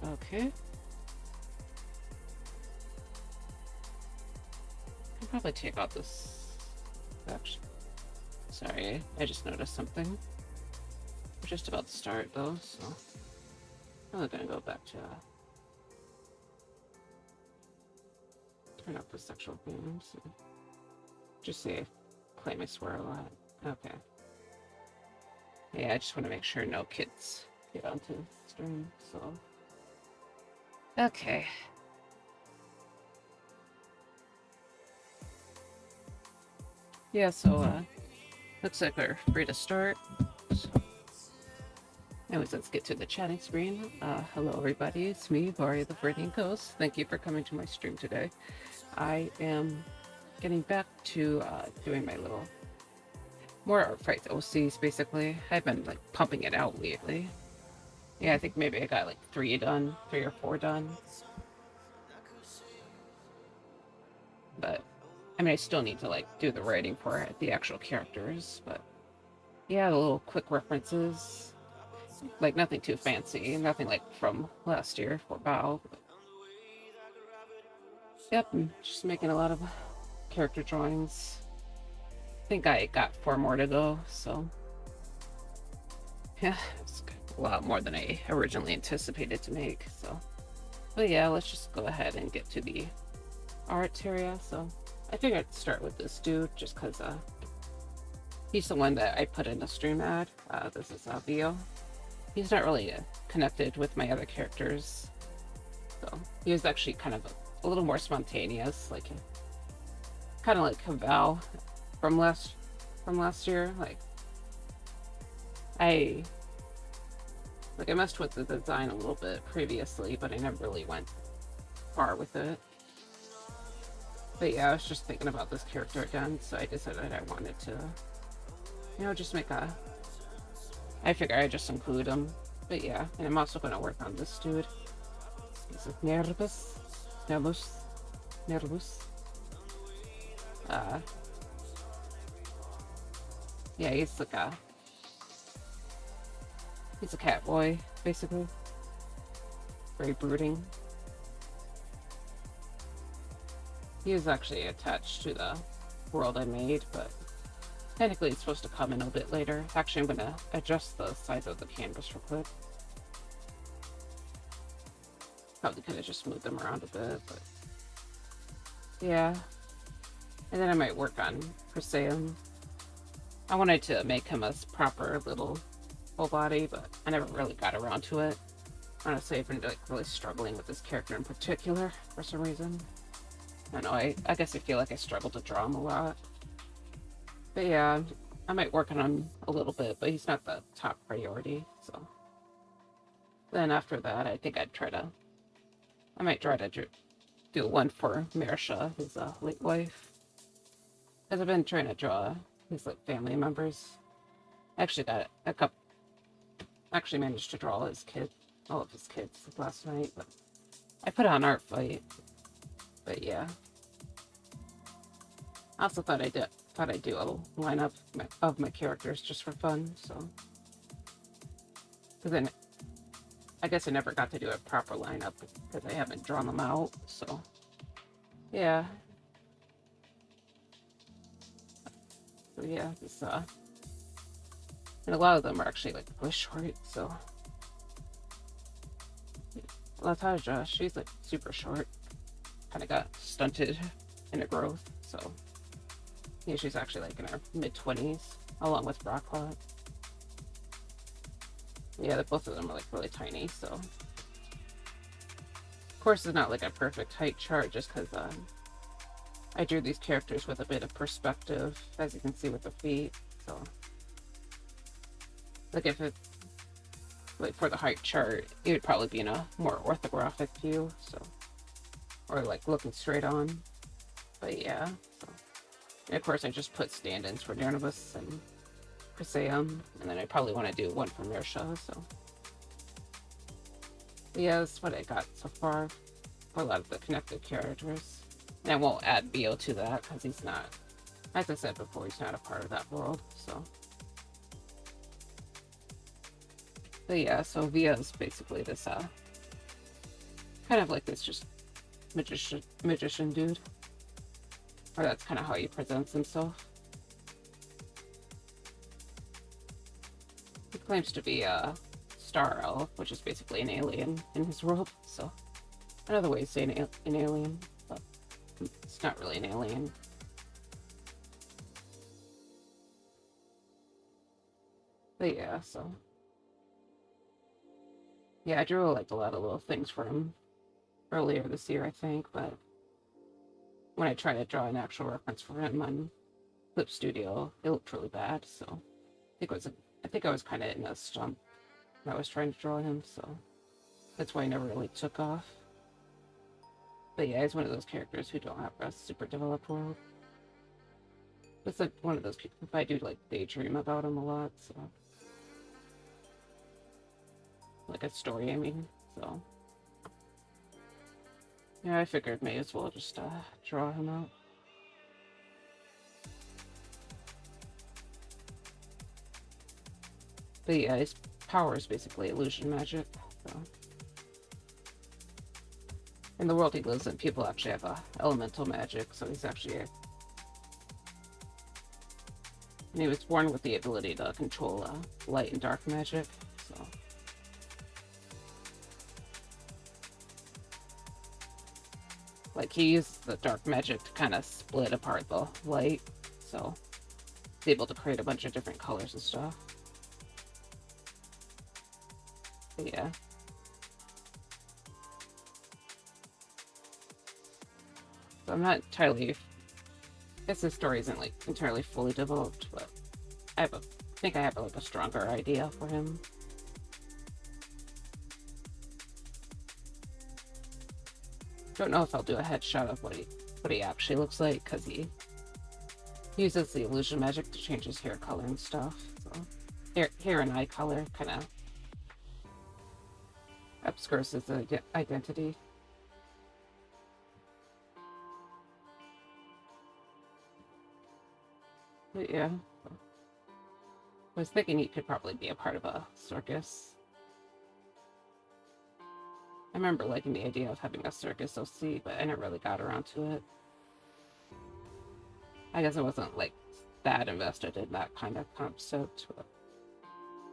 Okay. I'll probably take out this section. Sorry, I just noticed something. We're just about to start though, so I'm really gonna go back to turn up the sexual themes. Just say play my swear a lot. Okay. Yeah, I just want to make sure no kids get onto the stream, so. Okay. Yeah, so, looks like we're free to start. So. Anyways, let's get to the chatting screen. Hello everybody, it's me, Varia the Burning Ghost. Thank you for coming to my stream today. I am getting back to doing my little more art fights OCs basically. I've been like pumping it out lately. Yeah, I think maybe I got like 3 or 4 done. But I mean I still need to like do the writing for the actual characters, but yeah, the little quick references. Like nothing too fancy, nothing like from last year for Bao. But... Yep, I'm just making a lot of character drawings. I think I got 4 more to go, so yeah, it's a lot more than I originally anticipated to make. So, but yeah, let's just go ahead and get to the art area. So I figured I'd start with this dude just because he's the one that I put in the stream ad. This is Vio. He's not really connected with my other characters, so he was actually kind of a little more spontaneous, like kind of like Val from last year. Like I messed with the design a little bit previously, but I never really went far with it. But yeah, I was just thinking about this character again, so I decided I wanted to, you know, just make a. I figure I just include him, but yeah, and I'm also going to work on this dude. He's like nervous. Yeah, he's like he's a cat boy, basically. Very brooding. He is actually attached to the world I made, but technically it's supposed to come in a bit later. Actually, I'm going to adjust the size of the canvas real quick. Probably could have just moved them around a bit, but yeah. And then I might work on Chryseum. I wanted to make him a proper little full body, but I never really got around to it. Honestly, I've been like really struggling with this character in particular for some reason. I don't know, I guess I feel like I struggle to draw him a lot. But yeah, I might work on him a little bit, but he's not the top priority, so. Then after that, I think I might try to do one for Mersha, his late wife. Because I've been trying to draw his like family members. I actually got a couple, actually managed to draw all of his kids last night, but I put on Art Fight. But yeah. I also thought I'd do a lineup of my characters just for fun, so. Because then I guess I never got to do a proper lineup because I haven't drawn them out, so. Yeah. So yeah, this, and a lot of them are actually like really short, so. Lataja, she's like super short. Kind of got stunted in her growth, so. Yeah, she's actually like in her mid-20s, along with Rocklot. Yeah, both of them are like really tiny, so. Of course, it's not like a perfect height chart just because I drew these characters with a bit of perspective, as you can see with the feet, so. Like if it, like for the height chart, it would probably be in a more orthographic view, so. Or like looking straight on. But yeah, so. And of course, I just put stand-ins for Dernibus and Chryseum, and then I probably want to do one for Mersha, so. But yeah, that's what I got so far for a lot of the connected characters. And I won't add Bio to that, because he's not, as I said before, he's not a part of that world, so. But yeah, so Via is basically this kind of like this just magician dude. Or that's kind of how he presents himself. He claims to be a star elf, which is basically an alien in his world. So another way of saying an alien, but it's not really an alien. But yeah, so yeah, I drew like a lot of little things for him earlier this year, I think, but when I tried to draw an actual reference for him on Clip Studio, it looked really bad. So I think I was kind of in a slump when I was trying to draw him, so that's why I never really took off. But yeah, he's one of those characters who don't have a super developed world. It's like one of those people, I do like daydream about him a lot, so like a story, I mean, so yeah, I figured may as well just draw him out. But yeah, his power is basically illusion magic, so. In the world he lives in, people actually have elemental magic, so he's actually and he was born with the ability to control light and dark magic, so. Like, he used the dark magic to kind of split apart the light, so he's able to create a bunch of different colors and stuff. But yeah. So I'm not entirely, I guess the story isn't like entirely fully developed, but I think I have like a stronger idea for him. Don't know if I'll do a headshot of what he actually looks like, because he uses the illusion magic to change his hair color and stuff. So hair and eye color kind of obscures his identity. But yeah, I was thinking he could probably be a part of a circus. I remember liking the idea of having a circus OC, but I never really got around to it. I guess I wasn't like that invested in that kind of concept. But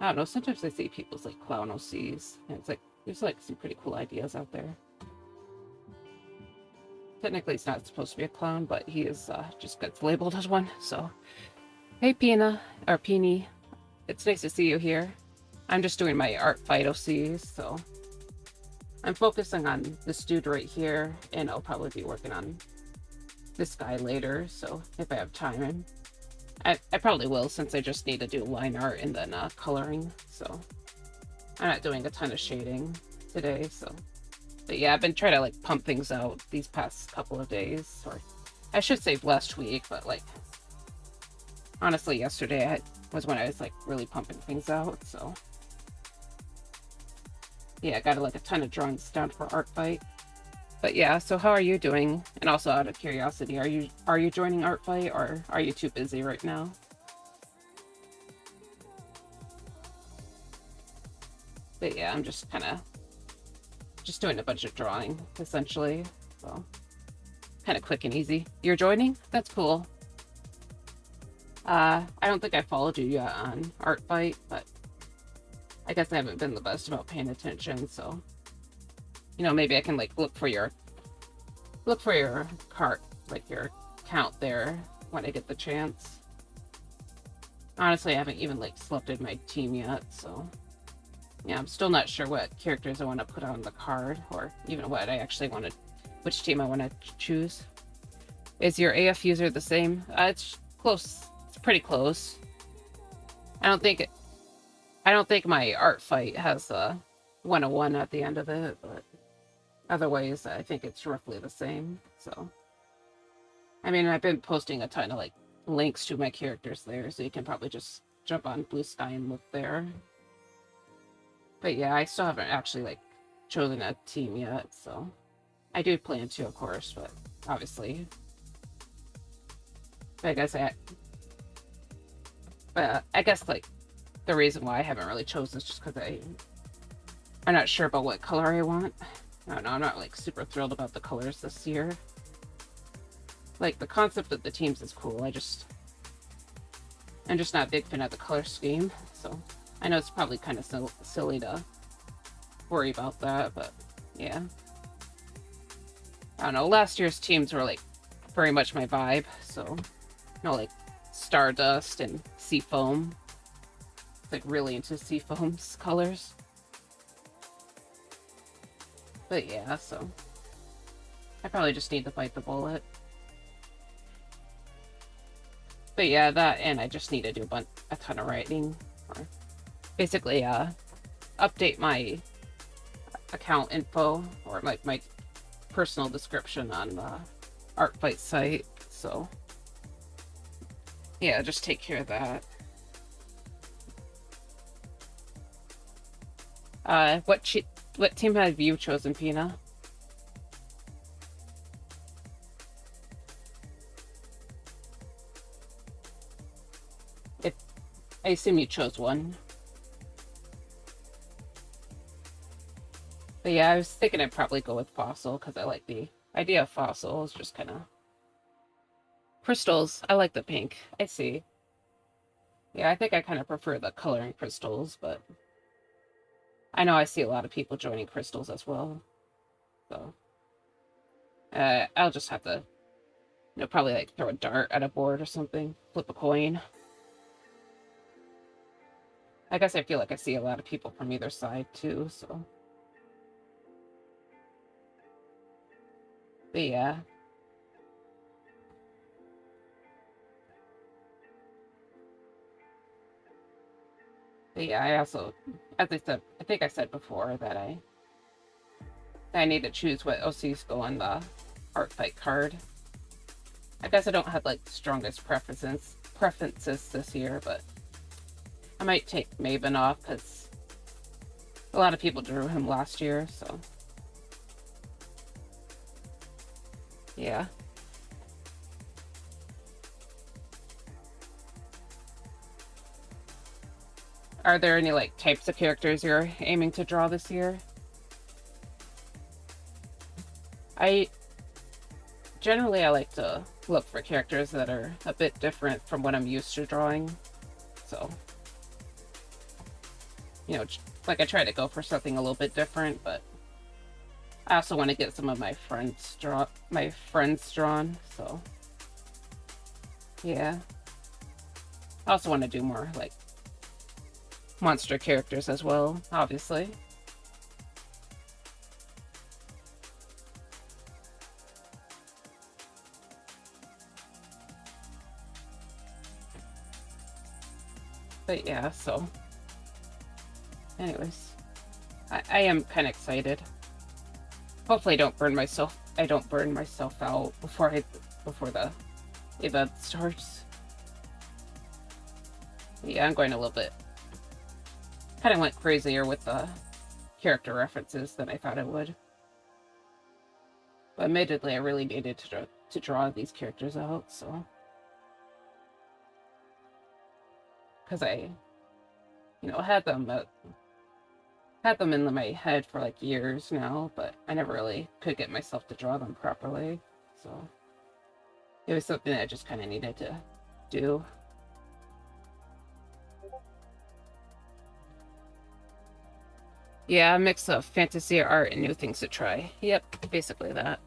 I don't know. Sometimes I see people's like clown OCs, and it's like there's like some pretty cool ideas out there. Technically, he's not supposed to be a clown, but he is just gets labeled as one. So, hey, Pina or Peony, it's nice to see you here. I'm just doing my art fight OCs, so I'm focusing on this dude right here, and I'll probably be working on this guy later, so if I have time. And I probably will, since I just need to do line art and then coloring, so I'm not doing a ton of shading today, so. But yeah, I've been trying to like pump things out these past couple of days, or I should say last week, but like honestly yesterday was when I was like really pumping things out, so. Yeah, I got like a ton of drawings down for Art Fight. But yeah, so how are you doing? And also out of curiosity, are you joining Art Fight, or are you too busy right now? But yeah, I'm just kind of just doing a bunch of drawing essentially. So kind of quick and easy. You're joining? That's cool. I don't think I followed you yet on Art Fight, but I guess I haven't been the best about paying attention, so you know, maybe I can like look for your cart, like your account there when I get the chance. Honestly, I haven't even like selected my team yet, so yeah, I'm still not sure what characters I want to put on the card, or even what I actually want to, which team I want to choose. Is your AF user the same? It's close. It's pretty close. I don't think my art fight has a 101 at the end of it, but otherwise I think it's roughly the same. So I mean, I've been posting a ton of like links to my characters there, so you can probably just jump on Blue Sky and look there. But yeah, I still haven't actually like chosen a team yet, so I do plan to, of course, but obviously, but I guess like the reason why I haven't really chosen is just because I'm not sure about what color I want. I don't know, I'm not like super thrilled about the colors this year. Like the concept of the teams is cool. I'm just not a big fan of the color scheme. So I know it's probably kind of silly to worry about that, but yeah. I don't know, last year's teams were like very much my vibe, so you know, like Stardust and Seafoam. Like really into Seafoam's colors. But yeah, so I probably just need to bite the bullet. But yeah, that, and I just need to do a ton of writing, or basically update my account info, or like my personal description on the Artfight site. So yeah, just take care of that. What team have you chosen, Pina? I assume you chose one. But yeah, I was thinking I'd probably go with Fossil because I like the idea of Fossil. It's just kind of crystals. I like the pink. I see. Yeah, I think I kind of prefer the coloring crystals, but I know I see a lot of people joining crystals as well. So I'll just have to, you know, probably like throw a dart at a board or something, flip a coin. I guess I feel like I see a lot of people from either side too, so. But yeah. But yeah, I also, as I said, I think I said before that I need to choose what OCs go on the art fight card. I guess I don't have like strongest preferences this year, but I might take Maven off because a lot of people drew him last year, so yeah. Are there any like types of characters you're aiming to draw this year? I like to look for characters that are a bit different from what I'm used to drawing. So, you know, like I try to go for something a little bit different, but I also want to get some of my friends drawn, so yeah. I also want to do more like monster characters as well, obviously. But yeah, so anyways, I am kind of excited. Hopefully I don't burn myself out before the event starts. Yeah, I'm going a little bit, kind of went crazier with the character references than I thought I would. But admittedly, I really needed to draw these characters out, so. Because I, you know, had them in my head for like years now, but I never really could get myself to draw them properly. So it was something that I just kind of needed to do. Yeah, a mix of fantasy art and new things to try. Yep, basically that.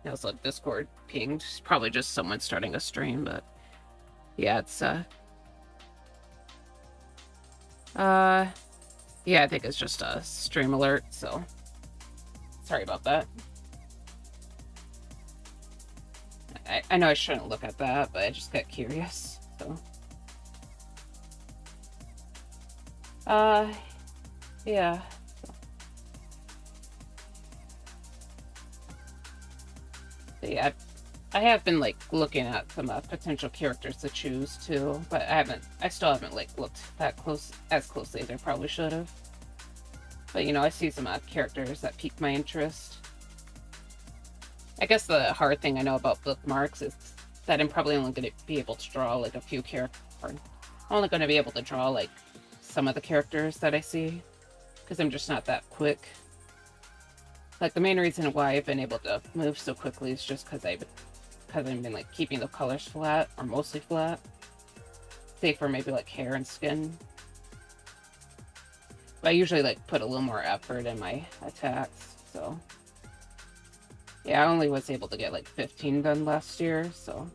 I also Discord pinged. It's probably just someone starting a stream, but yeah, it's yeah, I think it's just a stream alert, so sorry about that. I know I shouldn't look at that, but I just got curious, so. Yeah. But yeah, I have been like looking at some potential characters to choose too, but I still haven't like looked as closely as I probably should have. But you know, I see some characters that pique my interest. I guess the hard thing I know about bookmarks is that I'm probably only going to be able to draw like a few characters. I'm only going to be able to draw like some of the characters that I see, because I'm just not that quick. Like, the main reason why I've been able to move so quickly is just because I've been, like, keeping the colors flat, or mostly flat. Save for maybe, like, hair and skin. But I usually, like, put a little more effort in my attacks, so... Yeah, I only was able to get, like, 15 done last year, so...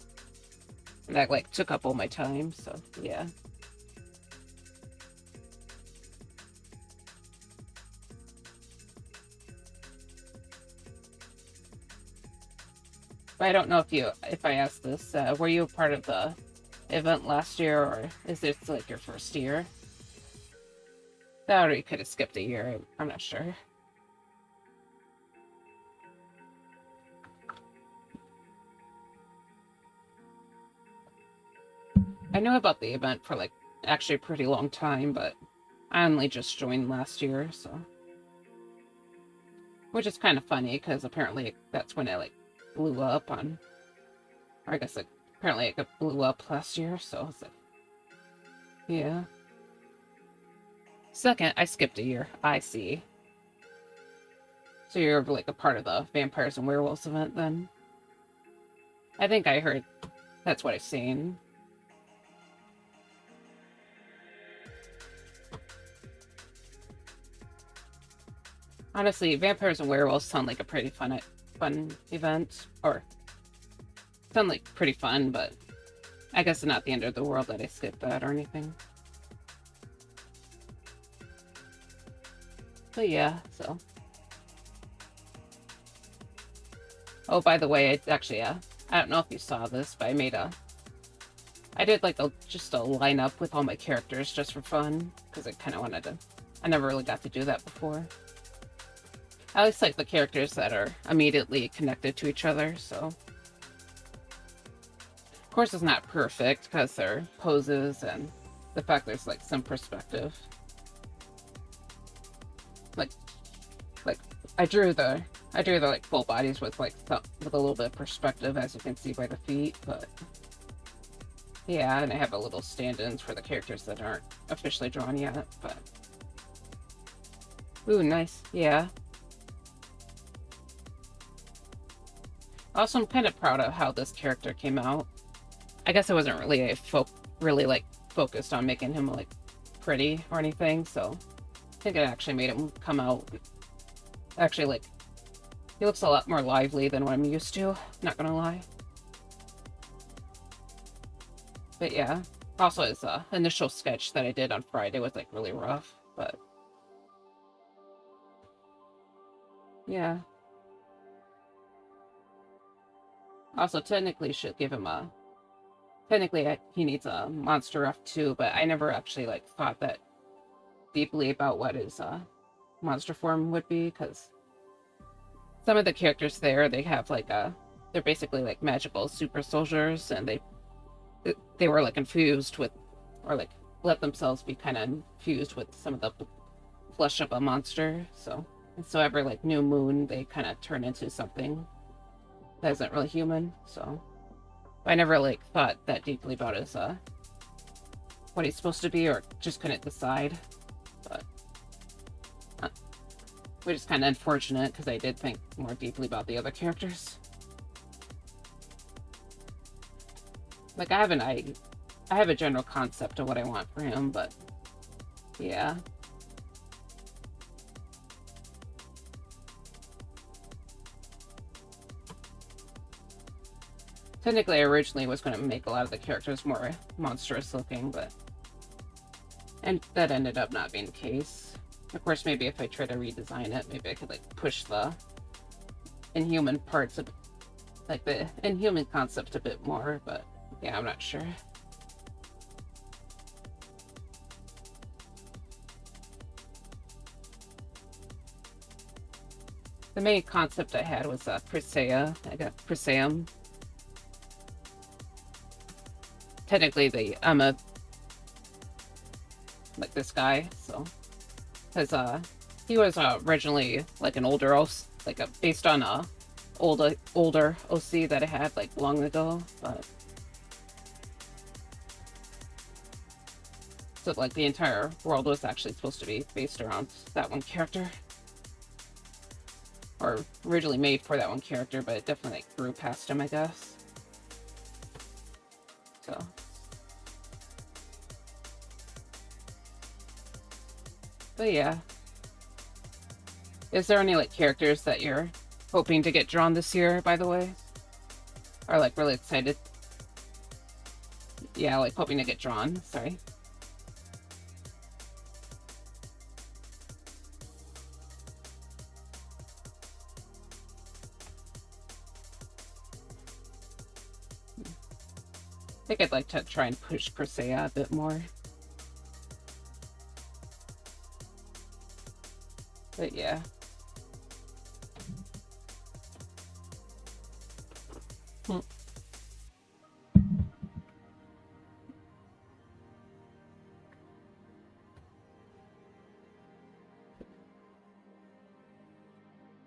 And that, like, took up all my time, so, yeah. But I don't know if I asked this, were you a part of the event last year, or is this, like, your first year? That or you could have skipped a year, I'm not sure. I knew about the event for, like, actually a pretty long time, but I only just joined last year, so... Which is kind of funny, because apparently that's when it, like, blew up on... Or I guess, like, apparently it blew up last year, so it's like... Yeah. Second, I skipped a year. I see. So you're, like, a part of the Vampires and Werewolves event, then? I think I heard... That's what I've seen. Honestly, Vampires and Werewolves sound like a pretty fun event. Or, sound like pretty fun, but I guess it's not the end of the world that I skipped that or anything. But yeah, so. Oh, by the way, I don't know if you saw this, but I did like just a lineup with all my characters just for fun, because I kind of wanted to. I never really got to do that before. I always like the characters that are immediately connected to each other, so. Of course, it's not perfect because there are poses and the fact there's like some perspective. Like I drew the like full bodies with like with a little bit of perspective, as you can see by the feet, but yeah, and I have a little stand-ins for the characters that aren't officially drawn yet, but ooh, nice, yeah. Also, I'm kind of proud of how this character came out. I guess I wasn't really like focused on making him like pretty or anything, so I think it actually made him come out. Actually, like, he looks a lot more lively than what I'm used to, not gonna lie. But yeah, also his initial sketch that I did on Friday was like really rough, but yeah. Also, technically should give him a... Technically, he needs a monster F too, but I never actually, like, thought that deeply about what his monster form would be, because some of the characters there, they have, like, they're basically, like, magical super soldiers, and they were, like, infused with, or, like, let themselves be kind of infused with some of the flesh of a monster, so... And so every, like, new moon, they kind of turn into something that isn't really human, so I never like thought that deeply about his what he's supposed to be, or just couldn't decide. But which is kind of unfortunate because I did think more deeply about the other characters. Like I have a general concept of what I want for him, but yeah. Technically, I originally was going to make a lot of the characters more monstrous looking, and that ended up not being the case. Of course, maybe if I try to redesign it, maybe I could, like, push the inhuman parts of, like, the inhuman concept a bit more, but yeah, I'm not sure. The main concept I had was Priscilla. I got Priseum. Technically, I'm a like this guy, so because he was originally like an older based on a older OC that I had like long ago, but So, like, the entire world was actually supposed to be based around that one character. Or originally made for that one character, but it definitely like, grew past him, I guess. So. But yeah. Is there any, like, characters that you're hoping to get drawn this year, by the way? Or, like, really excited? Yeah, like, hoping to get drawn. Sorry. I think I'd like to try and push Persea a bit more. But yeah.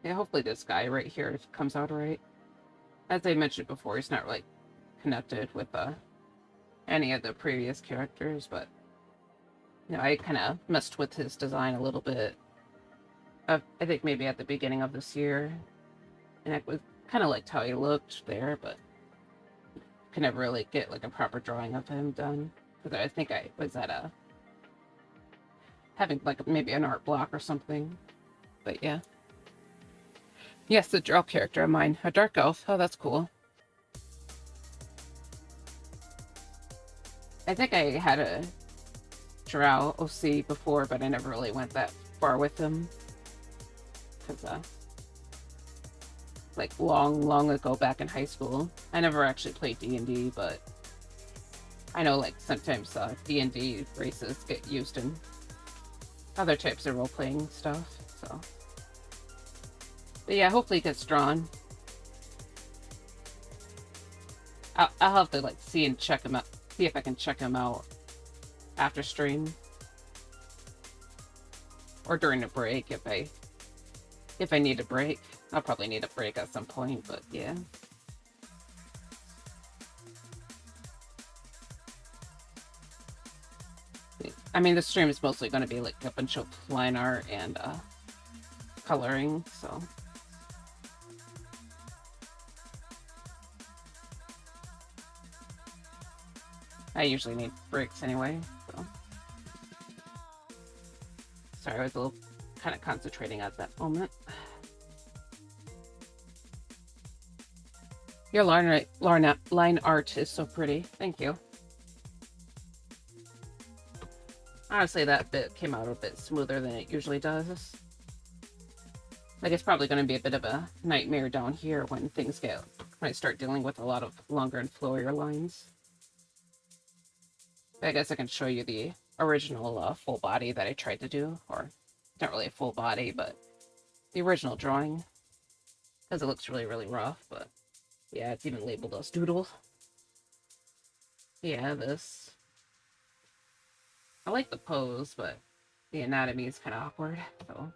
Yeah, hopefully this guy right here comes out right. As I mentioned before, he's not like connected with any of the previous characters, but you know, I kind of messed with his design a little bit. I think maybe at the beginning of this year, and I was kind of liked how he looked there, but could never really get like a proper drawing of him done because I think I was at having like maybe an art block or something. But yeah. Yes, the draw character of mine, a dark elf. Oh, that's cool. I think I had a Drow OC before, but I never really went that far with him. Because, like, long ago back in high school, I never actually played D&D, but I know, like, sometimes D&D races get used in other types of role-playing stuff, so. But yeah, hopefully it gets drawn. I'll have to, like, see and check him out. See if I can check him out after stream. Or during a break if I need a break. I'll probably need a break at some point, but yeah. I mean, the stream is mostly going to be like a bunch of line art and coloring, so. I usually need breaks anyway, so. Sorry, I was a little kind of concentrating at that moment. Your line art is so pretty. Thank you. Honestly, that bit came out a bit smoother than it usually does. Like, it's probably going to be a bit of a nightmare down here when I start dealing with a lot of longer and flowier lines. I guess I can show you the original full body that I tried to do, or not really a full body, but the original drawing, because it looks really, really rough, but yeah, it's even labeled as doodle. Yeah, this. I like the pose, but the anatomy is kind of awkward, so.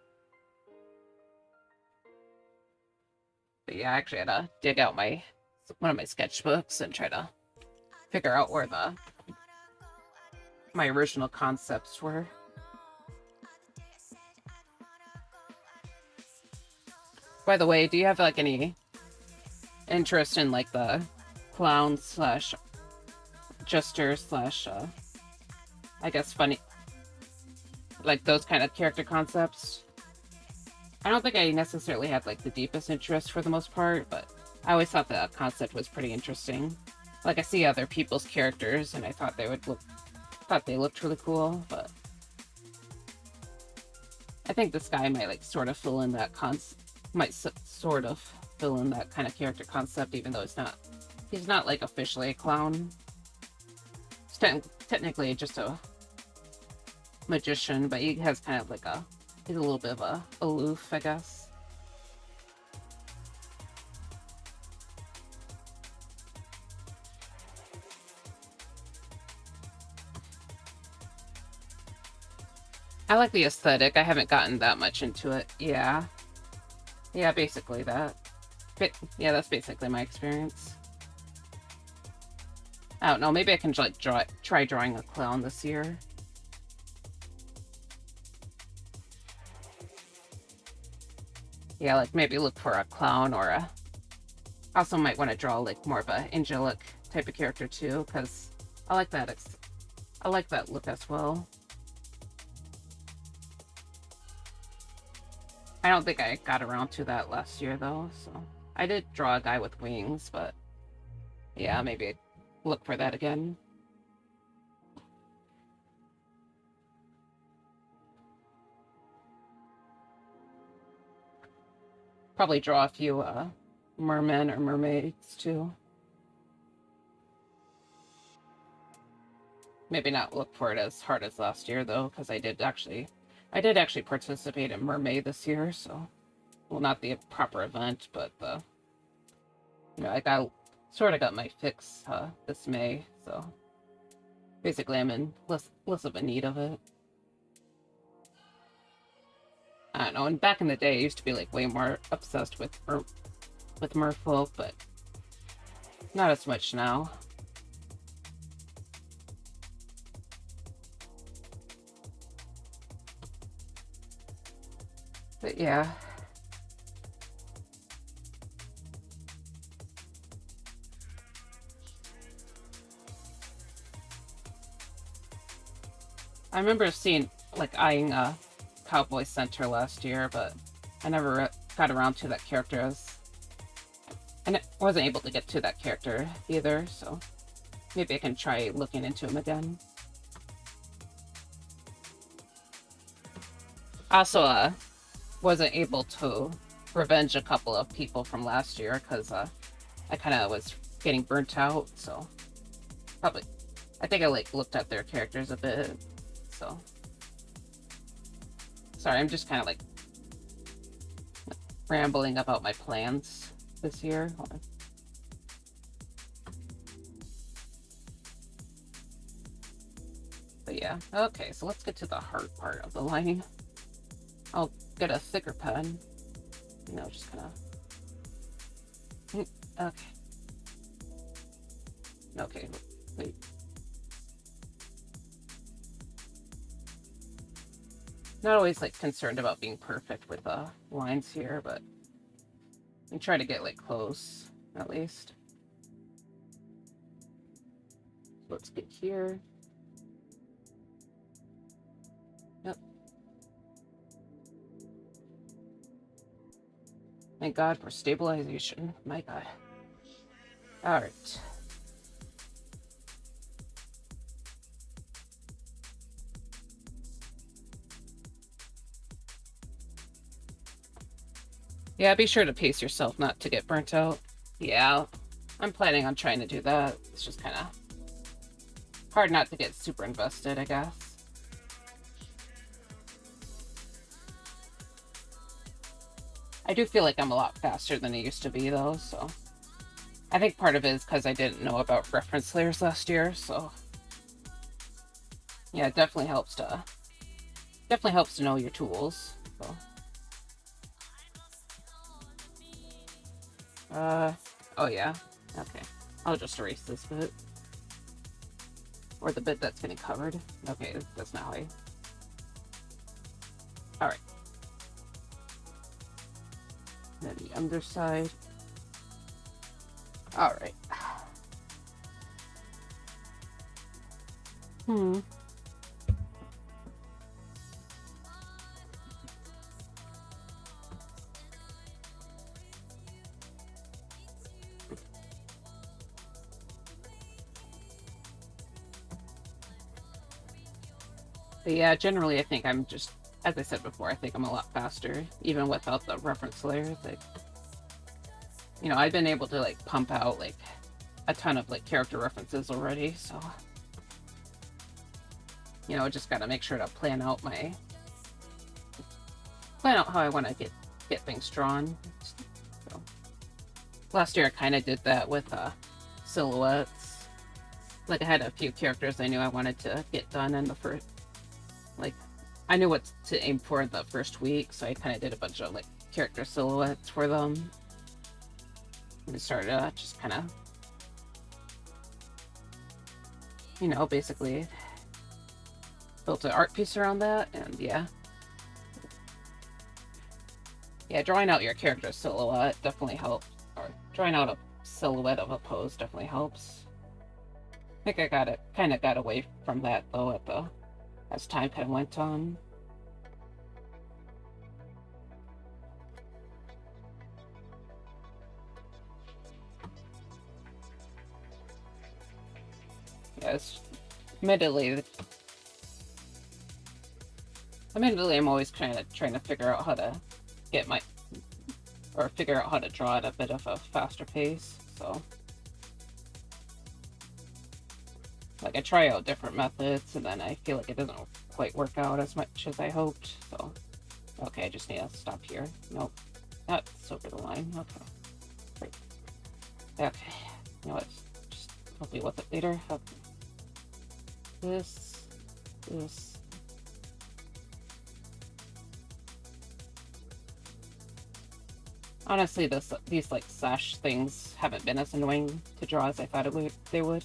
But yeah, I actually had to dig out one of my sketchbooks and try to figure out where my original concepts were. By the way, do you have like any interest in like the clown slash jester slash I guess funny, like those kind of character concepts? I don't think I necessarily had like the deepest interest for the most part, but I always thought the concept was pretty interesting. Like, I see other people's characters and I thought they looked really cool, but I think this guy might like sort of fill in that sort of fill in that kind of character concept, even though he's not like officially a clown. He's technically just a magician, but he has kind of like he's a little bit of a aloof, I guess. I like the aesthetic. I haven't gotten that much into it. Yeah. Yeah, basically that. But yeah, that's basically my experience. I don't know, maybe I can like try drawing a clown this year. Yeah, like maybe look for a clown or a... Also might want to draw like more of a angelic type of character too, because I like that. I like that look as well. I don't think I got around to that last year though, so I did draw a guy with wings, but yeah, maybe look for that again. Probably draw a few mermen or mermaids too. Maybe not look for it as hard as last year though, because I did actually participate in Mermaid this year, so well, not the proper event, but the I got my fix this May, so basically I'm in less of a need of it. I don't know. And back in the day, I used to be like way more obsessed with merfolk, but not as much now. But yeah. I remember eyeing a Cowboy Center last year, but I never got around to that character and I wasn't able to get to that character either, so maybe I can try looking into him again. Also, wasn't able to revenge a couple of people from last year because I kind of was getting burnt out, so probably I think I looked at their characters a bit, so sorry, I'm just kind of rambling about my plans this year. But yeah, okay, so let's get to the hard part of the lining. I'll get a thicker pen. Just kind of... Okay. Okay, wait. Not always concerned about being perfect with lines here, but I try to get close at least. Let's get here. Yep. Thank God for stabilization. My God. All right. Yeah, be sure to pace yourself not to get burnt out. Yeah, I'm planning on trying to do that. It's just kind of hard not to get super invested, I guess. I do feel like I'm a lot faster than I used to be, though, so... I think part of it is because I didn't know about reference layers last year, so... Yeah, it definitely helps to know your tools, so... Oh yeah, okay. I'll just erase this bit. Or the bit that's getting covered. Okay, that's not how I... Alright. Then the underside. Alright. But yeah, generally I think I'm just, as I said before, I think I'm a lot faster, even without the reference layers. I've been able to pump out a ton of character references already, so I just gotta make sure to plan out how I want to get things drawn. So last year I kind of did that with silhouettes. I had a few characters I knew I wanted to get done in the first, I knew what to aim for in the first week, so I kind of did a bunch of character silhouettes for them. And started just kind of, basically built an art piece around that, and yeah. Yeah, drawing out your character's silhouette definitely helps. Or drawing out a silhouette of a pose definitely helps. I think I kind of got away from that though as time kind of went on. Yes, admittedly, I'm always kind of trying to figure out how to get my or figure out how to draw at a bit of a faster pace. So, like, I try out different methods, and then I feel like it doesn't quite work out as much as I hoped. So, okay, I just need to stop here. Nope, that's over the line. Okay, great. Okay, you know what? Just help me with it later. Okay. This. Honestly, these like sash things haven't been as annoying to draw as I thought they would.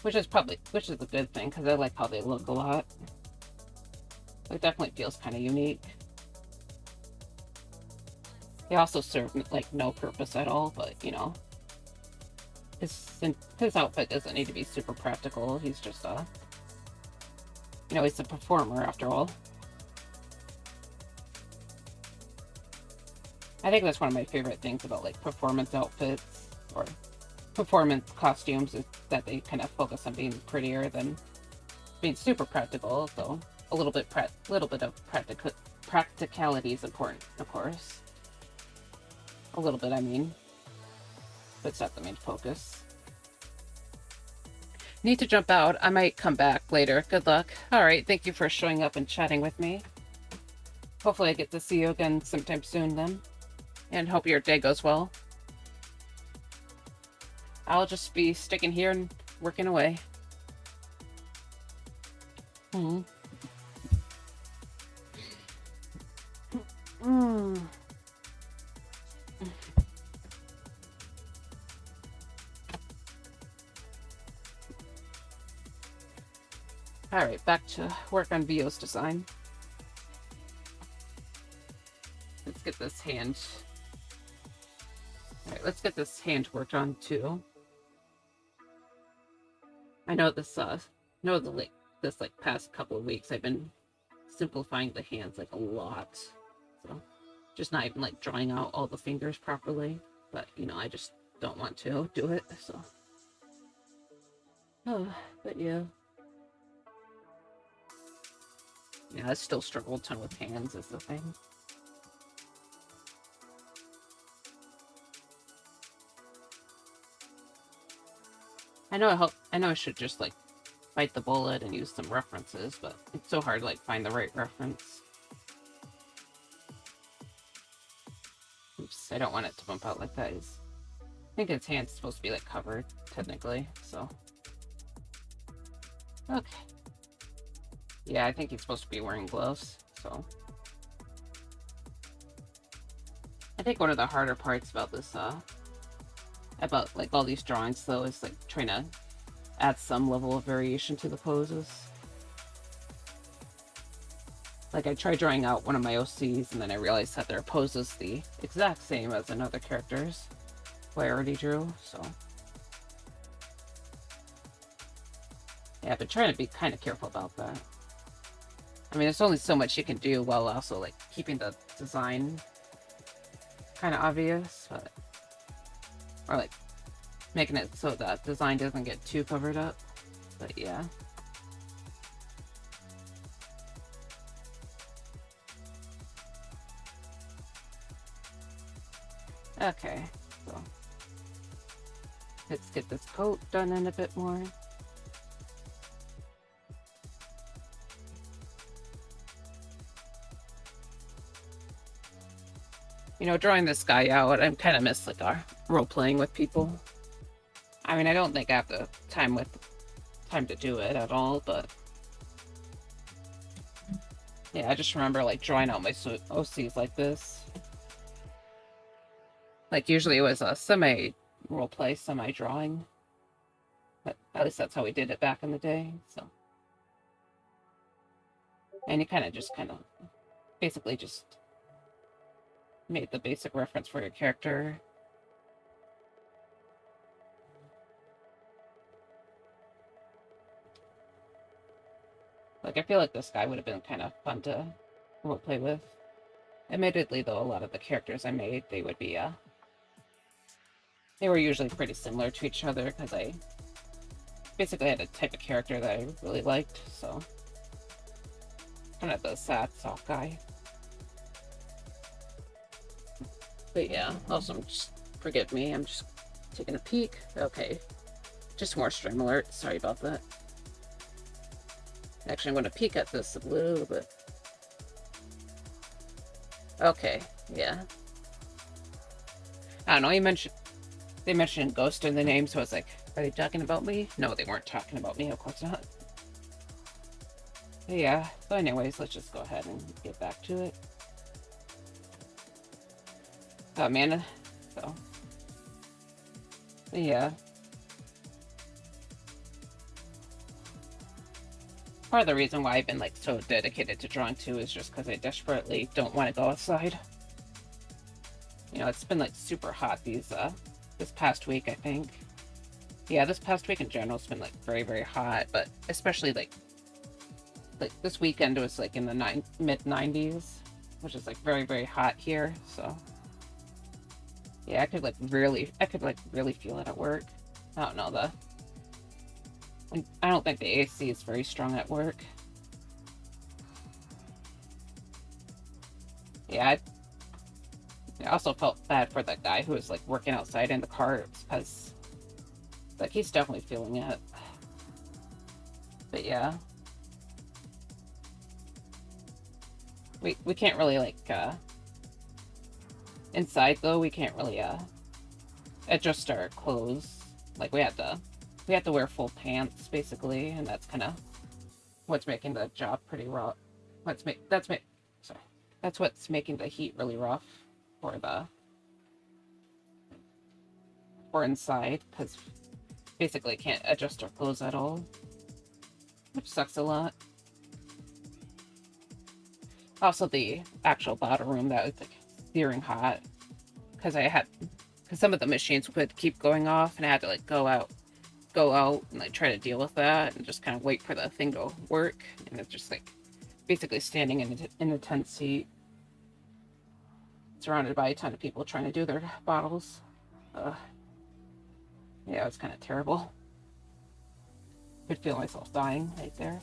Which is a good thing because I like how they look a lot. It definitely feels kind of unique. They also serve like no purpose at all, but you know, his outfit doesn't need to be super practical. He's just you know, he's a performer after all. I think that's one of my favorite things about like performance outfits or performance costumes is that they kind of focus on being prettier than being super practical. So a little bit of practicality is important, of course. A little bit, I mean, but it's not the main focus. Need to jump out. I might come back later. Good luck. All right, thank you for showing up and chatting with me. Hopefully I get to see you again sometime soon then. And hope your day goes well. I'll just be sticking here and working away. Hmm. Mm. Alright, back to work on VO's design. Let's get this hand. Alright, let's get this hand worked on too. I know this this like past couple of weeks I've been simplifying the hands like a lot. So just not even like drawing out all the fingers properly. But you know, I just don't want to do it, so. Oh, but yeah. Yeah, I still struggle a ton with hands is the thing. I know I should just like bite the bullet and use some references, but it's so hard to like find the right reference. Oops, I don't want it to bump out like that. I think his hand's supposed to be like covered, technically, so. Okay. Yeah, I think he's supposed to be wearing gloves, so. I think one of the harder parts about this, about like all these drawings though, is like trying to add some level of variation to the poses. Like I tried drawing out one of my OCs and then I realized that their pose is the exact same as another character's who I already drew, so. Yeah, but trying to be kind of careful about that. I mean, there's only so much you can do while also like keeping the design kind of obvious, but or like making it so that design doesn't get too covered up. But yeah. Okay, so let's get this coat done in a bit more. You know, drawing this guy out, I kind of miss like our role playing with people. I mean, I don't think I have the time to do it at all, but yeah, I just remember like drawing out my OCs like this. Like usually it was a semi roleplay, semi drawing, but at least that's how we did it back in the day. So And you kind of basically just made the basic reference for your character. Like, I feel like this guy would have been kind of fun to roleplay with. Admittedly, though, a lot of the characters I made, they would be, they were usually pretty similar to each other, because I basically had a type of character that I really liked, so. Kind of the sad, soft guy. But yeah, also, just forgive me, I'm just taking a peek. Okay. Just more stream alert, sorry about that. Actually, I'm going to peek at this a little bit. Okay, yeah. I don't know, they mentioned Ghost in the name, so I was like, are they talking about me? No, they weren't talking about me, of course not. Yeah, so anyways, let's just go ahead and get back to it. Oh man, so. Yeah. Part of the reason why I've been like so dedicated to drawing too is just because I desperately don't want to go outside. You know, it's been like super hot this past week, I think. Yeah, this past week in general, it's been like very, very hot, but especially like this weekend was like in the mid 90s, which is like very, very hot here. So yeah, I could really feel it at work. I don't know, I don't think the AC is very strong at work. Yeah, I also felt bad for that guy who was like working outside in the carts, because like he's definitely feeling it. But yeah, we can't really like inside though, we can't really adjust our clothes. Like we have to wear full pants basically, and that's kind of what's making the job pretty rough. That's what's making the heat really rough for inside, because basically can't adjust our clothes at all, which sucks a lot. Also, the actual bottle room, that was like searing hot, because some of the machines would keep going off, and I had to like go out and like try to deal with that, and just kind of wait for the thing to work. And it's just like basically standing in a tense heat, surrounded by a ton of people trying to do their bottles. Yeah, it was kind of terrible. Could feel myself dying right there.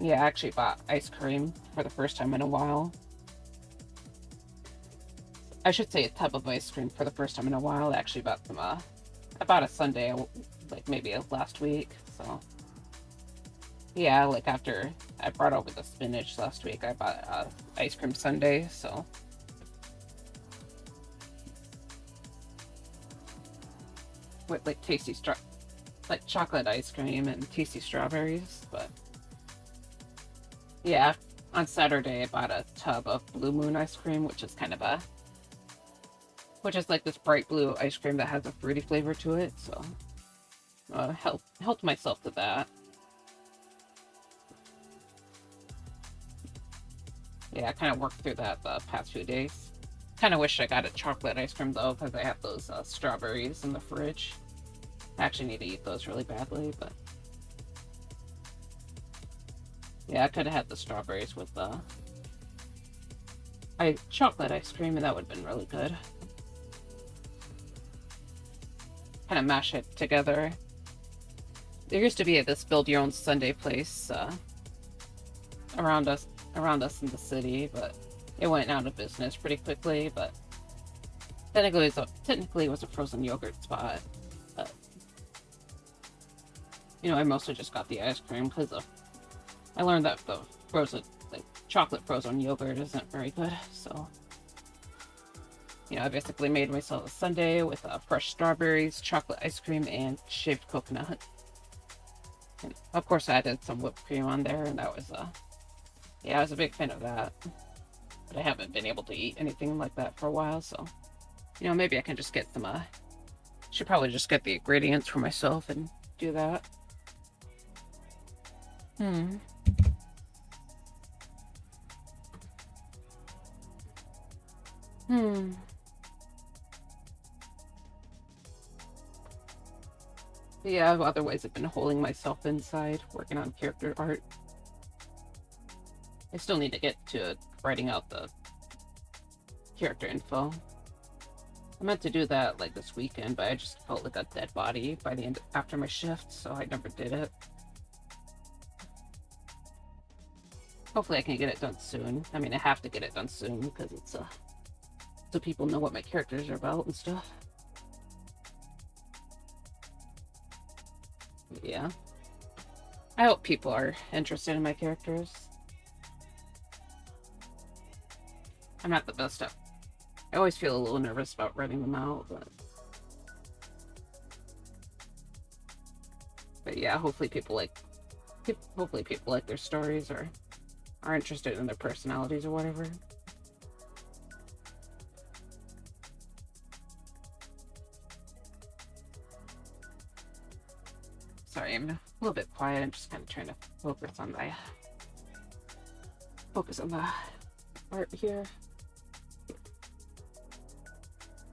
Yeah, I actually bought ice cream for the first time in a while. I should say a tub of ice cream for the first time in a while. I actually bought some, I bought a sundae, like maybe last week, so. Yeah, like after I brought over the spinach last week, I bought ice cream sundae, so. With like like chocolate ice cream and tasty strawberries, but. Yeah, on Saturday I bought a tub of Blue Moon ice cream, which is like this bright blue ice cream that has a fruity flavor to it, so helped myself to that. Yeah, I kind of worked through that the past few days. Kind of wish I got a chocolate ice cream though, because I have those strawberries in the fridge. I actually need to eat those really badly, but yeah, I could have had the strawberries with chocolate ice cream, and that would have been really good. Kind of mash it together. There used to be this build your own sundae place around us in the city, but it went out of business pretty quickly. But technically it was a frozen yogurt spot. But you know, I mostly just got the ice cream because I learned that the chocolate frozen yogurt isn't very good, so. You know, I basically made myself a sundae with fresh strawberries, chocolate ice cream, and shaved coconut. And of course, I added some whipped cream on there, and that was, yeah, I was a big fan of that. But I haven't been able to eat anything like that for a while, so, you know, maybe I can just get some, should probably just get the ingredients for myself and do that. Hmm. Hmm. Yeah, otherwise I've been holding myself inside, working on character art. I still need to get to writing out the character info. I meant to do that like this weekend, but I just felt like a dead body by the end after my shift, so I never did it. Hopefully I can get it done soon. I mean, I have to get it done soon because it's so people know what my characters are about and stuff. Yeah. I hope people are interested in my characters. I'm not the best at. I always feel a little nervous about writing them out, but yeah, hopefully people like their stories or are interested in their personalities or whatever. Sorry, I'm a little bit quiet. I'm just kind of trying to focus on the art here.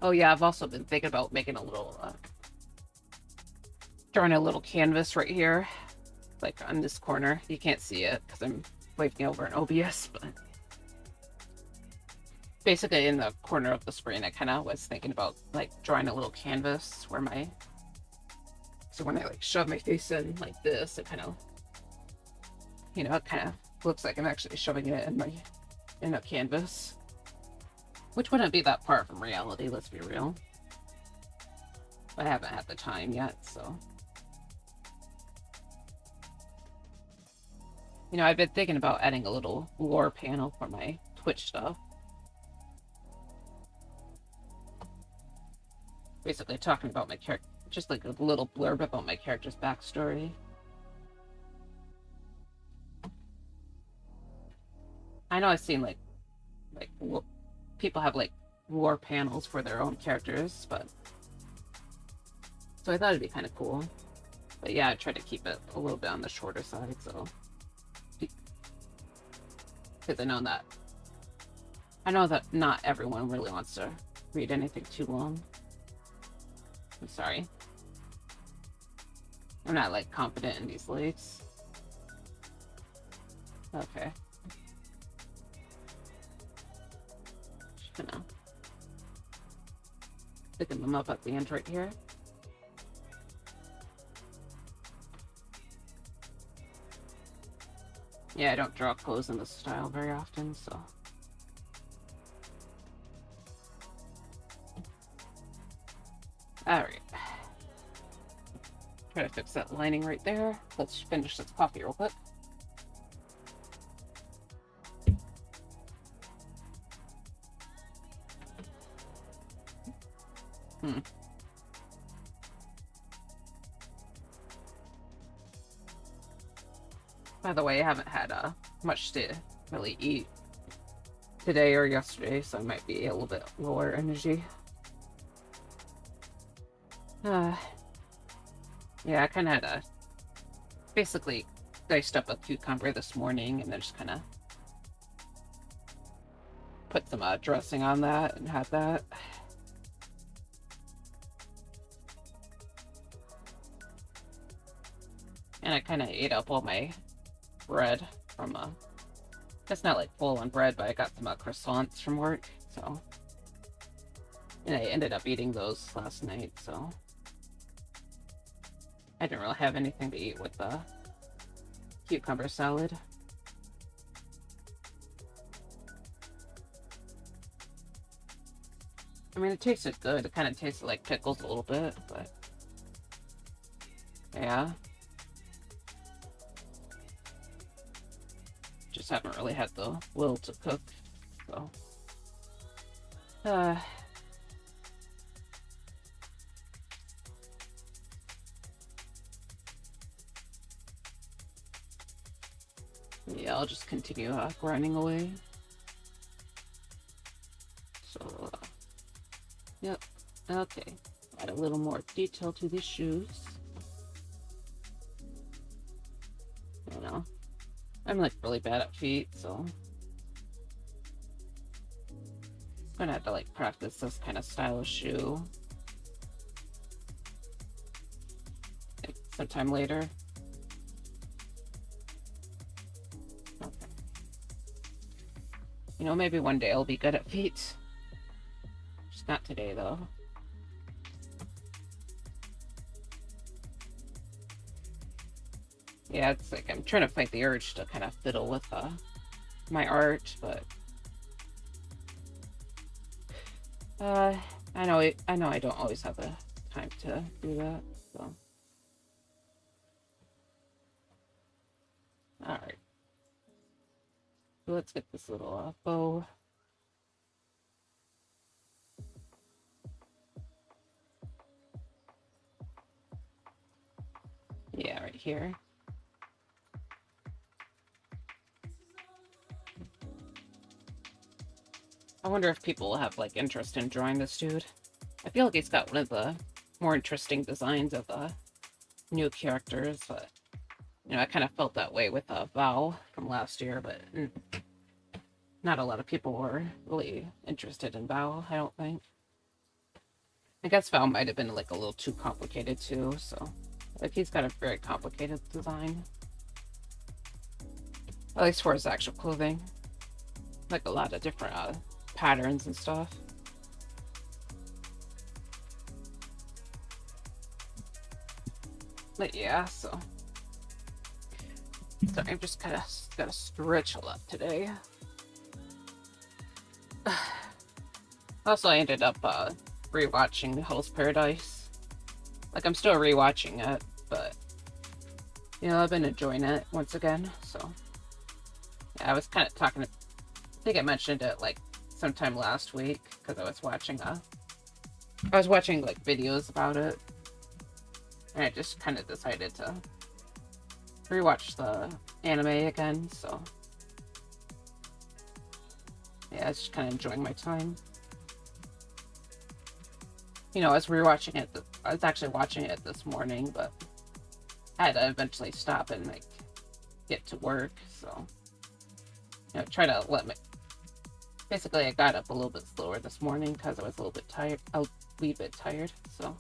Oh yeah, I've also been thinking about making a little drawing a little canvas right here, like on this corner. You can't see it because I'm waving over an OBS, but basically in the corner of the screen, I kind of was thinking about like drawing a little canvas where so when I like shove my face in like this, it kind of, it kind of looks like I'm actually shoving it in a canvas, which wouldn't be that far from reality, let's be real. But I haven't had the time yet, so. I've been thinking about adding a little lore panel for my Twitch stuff. Basically talking about my character, just like a little blurb about my character's backstory. I know I've seen like people have like lore panels for their own characters, but so I thought it'd be kind of cool. But yeah, I tried to keep it a little bit on the shorter side, so because I know that not everyone really wants to read anything too long. I'm sorry. I'm not like confident in these legs. Okay. Just gonna picking them up at the end right here. Yeah, I don't draw clothes in this style very often, so. Alright. Try to fix that lining right there. Let's finish this coffee real quick. By the way, I haven't had much to really eat today or yesterday, so I might be a little bit lower energy. Yeah, I kind of had basically diced up a cucumber this morning and then just kind of put some dressing on that and had that. And I kind of ate up all my bread from it's not like full on bread, but I got some croissants from work, so. And I ended up eating those last night, so. I didn't really have anything to eat with the cucumber salad. I mean, it tasted good. It kind of tasted like pickles a little bit, but yeah. Just haven't really had the will to cook, so. Yeah, I'll just continue grinding away. So, yep, okay. Add a little more detail to these shoes. I'm like really bad at feet, so I'm gonna have to like practice this kind of style of shoe like, sometime later. Okay. You know, maybe one day I'll be good at feet. Just not today though. Yeah, it's like I'm trying to fight the urge to kind of fiddle with my art, but I know I don't always have the time to do that. So, all right, so let's get this little bow. Yeah, right here. I wonder if people will have like interest in drawing this dude. I feel like he's got one of the more interesting designs of the new characters, but you know, I kind of felt that way with Val from last year, but not a lot of people were really interested in Val, I don't think. I guess Val might have been like a little too complicated too, so like he's got a very complicated design. At least for his actual clothing. Like a lot of different patterns and stuff. But yeah, so sorry, I'm just kind of gotta stretch a lot today. Also, I ended up rewatching Hell's Paradise. Like, I'm still rewatching it, but you know, I've been enjoying it once again. So yeah, I was kind of talking. I think I mentioned it like sometime last week because I was watching like videos about it, and I just kind of decided to rewatch the anime again. So yeah, I was just kind of enjoying my time. You know, I was rewatching it. I was actually watching it this morning, but I had to eventually stop and like get to work. So you know, try to let me. Basically, I got up a little bit slower this morning because I was a little bit tired. A wee bit tired. So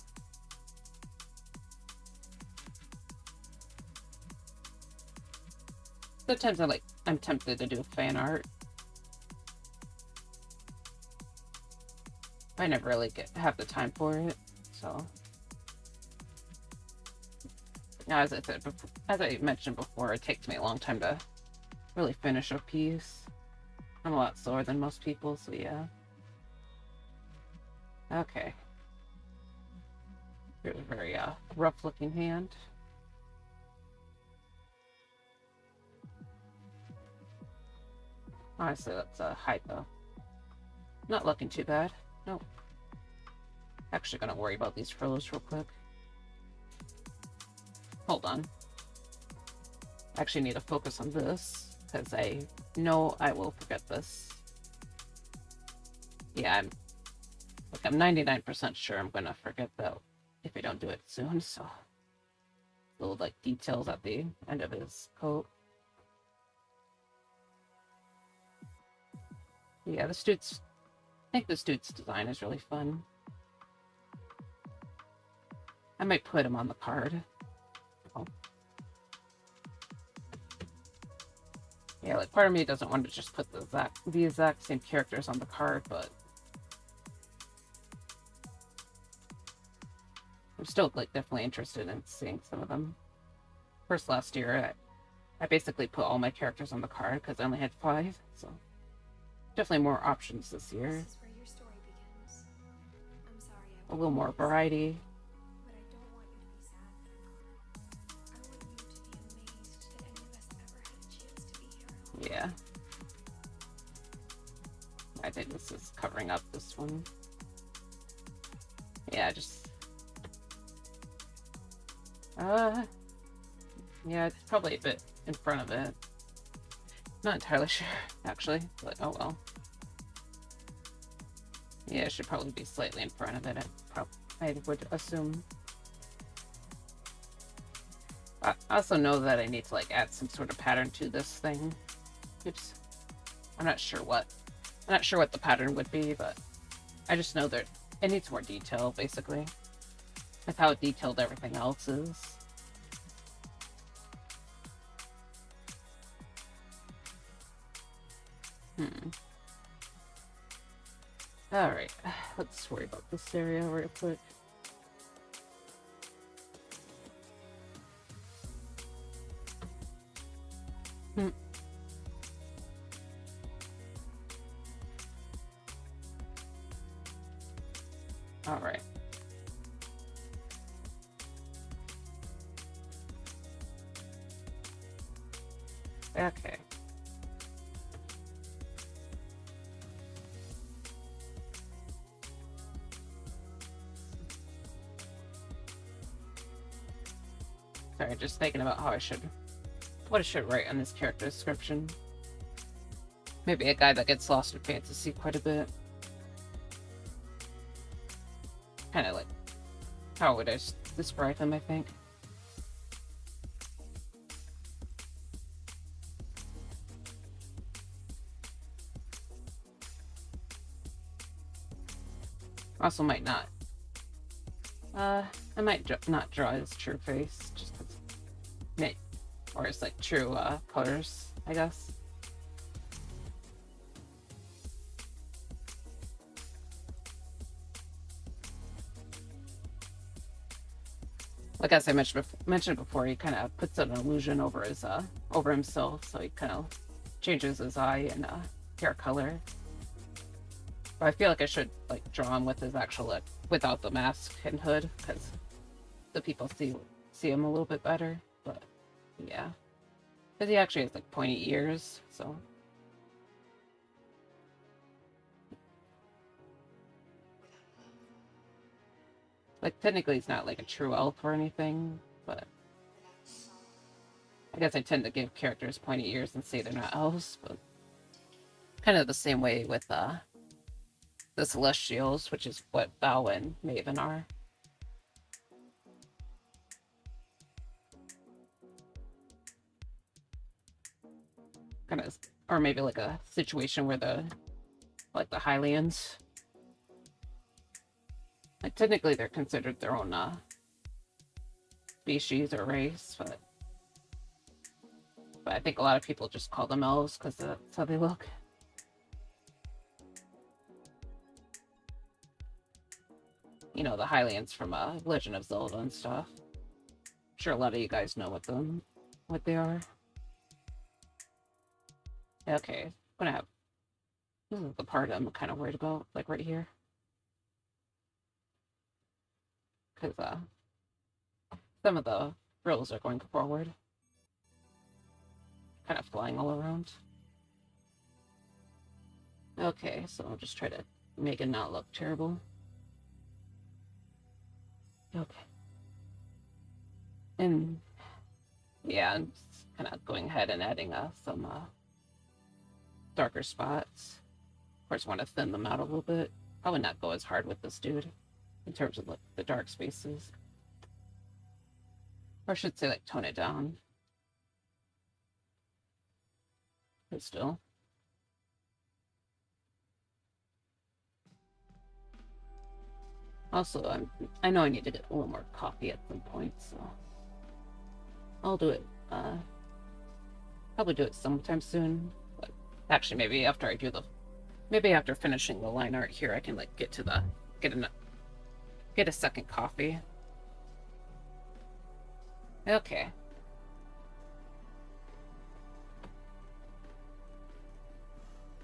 sometimes I'm tempted to do fan art. I never really have the time for it, so yeah, as I mentioned before, it takes me a long time to really finish a piece. I'm a lot slower than most people, so yeah. Okay. Here's a very rough looking hand. Honestly, that's a hypo. Not looking too bad. Nope. Actually gonna worry about these furrows real quick. Hold on. I actually need to focus on this because I know I will forget this. Yeah, I'm 99% sure I'm gonna forget that if I don't do it soon. So little like details at the end of his coat. Yeah, I think this dude's design is really fun. I might put him on the card. Oh. Yeah, like part of me doesn't want to just put the exact same characters on the card, but I'm still like definitely interested in seeing some of them. First last year, I basically put all my characters on the card because I only had 5, so definitely more options this year. This is where your story begins. I'm sorry. A little more variety. But I don't want you to be sad that I'm gone. I want you to be amazed that any of us ever had a chance to be here. Yeah. I think this is covering up this one. Yeah, just yeah, it's probably a bit in front of it. Not entirely sure, actually, but oh well. Yeah, it should probably be slightly in front of it. I would assume. I also know that I need to like add some sort of pattern to this thing. Oops. I'm not sure what. I'm not sure what the pattern would be, but I just know that it needs more detail, basically. With how detailed everything else is. Alright, let's worry about this area real quick. Alright. Okay. Sorry, just thinking about how what I should write on this character description. Maybe a guy that gets lost in fantasy quite a bit. Kind of like, how would I describe him, I think? Also might not. I might not draw his true face, just because, or his like true colors, I guess. Like as I mentioned before, he kind of puts an illusion over his over himself, so he kind of changes his eye and hair color. But I feel like I should like draw him with his actual like without the mask and hood, because the people see him a little bit better. But yeah, because he actually has like pointy ears, so. Like, technically he's not like a true elf or anything, but I guess I tend to give characters pointy ears and say they're not elves, but kind of the same way with the Celestials, which is what Bao and Maven are. Kind of, or maybe like a situation where like the Hylians, like technically they're considered their own species or race, but I think a lot of people just call them elves because that's how they look. You know, the Hylians from Legend of Zelda and stuff. I'm sure a lot of you guys know what they are. Okay, I'm gonna have, this is the part I'm kind of worried about, like right here, because some of the frills are going forward, kind of flying all around. Okay, so I'll just try to make it not look terrible. Okay. And yeah, I'm kind of going ahead and adding some darker spots. Of course, want to thin them out a little bit. Probably not go as hard with this dude in terms of the dark spaces. Or I should say, like, tone it down. But still. Also, I know I need to get a little more coffee at some point, so I'll do it. Probably do it sometime soon. But actually, maybe after finishing the line art here, I can like get a second coffee. Okay.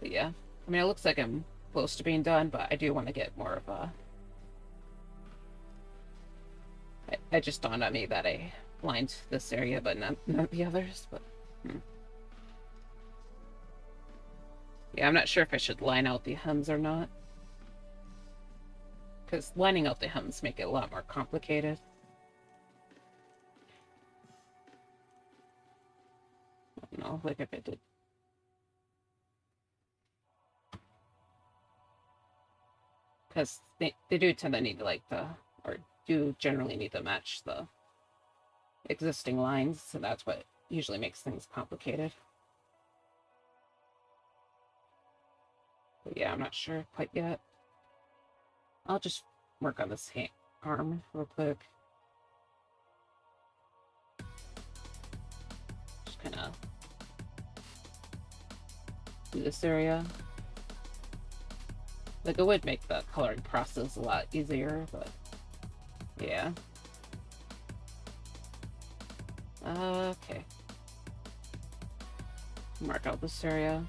But yeah, I mean, it looks like I'm close to being done, but I do want to get more of a. I just dawned on me that I lined this area, but not the others. But yeah, I'm not sure if I should line out the hems or not, because lining out the hems make it a lot more complicated. I don't know, like if I did. Because they do tend to need to like or do generally need to match the existing lines, so that's what usually makes things complicated. But yeah, I'm not sure quite yet. I'll just work on this arm real quick. Just kind of do this area. Like, it would make the coloring process a lot easier, but yeah. Okay. Mark out this area.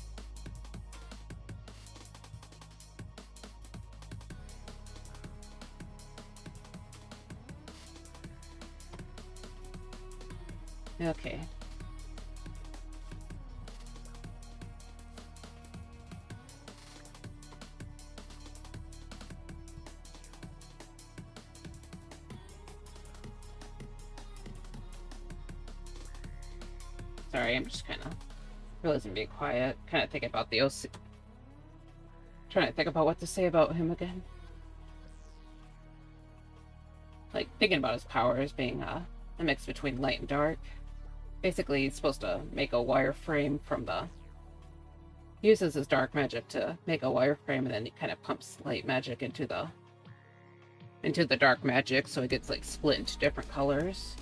Okay. Sorry, I'm just kind of realizing being quiet. Kind of thinking about the OC. Trying to think about what to say about him again. Like, thinking about his powers being a mix between light and dark. Basically, he's supposed to make a wireframe from the... He uses his dark magic to make a wireframe, and then he kind of pumps light magic into the dark magic, so it gets, like, split into different colors.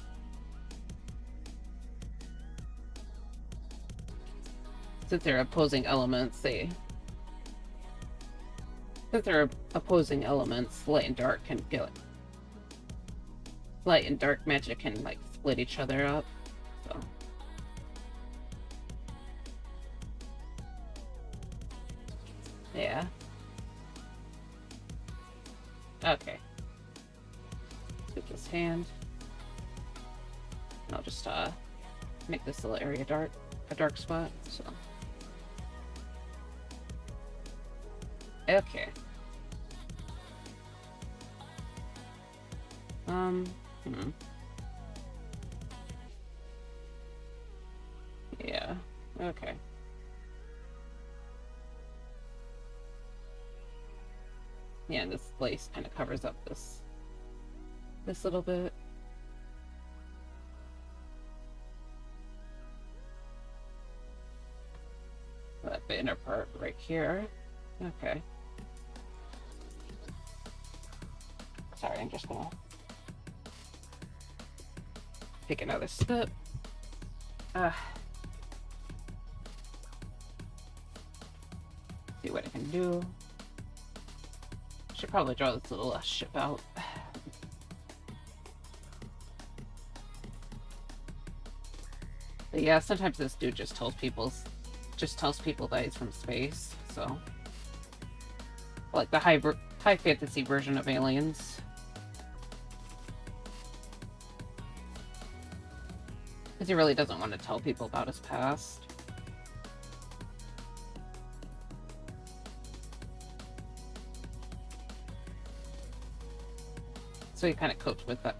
Since they're opposing elements, light and dark can get... Light and dark magic can, like, split each other up, so... Yeah. Okay. Scoop this hand. And I'll just, make this little area a dark spot, so... Okay. Yeah, okay. Yeah, and this lace kind of covers up this little bit. But the inner part right here. Okay. Sorry, I'm just gonna take another step. See what I can do. Should probably draw this little ship out. But yeah, sometimes this dude just tells people that he's from space, so like the high fantasy version of aliens. Because he really doesn't want to tell people about his past. So he kind of copes with that.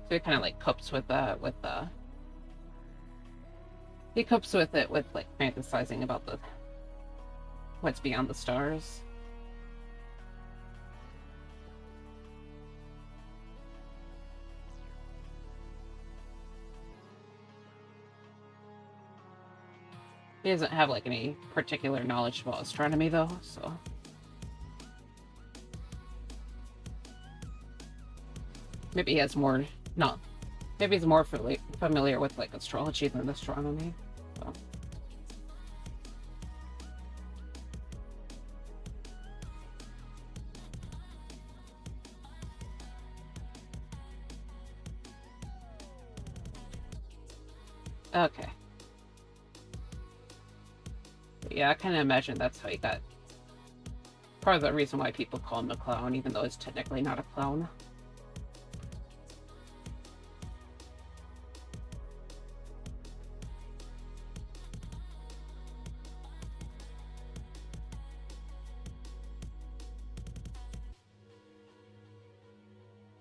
So he kind of like copes with that with he copes with it with like fantasizing about what's beyond the stars. He doesn't have like any particular knowledge about astronomy though, so maybe he has more maybe he's more familiar with like astrology than astronomy. So. Okay. But yeah, I kind of imagine that's how he got part of the reason why people call him a clown, even though he's technically not a clown.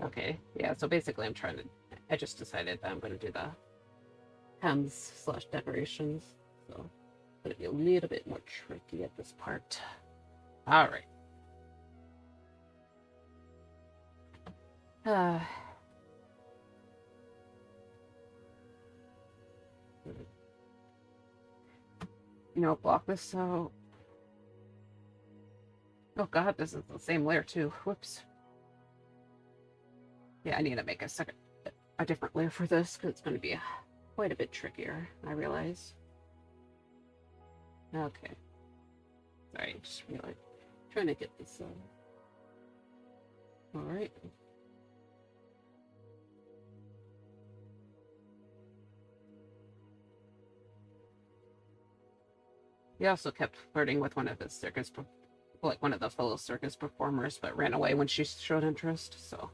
Okay, yeah, so basically I just decided that I'm going to do the hems/decorations, so it's going to be a little bit more tricky at this part. Alright. You know, block this out. Oh god, this is the same layer too. Whoops. Yeah, I need to make a different layer for this because it's going to be quite a bit trickier, I realize. Okay. Sorry, just really trying to get this. All right. He also kept flirting with one of his like one of the fellow circus performers, but ran away when she showed interest. So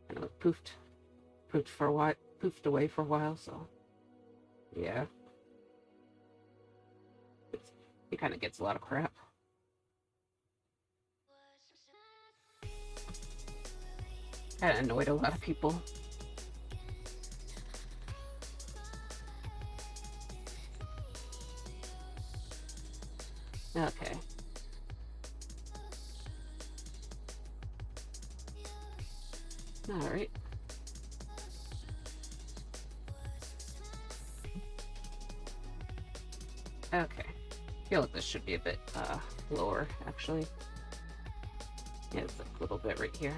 kind of poofed for a while, poofed away for a while. So yeah, he kind of gets a lot of crap. Kind of annoyed a lot of people. Okay. All right. Okay. I feel like this should be a bit lower, actually. Yeah, it's a little bit right here.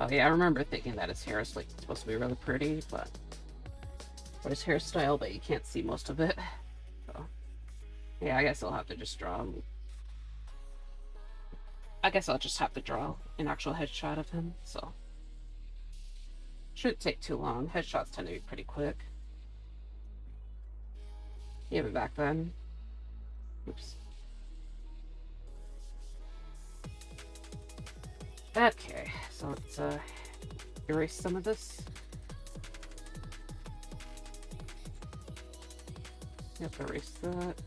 Oh yeah, I remember thinking that his hair is like supposed to be really pretty, but or his hairstyle, but you can't see most of it. So yeah, I guess I'll have to just draw. I guess I'll just have to draw an actual headshot of him. So shouldn't take too long. Headshots tend to be pretty quick. Even back then. Oops. Okay, so let's erase some of this. Yep, erase that.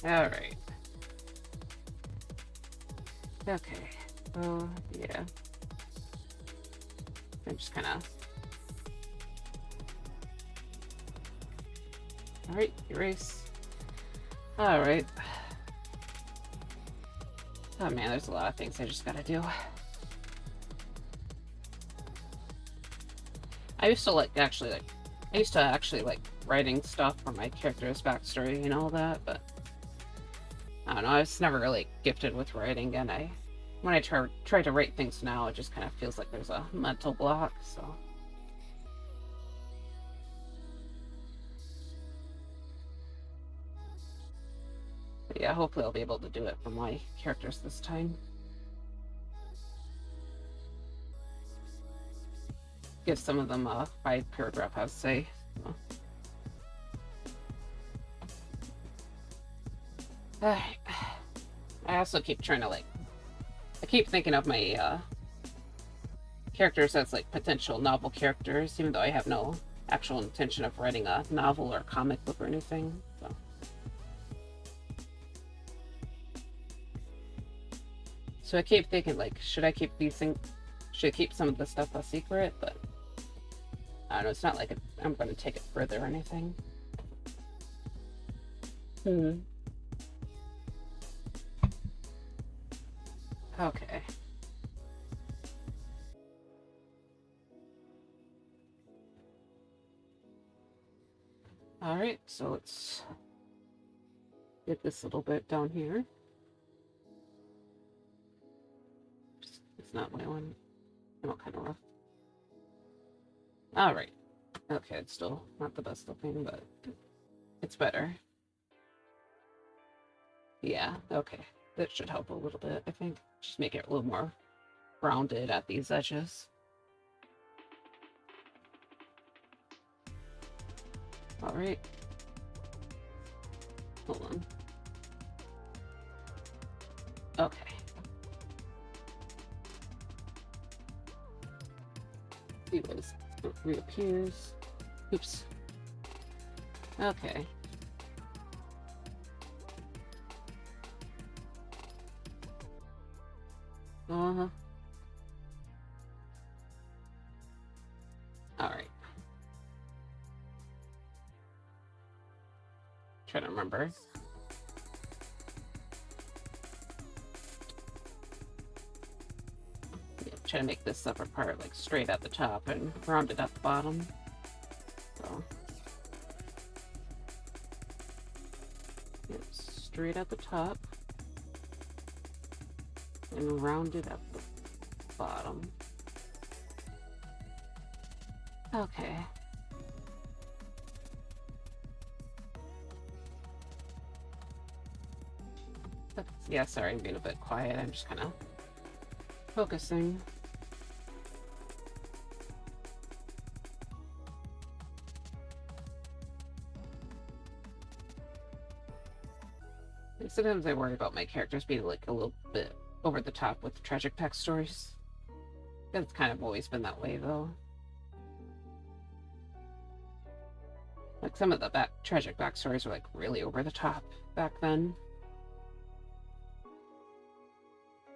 Alright. Okay. Oh, yeah. I'm just kind of... Alright, erase. Alright. Oh man, there's a lot of things I just gotta do. I used to actually like writing stuff for my character's backstory and all that, but I don't know, I was never really gifted with writing, and when I try to write things now, it just kind of feels like there's a mental block, so. But yeah, hopefully I'll be able to do it for my characters this time. Give some of them a 5-paragraph essay. So. I also keep trying to I keep thinking of my characters as like potential novel characters, even though I have no actual intention of writing a novel or comic book or anything. So I keep thinking should I keep some of the stuff a secret? But I don't know. It's not like I'm going to take it further or anything. Okay. Alright, so let's get this little bit down here. It's not what I want. Oh, kind of rough. Alright. Okay, it's still not the best looking, but it's better. Yeah, okay. That should help a little bit, I think. Just make it a little more rounded at these edges. Alright. Hold on. Okay. See what reappears. Oops. Okay. Uh-huh. Alright. Trying to remember. try to make this upper part like straight at the top and rounded at the bottom. So it's straight at the top and rounded at the bottom. Okay. Yeah, sorry, I'm being a bit quiet. I'm just kind of focusing. Sometimes I worry about my characters being like a little bit over the top with tragic backstories. It's kind of always been that way, though. Like some of the tragic backstories were like really over the top back then.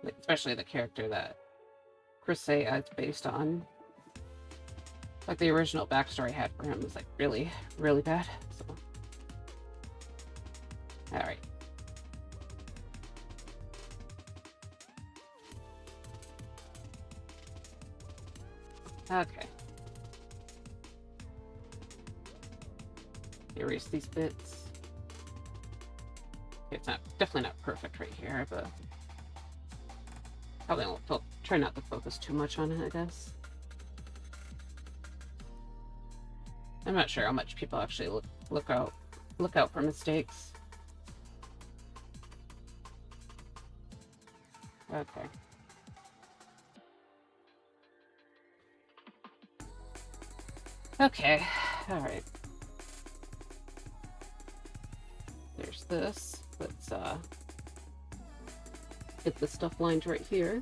Like, especially the character that Chrysaea is based on. Like the original backstory I had for him was like really, really bad. So, all right. Okay. Erase these bits. It's not definitely not perfect right here, but probably won't try not to focus too much on it, I guess. I'm not sure how much people actually look out for mistakes. Okay. Okay. All right. There's this. Let's get the stuff lined right here.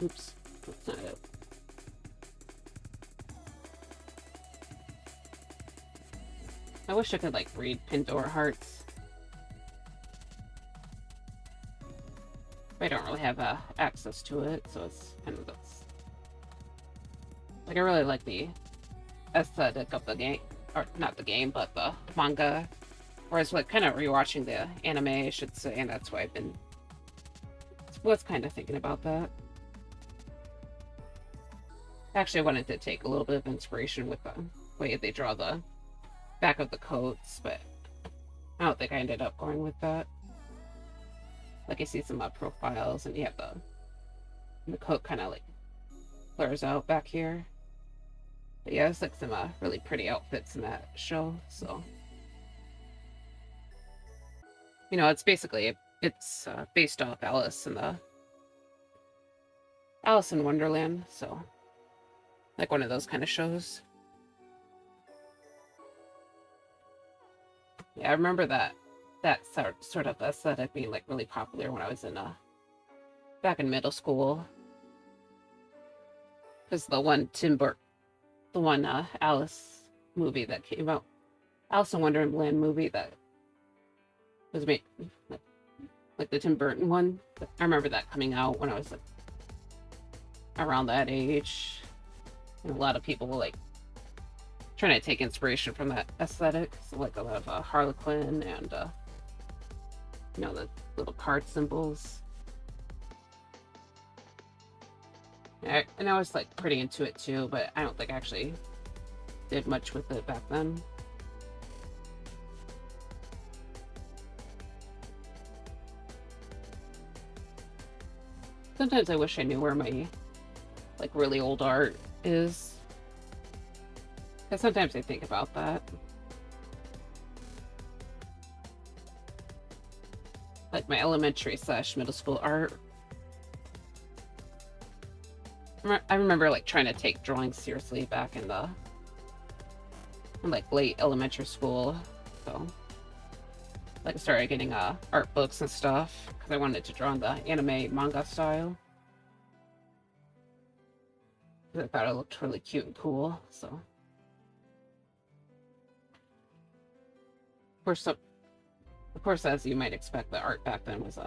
Oops, that's not it. I wish I could like read Pandora hearts. I don't really have access to it, so it's kind of this. Like, I really like the aesthetic of the game, or not the game, but the manga. Whereas, like, kind of rewatching the anime, I should say, and that's why I was kind of thinking about that. Actually, I wanted to take a little bit of inspiration with the way they draw the back of the coats, but I don't think I ended up going with that. Like, I see some profiles, and you have the coat kind of like blurs out back here. But yeah, it's like some really pretty outfits in that show, so. You know, it's basically, it's based off Alice in Wonderland, so. Like one of those kind of shows. Yeah, I remember that sort of aesthetic being like really popular when I was in back in middle school. Because the one Alice movie that came out, Alice in Wonderland movie that was made, like the Tim Burton one. I remember that coming out when I was like around that age, and a lot of people were like trying to take inspiration from that aesthetic. So like a lot of Harlequin and you know, the little card symbols. And I was like pretty into it too, but I don't think I actually did much with it back then. Sometimes I wish I knew where my like really old art is. Because sometimes I think about that. Like my elementary / middle school art. I remember like trying to take drawing seriously back in like late elementary school. So like I started getting art books and stuff because I wanted to draw in the anime manga style. I thought it looked really cute and cool, so. Of course, as you might expect, the art back then was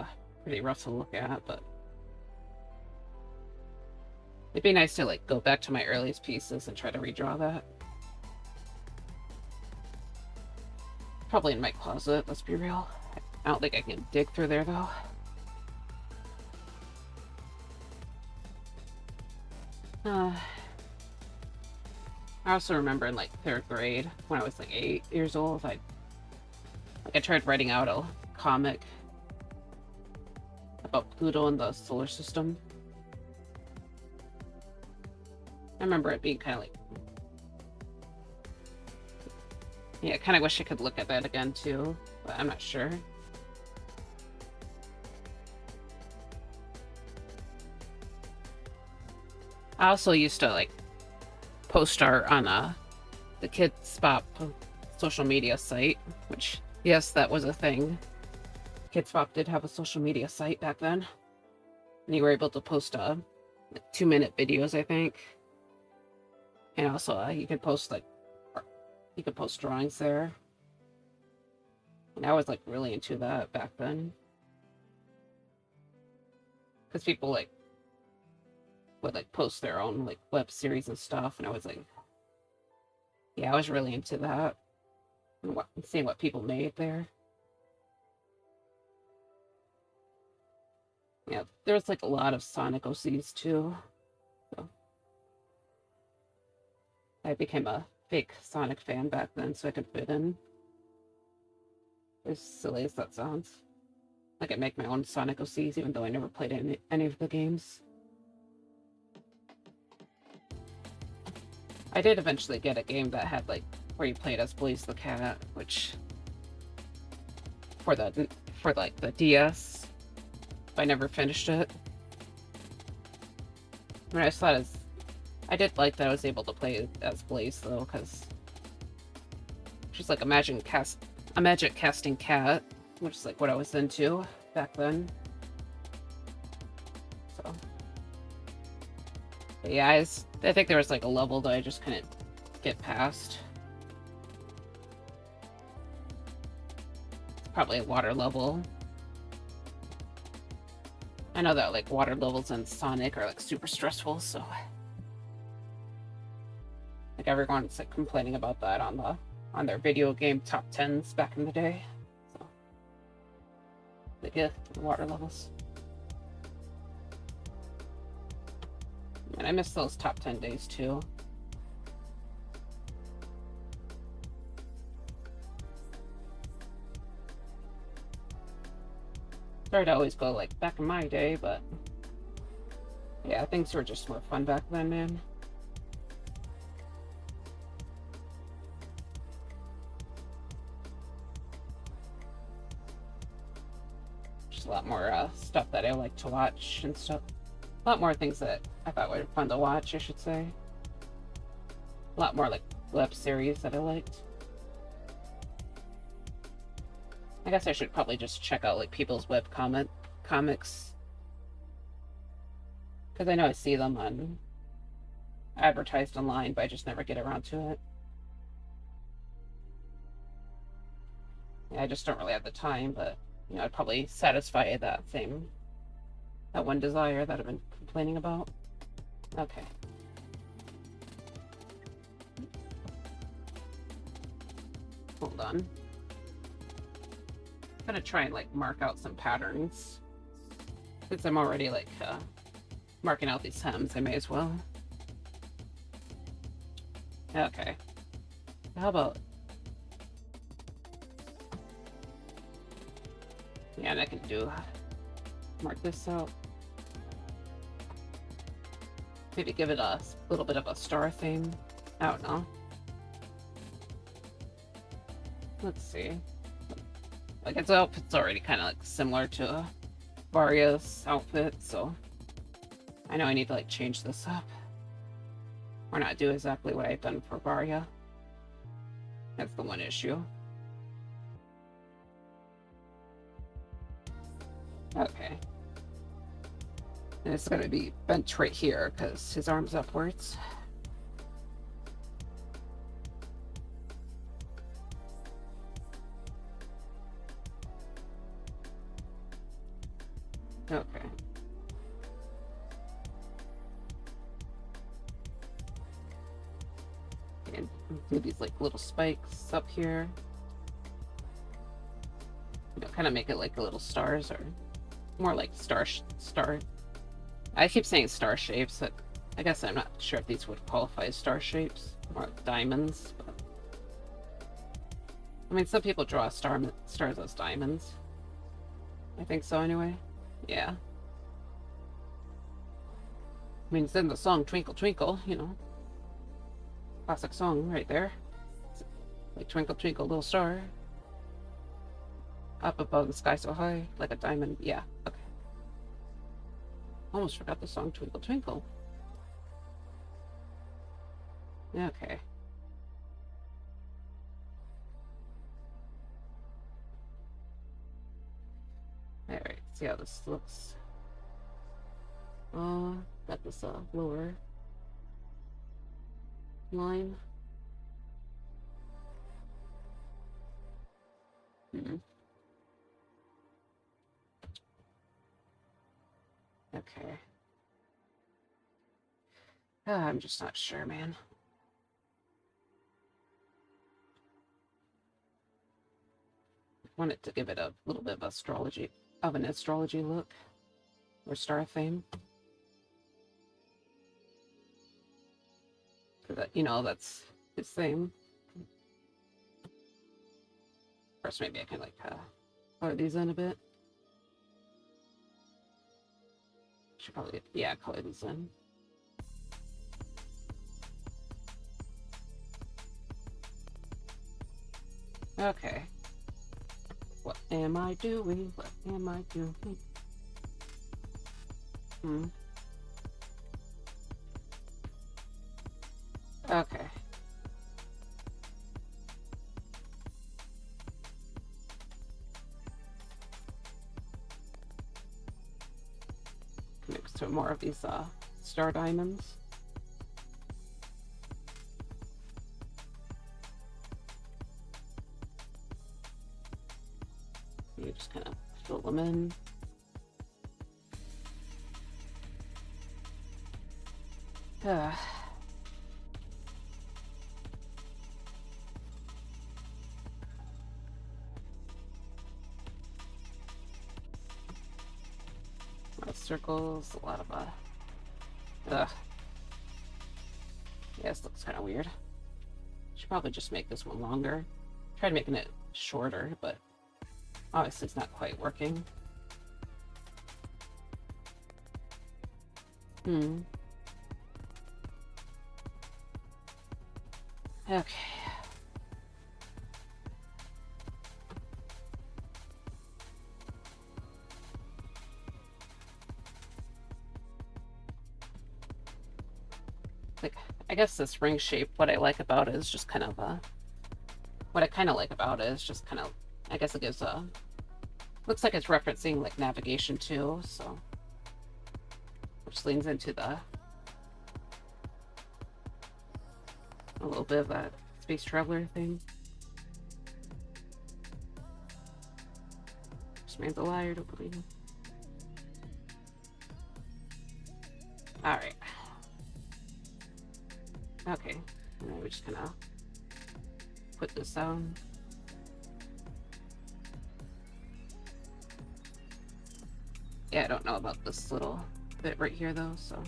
pretty rough to look at, but it'd be nice to like go back to my earliest pieces and try to redraw that. Probably in my closet, let's be real. I don't think I can dig through there though. Uh, I also remember in like 3rd grade when I was like 8 years old, I tried writing out a comic about Pluto and the solar system. I remember it being kind of like, yeah, I kind of wish I could look at that again too, but I'm not sure. I also used to like post art on the Kids Spot social media site, which, yes, that was a thing. Kids Spot did have a social media site back then, and you were able to post like 2-minute videos, I think, and also you could post drawings there, and I was like really into that back then, because people like would like post their own like web series and stuff, and I was like, yeah, I was really into that, and seeing what people made there. Yeah, there was like a lot of Sonic OCs too. So I became a fake Sonic fan back then so I could fit in. As silly as that sounds. I could make my own Sonic OCs even though I never played any of the games. I did eventually get a game that had like where you played as Blaze the Cat, which for like the DS. But I never finished it. I mean, I did like that I was able to play as Blaze though, because she's like a magic casting cat, which is like what I was into back then. So, but yeah, I think there was like a level that I just couldn't get past. It's probably a water level. I know that like water levels in Sonic are like super stressful, so like everyone's like complaining about that on their video game top 10s back in the day. So they get the water levels. And I miss those top 10 days too. Sorry to always go like back in my day, but yeah, things were just more fun back then, man. Just a lot more stuff that I like to watch and stuff. A lot more things that I thought were fun to watch, I should say. A lot more like web series that I liked. I guess I should probably just check out like people's web comics, because I know I see them on advertised online, but I just never get around to it. Yeah, I just don't really have the time, but you know, I'd probably satisfy that one desire that I've been complaining about. Okay. Hold on. I'm gonna try and like mark out some patterns. Since I'm already like marking out these hems, I may as well. Okay. How about... yeah, and I can mark this out. Maybe give it a little bit of a star theme. I don't know. Let's see. Like, its outfit's already kind of like similar to Varia's outfit, so I know I need to like change this up. Or not do exactly what I've done for Varia. That's the one issue. Okay. And it's gonna be bent right here because his arm's upwards. Okay. And do these like little spikes up here. You know, kind of make it like little stars, or more like star. I keep saying star shapes, but I guess I'm not sure if these would qualify as star shapes or diamonds, but I mean, some people draw stars as diamonds. I think so, anyway. Yeah. I mean, it's in the song Twinkle Twinkle, you know. Classic song right there. It's like Twinkle Twinkle Little Star. Up above the sky so high, like a diamond. Yeah, okay. Almost forgot the song Twinkle Twinkle. Okay. Alright, see how this looks. Got this lower line. Okay. I'm just not sure, man. I want it to give it a little bit of an astrology look, or star theme. That, you know, that's his thing. First, maybe I can like color these in a bit. Should probably, yeah, color these in. Okay. What am I doing? What am I doing? Okay. Mix to more of these star diamonds. You just kind of fill them in. Circles, a lot of yeah, this looks kind of weird. Should probably just make this one longer. Tried making it shorter, but obviously it's not quite working. Okay. Like, I guess this ring shape, what I like about it is just kind of what I kind of like about it is just kind of, I guess it gives looks like it's referencing like navigation too, so which leans into a little bit of that space traveler thing. This man's a liar, don't believe him. All right. Okay, and then we just kind of put this down. Yeah, I don't know about this little bit right here though, so.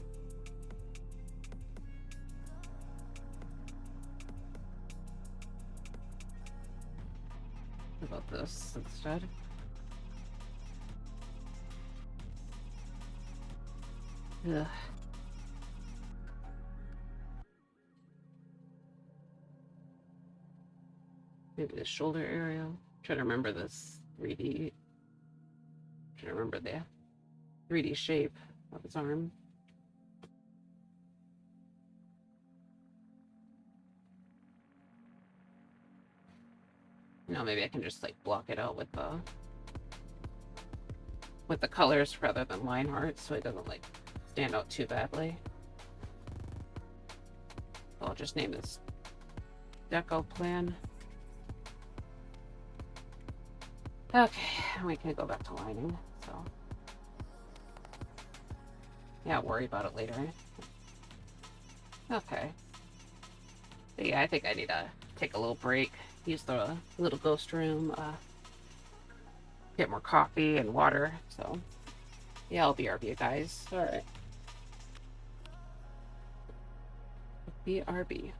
What about this instead? Ugh. Maybe the shoulder area. I'm trying to remember this 3D. I'm trying to remember the 3D shape of his arm. You know, maybe I can just like block it out with the colors rather than line art, so it doesn't like stand out too badly. So I'll just name this deco plan. Okay, we can go back to lining, so yeah, I'll worry about it later. Okay. But yeah, I think I need to take a little break, use the little ghost room, get more coffee and water, so yeah, I'll BRB you guys. Alright. BRB.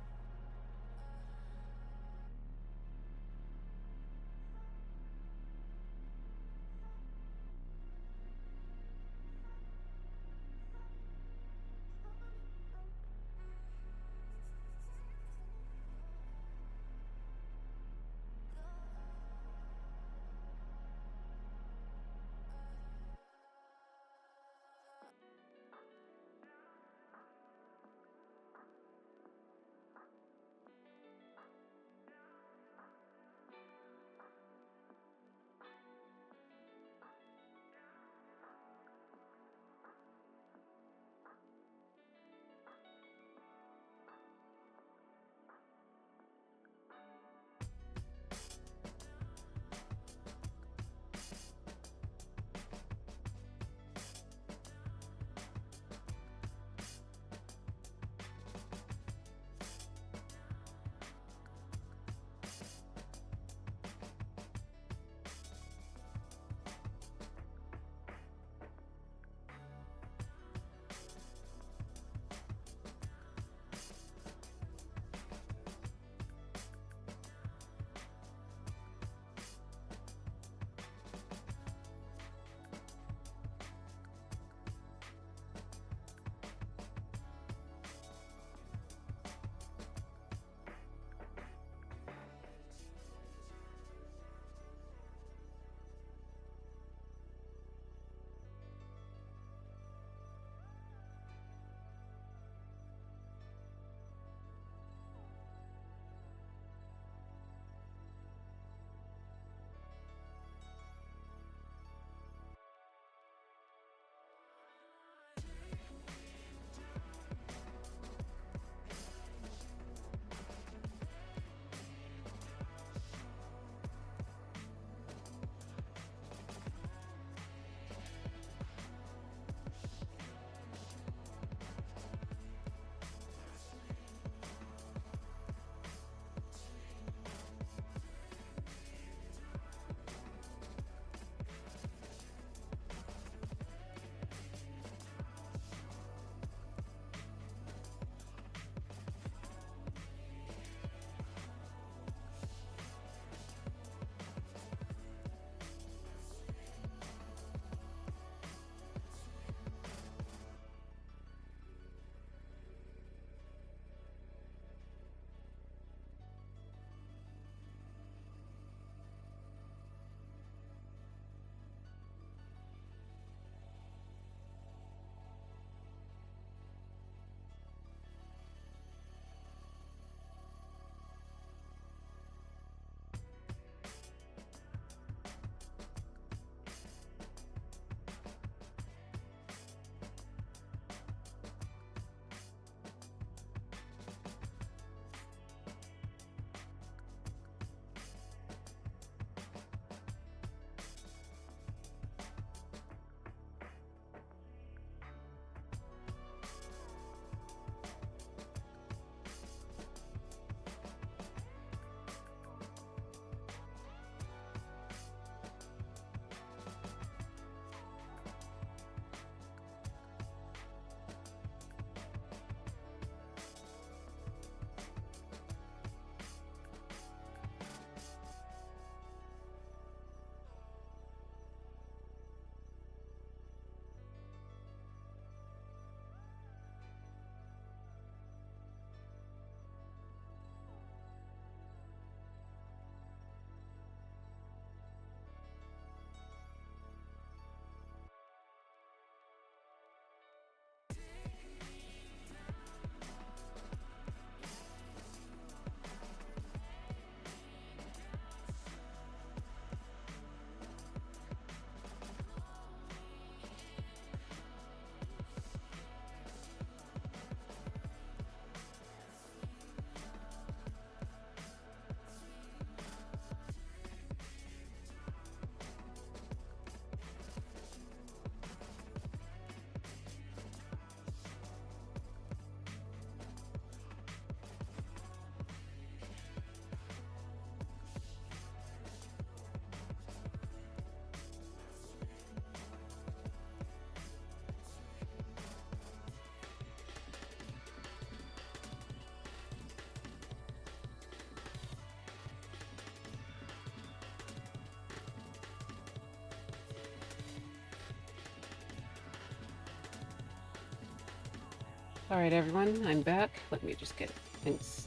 Alright, everyone, I'm back. Let me just get things.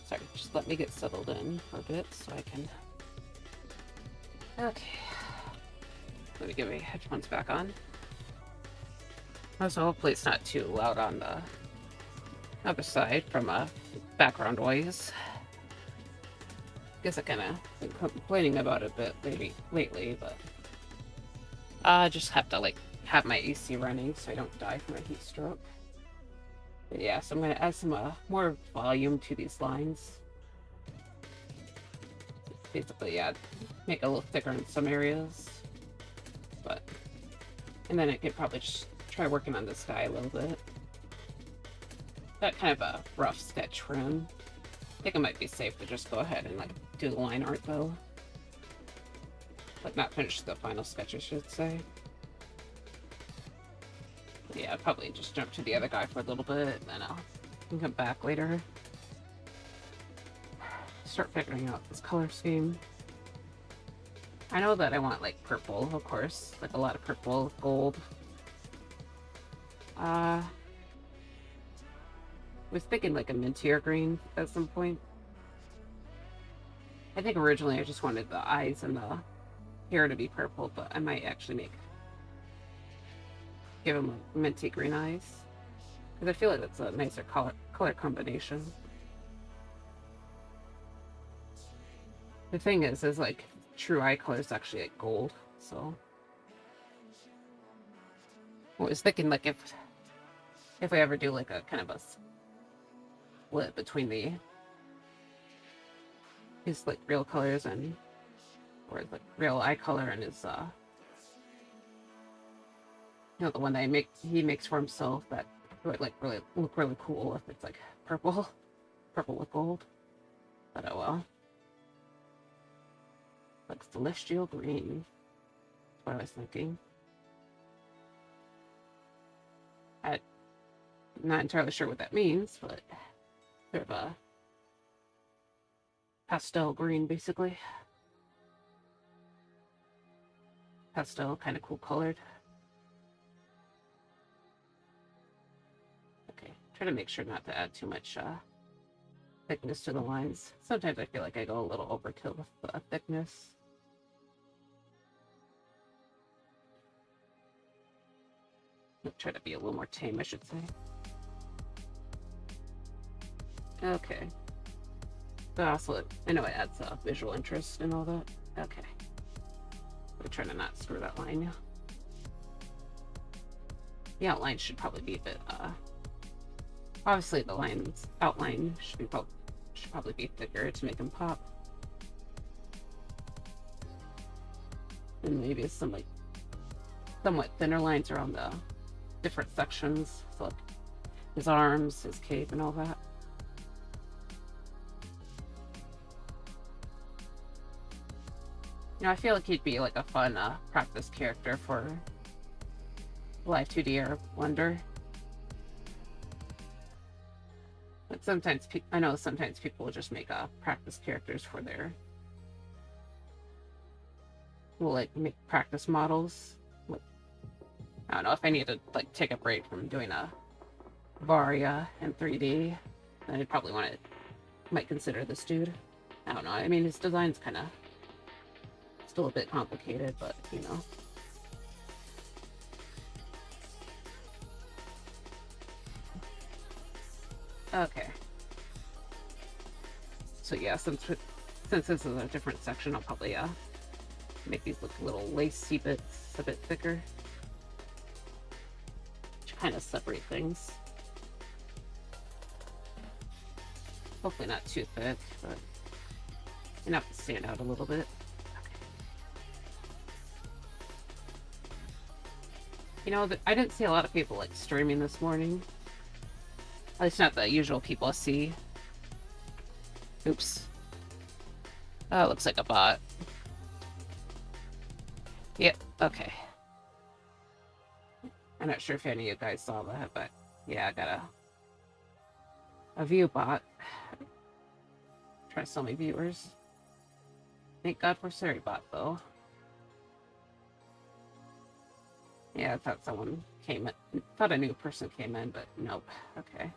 Sorry, just let me get settled in for a bit so I can. Okay. Let me get my headphones back on. Also, hopefully, it's not too loud on the other side from background noise. Guess I kind of been complaining about it a bit lately, but I just have to like have my AC running so I don't die from a heat stroke. But yeah, so I'm gonna add some more volume to these lines. Basically, yeah, make it a little thicker in some areas, but and then I could probably just try working on this guy a little bit. Got kind of a rough sketch for him. I think it might be safe to just go ahead and like do the line art though. Like not finish the final sketch, I should say. But yeah, I'd probably just jump to the other guy for a little bit, and then I'll come back later. Start figuring out this color scheme. I know that I want like purple, of course, like a lot of purple, gold. Was thinking like a mintier green at some point. I think originally I just wanted the eyes and the hair to be purple, but I might actually give him like minty green eyes, because I feel like that's a nicer color combination. The thing is like true eye color is actually like gold, so I was thinking like if we ever do like a kind of a split between his like real colors and or like real eye color and his the one that he makes for himself, that would like really look really cool if it's like purple with gold. But oh well. Like celestial green. That's what I was thinking. I'm not entirely sure what that means, but sort of a pastel green, basically. Pastel, kind of cool colored. Okay, try to make sure not to add too much thickness to the lines. Sometimes I feel like I go a little overkill with the thickness. I'll try to be a little more tame, I should say. Okay. But also, I know it adds visual interest and all that. Okay. I'm trying to not screw that line. The outline should probably be a bit, obviously the line's outline should probably be thicker to make them pop. And maybe some like somewhat thinner lines around the different sections, so like his arms, his cape, and all that. I feel like he'd be like a fun practice character for Live 2D or Blender. But sometimes I know sometimes people will just make practice characters for their make practice models. I don't know if I need to like take a break from doing a Varia in 3D, then I'd probably might consider this dude. I don't know. I mean, his design's kind of still a bit complicated, but you know. Okay. So yeah, since this is a different section, I'll probably make these look little lacy bits a bit thicker, to kind of separate things. Hopefully not too thick, but enough to stand out a little bit. I didn't see a lot of people like streaming this morning. At least not the usual people I see. Oops. Oh, it looks like a bot. Yep, okay. I'm not sure if any of you guys saw that, but yeah, I got a view bot. Try to sell me viewers. Thank God for Surrey bot though. Yeah, I thought someone came in. Thought a new person came in, but nope. Okay.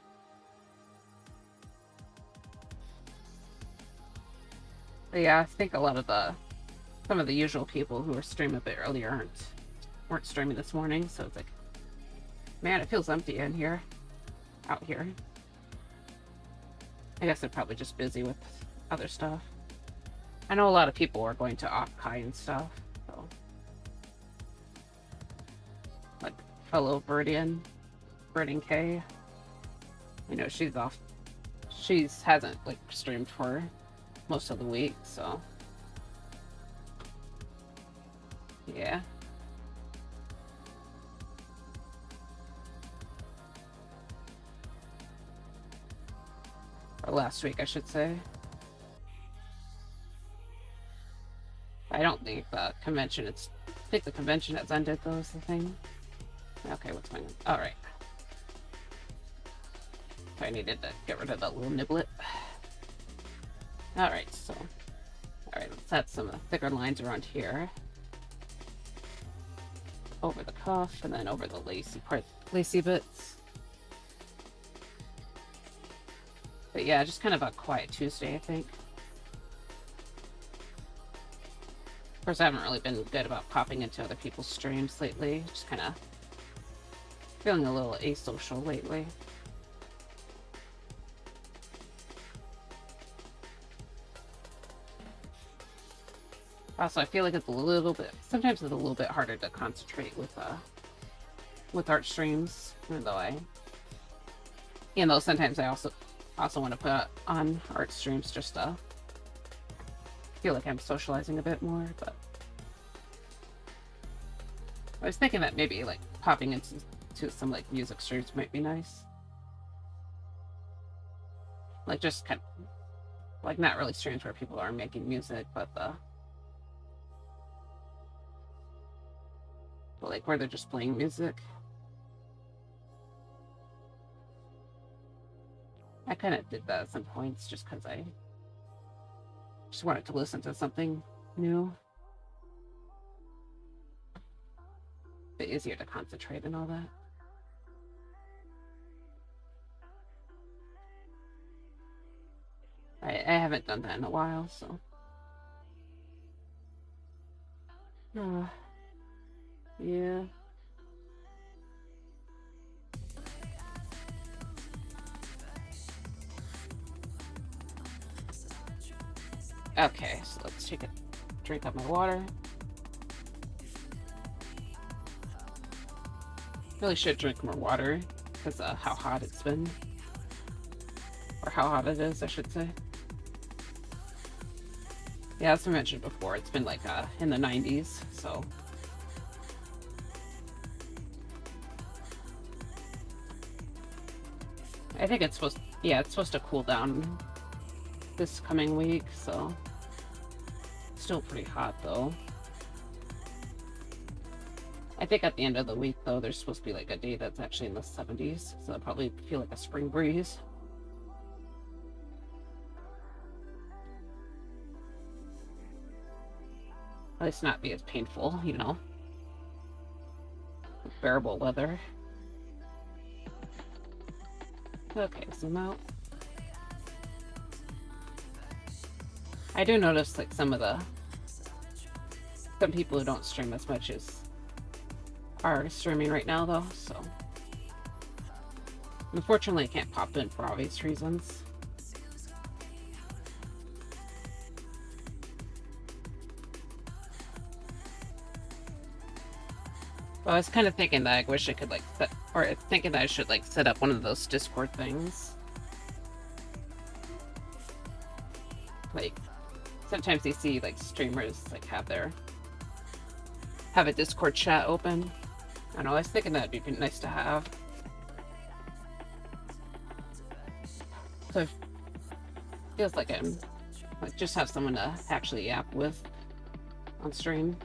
But yeah, I think a lot of some of the usual people who were streaming a bit earlier weren't streaming this morning, so it's like, man, it feels empty in here, out here. I guess they're probably just busy with other stuff. I know a lot of people are going to Okai and stuff, so. Like fellow Viridian K. You know, she's off. She hasn't like streamed for most of the week, so. Yeah. Or last week, I should say. I don't think the convention, I think the convention has ended, though, is the thing. Okay, what's going on? Alright. I needed to get rid of that little niblet. Alright, so. Alright, let's add some thicker lines around here. Over the cuff, and then over the lacy bits. But yeah, just kind of a quiet Tuesday, I think. Of course, I haven't really been good about popping into other people's streams lately. Just kind of feeling a little asocial lately. Also, I feel like it's sometimes it's a little bit harder to concentrate with art streams, even though sometimes I also want to put on art streams just to feel like I'm socializing a bit more, but I was thinking that maybe like popping into some like music streams might be nice. Like just kind of like not really streams where people are making music, but like where they're just playing music. I kind of did that at some points just because I just wanted to listen to something new. A bit easier to concentrate and all that. I haven't done that in a while, so. Yeah. Okay, so let's take a drink of my water. Really should drink more water because of how hot it's been. Or how hot it is, I should say. Yeah, as I mentioned before, it's been like in the 90s, so. I think it's supposed to cool down this coming week, so. Still pretty hot though. I think at the end of the week though, there's supposed to be like a day that's actually in the 70s, so it'll probably feel like a spring breeze. At least not be as painful, you know. Bearable weather. Okay, zoom out. I do notice like some people who don't stream as much as are streaming right now though, so. Unfortunately, I can't pop in for obvious reasons. Well, I was kind of thinking that I wish I could like thinking that I should like set up one of those Discord things. Like, sometimes you see like streamers like have a Discord chat open. I don't know, I was thinking that'd be nice to have. So it feels like I'm like just have someone to actually yap with on stream.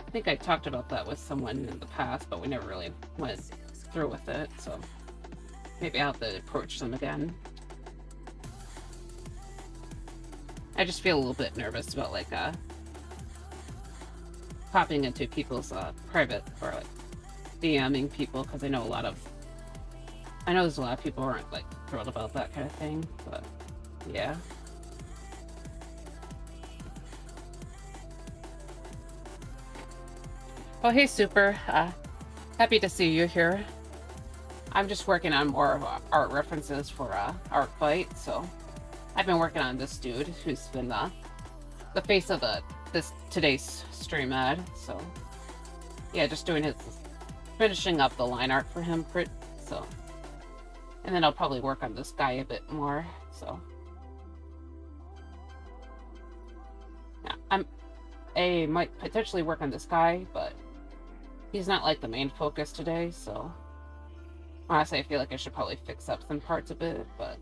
I think I talked about that with someone in the past, but we never really went through with it, so maybe I'll have to approach them again. I just feel a little bit nervous about like popping into people's private or like DMing people because I know there's a lot of people who aren't like thrilled about that kind of thing, but yeah. Oh, hey, Super. Happy to see you here. I'm just working on more art references for Art Fight, so I've been working on this dude who's been the face of today's stream ad. So yeah, just finishing up the line art for him. So, and then I'll probably work on this guy a bit more. So yeah, I might potentially work on this guy, but he's not like the main focus today. So honestly, I feel like I should probably fix up some parts a bit, but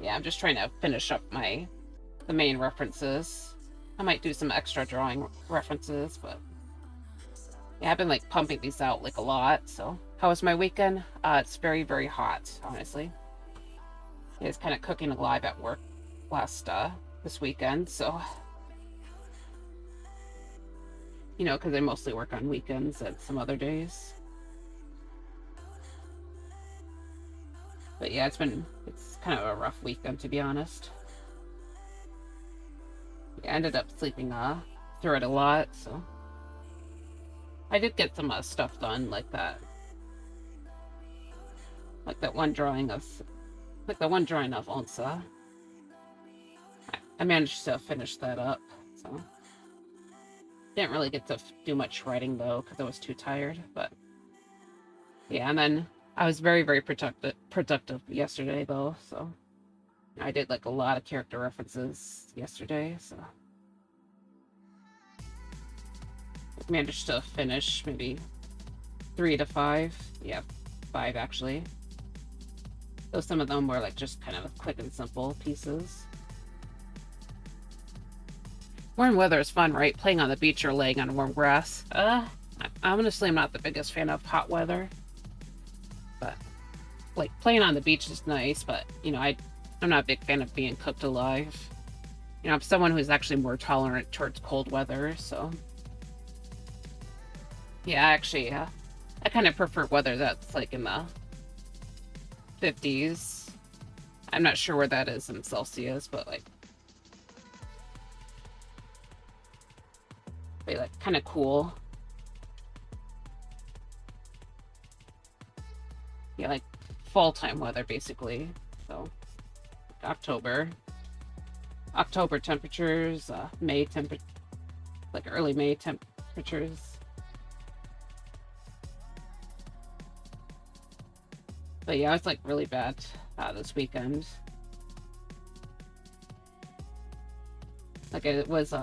yeah, I'm just trying to finish up the main references. I might do some extra drawing references, but yeah, I've been like pumping these out like a lot. So how was my weekend? It's very, very hot, honestly. I was kind of cooking alive at work this weekend, so you know, because I mostly work on weekends and some other days. But yeah, it's kind of a rough weekend, to be honest. I ended up sleeping through it a lot, so I did get some stuff done like that one drawing of Onsa. I managed to finish that up, so didn't really get to do much writing though because I was too tired. But yeah, and then I was very, very productive yesterday though, so I did like a lot of character references yesterday, so I managed to finish maybe 3 to 5. Yeah, 5 actually. Though some of them were like just kind of quick and simple pieces. Warm weather is fun, right? Playing on the beach or laying on warm grass. Honestly, I'm not the biggest fan of hot weather. But like playing on the beach is nice, but you know, I'm not a big fan of being cooked alive. You know, I'm someone who's actually more tolerant towards cold weather, so yeah, actually, I kind of prefer weather that's like in the 50s. I'm not sure where that is in Celsius, but like kind of cool. Yeah, like fall time weather basically. So October temperatures, like early May temperatures. But yeah, it's like really bad this weekend. Like it was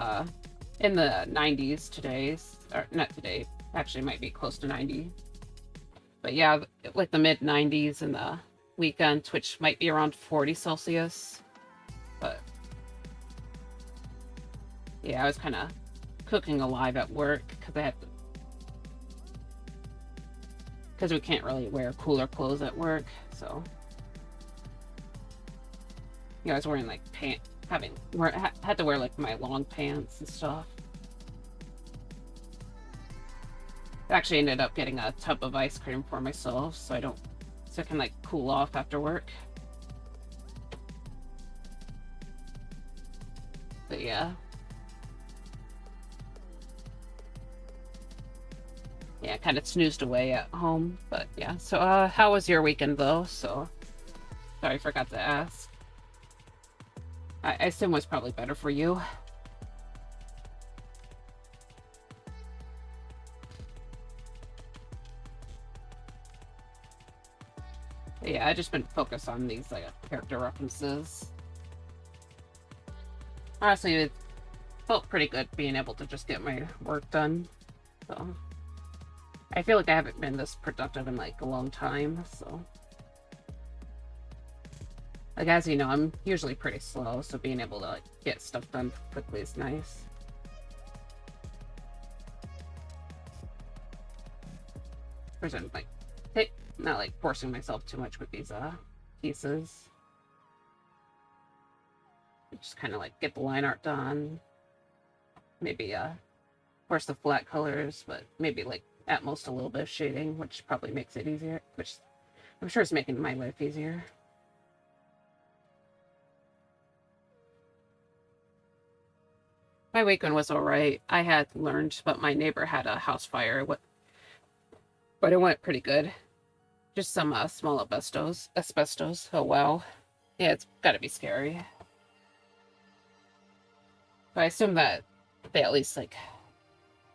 in the 90s today, or not today, actually might be close to 90. But yeah, like the mid 90s in the weekend, which might be around 40 Celsius. But yeah, I was kind of cooking alive at work because we can't really wear cooler clothes at work. So yeah, I was wearing like had to wear like my long pants and stuff. I actually ended up getting a tub of ice cream for myself so I can like cool off after work. But yeah. Yeah, kind of snoozed away at home, but yeah. So how was your weekend though? So sorry, I forgot to ask. I assume it was probably better for you. But yeah, I just been focused on these like character references. Honestly, it felt pretty good being able to just get my work done. So I feel like I haven't been this productive in like a long time, so like as you know, I'm usually pretty slow, so being able to like get stuff done quickly is nice. Person like not like forcing myself too much with these pieces. Just kind of like get the line art done. Maybe course, the flat colors, but maybe like at most a little bit of shading, which probably makes it easier, which I'm sure is making my life easier. My weekend was alright. I had learned, but my neighbor had a house fire, but it went pretty good. Just some small asbestos. Oh wow. Yeah, it's gotta be scary. But I assume that they at least, like,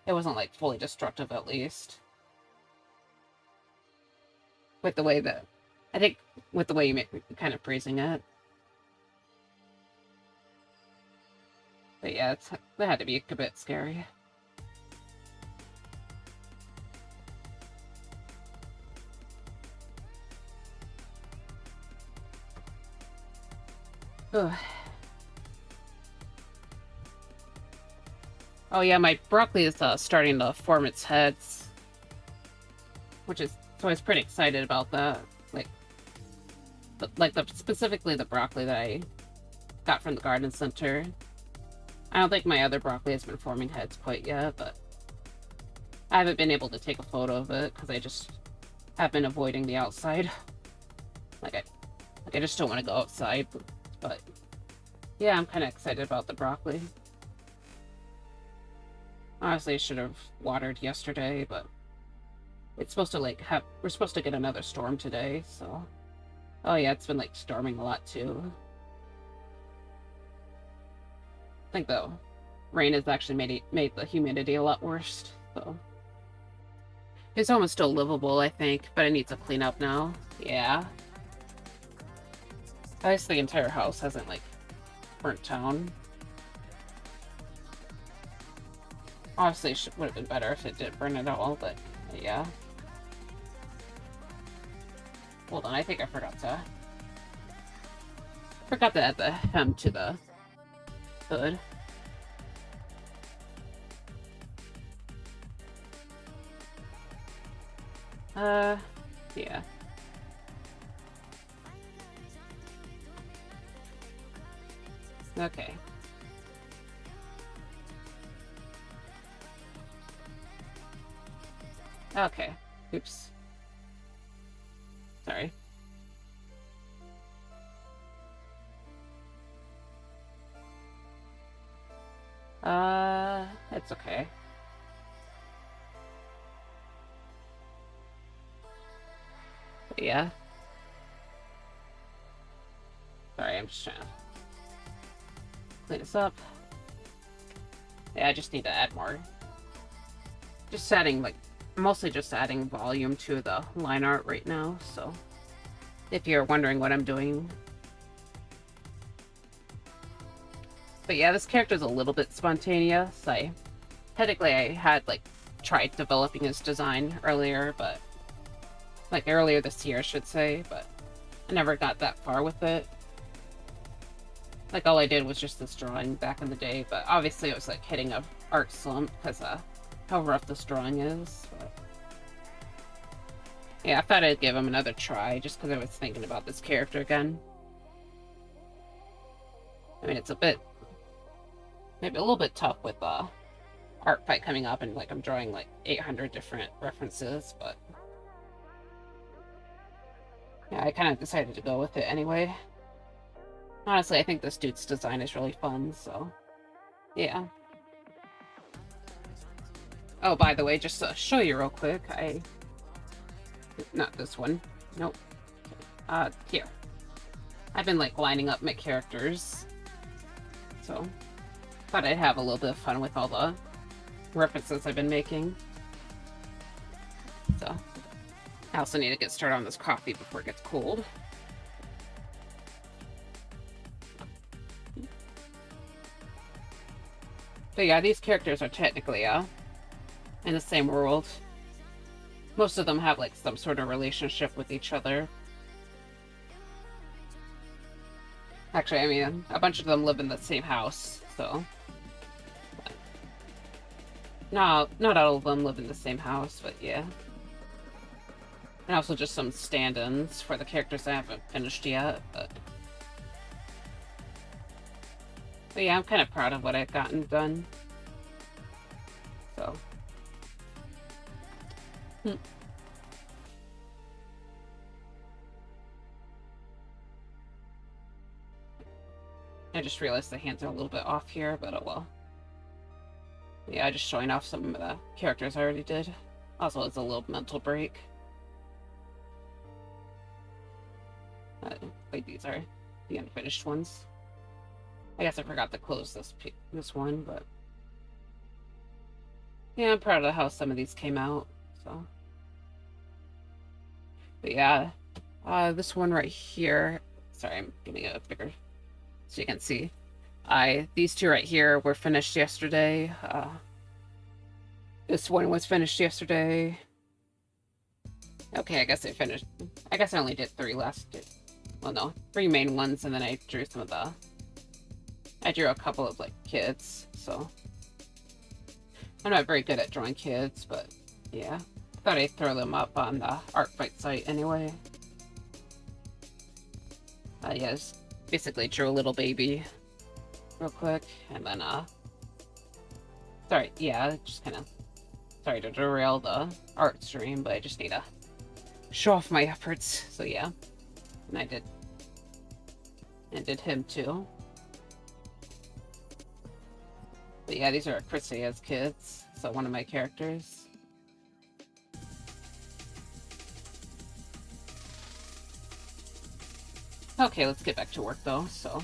it wasn't, like, fully destructive, at least. With the way that, I think, with the way you kind of phrasing it. But yeah, that had to be a bit scary. Ugh. Oh yeah, my broccoli is starting to form its heads, so I was pretty excited about that. Specifically the broccoli that I got from the garden center. I don't think my other broccoli has been forming heads quite yet, but I haven't been able to take a photo of it because I just have been avoiding the outside. I just don't want to go outside, but yeah, I'm kind of excited about the broccoli. Honestly, I should have watered yesterday, but it's supposed to we're supposed to get another storm today, so. Oh yeah, it's been like storming a lot too. I think the rain has actually made the humidity a lot worse, so. His home is still livable, I think, but it needs a clean up now. Yeah. At least the entire house hasn't, like, burnt down. Honestly, it would have been better if it did burn it all, but yeah. Hold on, I think I forgot to add the hem to the hood. Yeah. Okay. Okay. Oops. Sorry. It's okay. But yeah. Sorry, I'm just trying to clean this up. Yeah, I just need to add more. Just adding, like, mostly just adding volume to the line art right now, so if you're wondering what I'm doing. But yeah, this character's a little bit spontaneous. Technically I had, like, tried developing his design earlier, but like earlier this year, I should say, but I never got that far with it. Like, all I did was just this drawing back in the day, but obviously it was like hitting a art slump because how rough this drawing is. But yeah, I thought I'd give him another try just because I was thinking about this character again. I mean, it's maybe a little bit tough with art fight coming up and like I'm drawing like 800 different references, but yeah, I kind of decided to go with it anyway. Honestly, I think this dude's design is really fun, so yeah. Oh, by the way, just to show you real quick, not this one. Nope. Here. I've been, like, lining up my characters. So, thought I'd have a little bit of fun with all the references I've been making. So, I also need to get started on this coffee before it gets cold. But yeah, these characters are technically, in the same world. Most of them have, like, some sort of relationship with each other. Actually, I mean, a bunch of them live in the same house, so. No, not all of them live in the same house, but yeah. And also just some stand-ins for the characters I haven't finished yet, but yeah, I'm kind of proud of what I've gotten done. So. I just realized the hands are a little bit off here, but oh well. Yeah, just showing off some of the characters I already did. Also, it's a little mental break. Like these are the unfinished ones. I guess I forgot to close this one, but yeah, I'm proud of how some of these came out. So, but yeah, this one right here. Sorry, I'm getting it bigger so you can see. These two right here were finished yesterday. This one was finished yesterday. Okay, I guess I finished. I guess I only did 3 last. Well, no, 3 main ones, and then I drew some of the. I drew a couple of like kids, so I'm not very good at drawing kids, but yeah, thought I'd throw them up on the art fight site anyway. Yes, basically drew a little baby real quick, and then sorry, yeah, just kind of sorry to derail the art stream, but I just need to show off my efforts. So yeah, and I did him too. But yeah, these are Chrysea's kids, so one of my characters. Okay, let's get back to work though, so.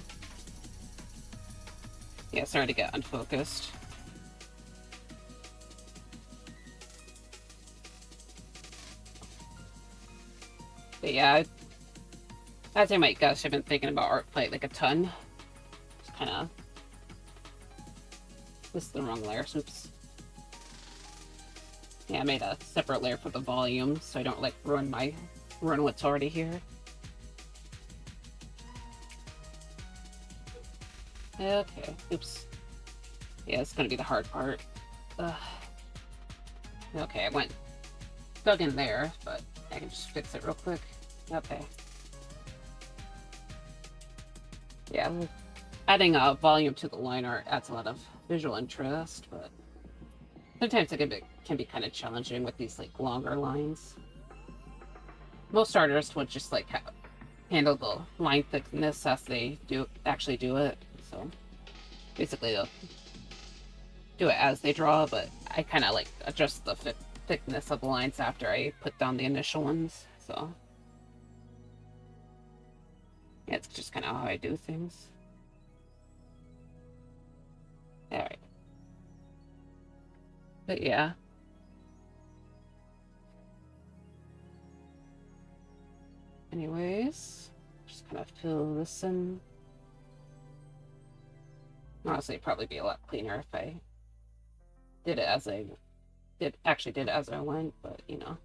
Yeah, sorry to get unfocused. But yeah, as you might guess, I've been thinking about art plate like a ton. Just kind of. This is the wrong layer, oops. Yeah, I made a separate layer for the volume, so I don't like ruin what's already here. Okay, oops. Yeah, it's gonna be the hard part. Ugh. Okay, I dug in there, but I can just fix it real quick. Okay. Yeah, adding a volume to the line art adds a lot of visual interest, but sometimes it can be kind of challenging with these like longer lines. Most artists would just like handle the line thickness as they actually do it. So basically they'll do it as they draw, but I kind of like adjust the thickness of the lines after I put down the initial ones. So yeah, it's just kind of how I do things. All right. But yeah. Anyways, just kind of fill this in. Honestly, it'd probably be a lot cleaner if I did it as I did it as I went, but you know.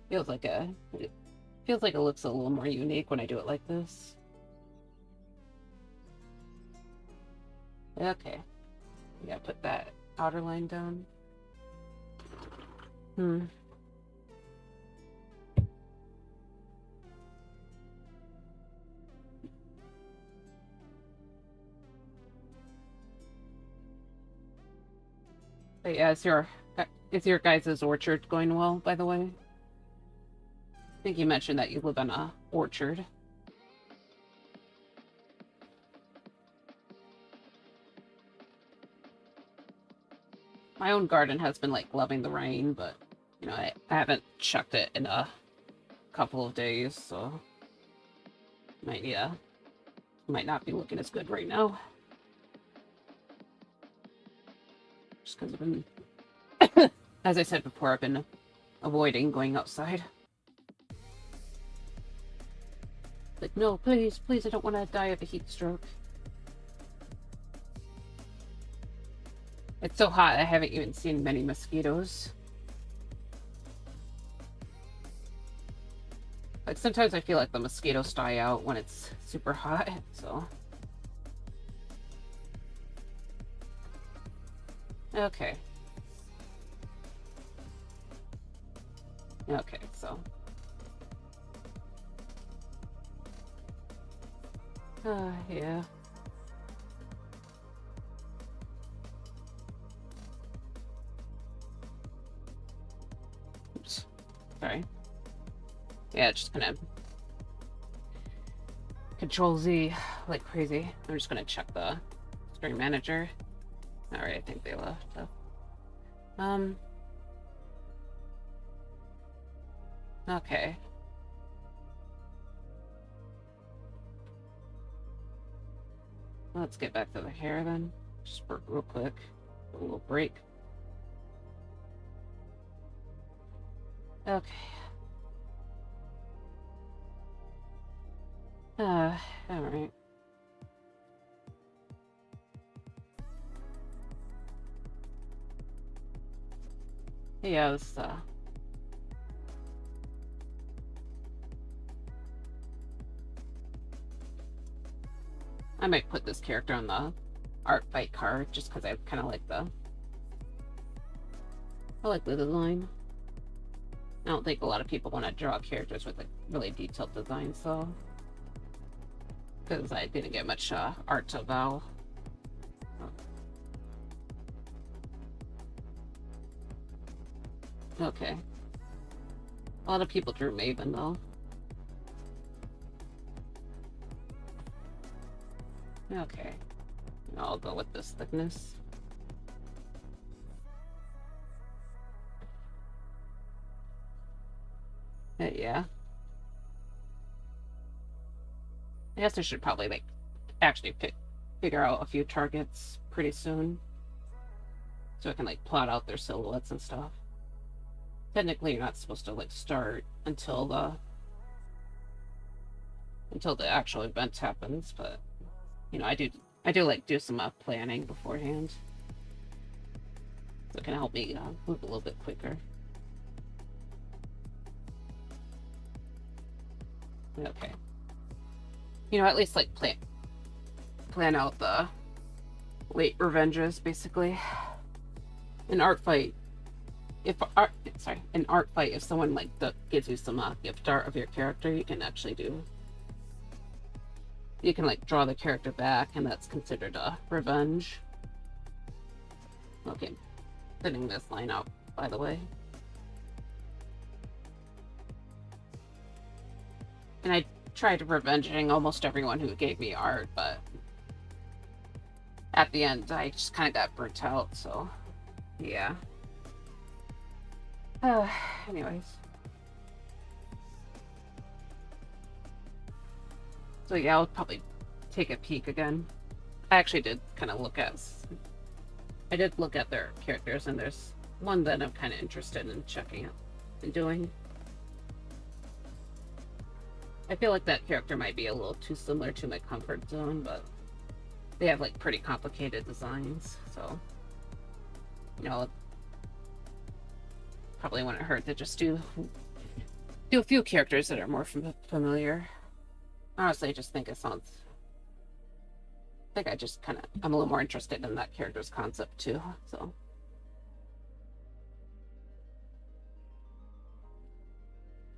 It feels like it looks a little more unique when I do it like this. Okay. Yeah, put that outer line down. But yeah, is your guys' orchard going well, by the way? I think you mentioned that you live in a orchard. My own garden has been like loving the rain, but you know, I haven't chucked it in a couple of days, so might not be looking as good right now. Just because I've been, as I said before, I've been avoiding going outside. Like, no, please, I don't want to die of a heat stroke. It's so hot, I haven't even seen many mosquitoes. Like, sometimes I feel like the mosquitoes die out when it's super hot, so. Okay. Okay, so. Yeah. Sorry. Yeah, just kind of Control Z like crazy. I'm just gonna check the stream manager. Alright, I think they left. So. Okay. Let's get back to the hair then. Just for real quick. A little break. Okay. Alright. Yeah, this, I might put this character on the art fight card just because I kind of like I like the design. I don't think a lot of people want to draw characters with a really detailed design, so because I didn't get much art to Val. Okay. A lot of people drew Maven though. Okay. I'll go with this thickness. Yeah. I guess I should probably like actually figure out a few targets pretty soon, so I can like plot out their silhouettes and stuff. Technically, you're not supposed to like start until the actual event happens, but you know, I do like do some planning beforehand, so it can help me move a little bit quicker. Okay. You know, at least like plan out the late revenges basically. An art fight. An art fight. If someone like gives you some gift art of your character, you can actually do. You can like draw the character back, and that's considered a revenge. Okay, putting this line out, by the way. And I tried revenging almost everyone who gave me art, but at the end, I just kind of got burnt out, so yeah. Anyways. So yeah, I'll probably take a peek again. I actually did kind of look at their characters, and there's one that I'm kind of interested in checking out and doing. I feel like that character might be a little too similar to my comfort zone, but they have like pretty complicated designs, so you know, probably wouldn't hurt to just do a few characters that are more familiar. Honestly, I just think it sounds. I think I'm a little more interested in that character's concept too. So.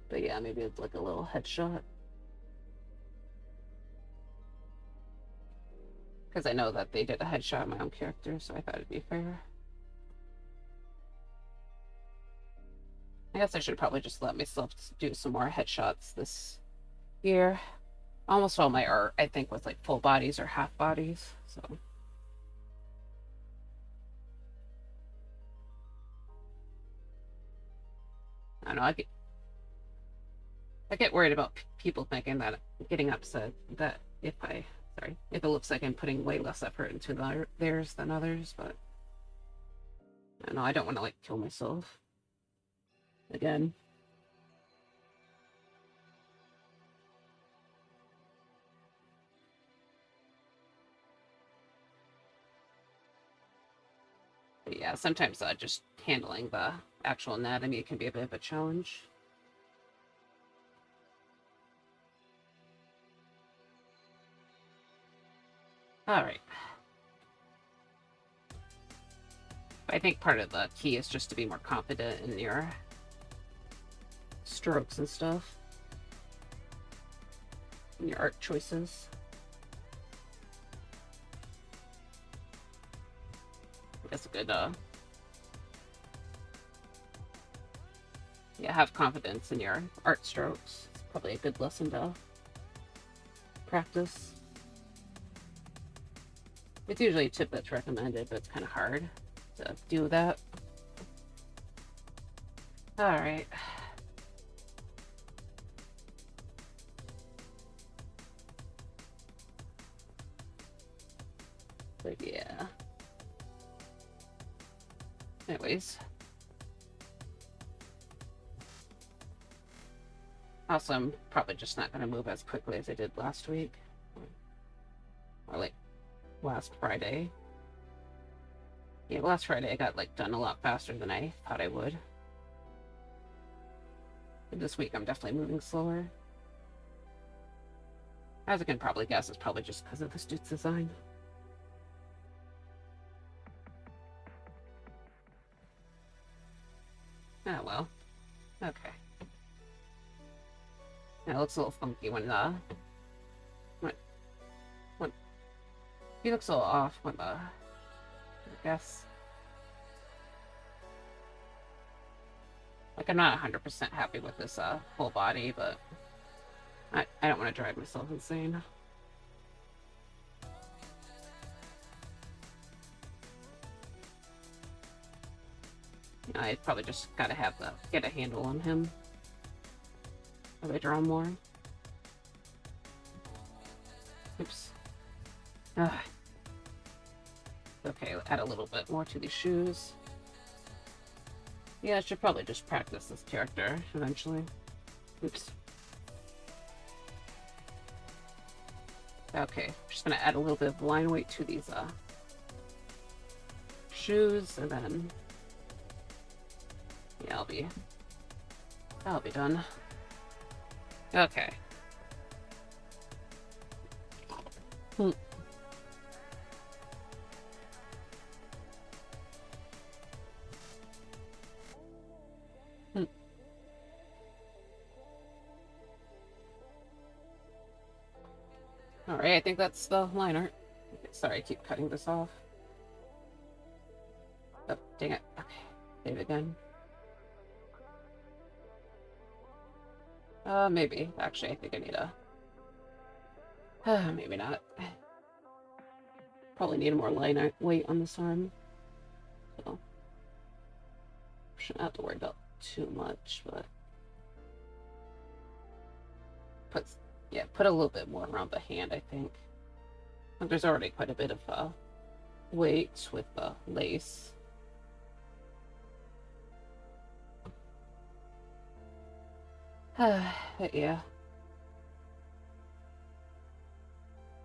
But yeah, maybe it's like a little headshot. Because I know that they did a headshot of my own character, so I thought it'd be fair. I guess I should probably just let myself do some more headshots this year. Almost all my art, I think, was like full bodies or half bodies, so. I don't know, I get worried about people thinking that, getting upset that if it looks like I'm putting way less effort into theirs than others, but I don't know, I don't want to like kill myself again. But yeah, sometimes just handling the actual anatomy can be a bit of a challenge. All right. I think part of the key is just to be more confident in your strokes and stuff, and your art choices. That's a good Yeah, have confidence in your art strokes. It's probably a good lesson to practice. It's usually a tip that's recommended, but it's kind of hard to do that. Alright. But yeah. Anyways. Also, I'm probably just not going to move as quickly as I did last week. Or like last Friday. Yeah, last Friday I got like done a lot faster than I thought I would. But this week I'm definitely moving slower. As I can probably guess, it's probably just because of the dude's design. Oh well. Okay. Yeah, it looks a little funky when when he looks a little off when I guess. Like I'm not 100% happy with this full body, but I don't want to drive myself insane. I probably just gotta have the get a handle on him. If I draw more. Oops. Ugh. Okay, add a little bit more to these shoes. Yeah, I should probably just practice this character eventually. Oops. Okay, just gonna add a little bit of line weight to these shoes, and then yeah, I'll be done. Okay. Hmm. Alright, I think that's the line art. Sorry, I keep cutting this off. Oh, dang it. Okay, save again. Maybe. Actually, I think I need a... maybe not. Probably need more line art weight on this arm. So... shouldn't have to worry about too much, but... put a little bit more around the hand, I think. Like, there's already quite a bit of weight with the lace. But yeah.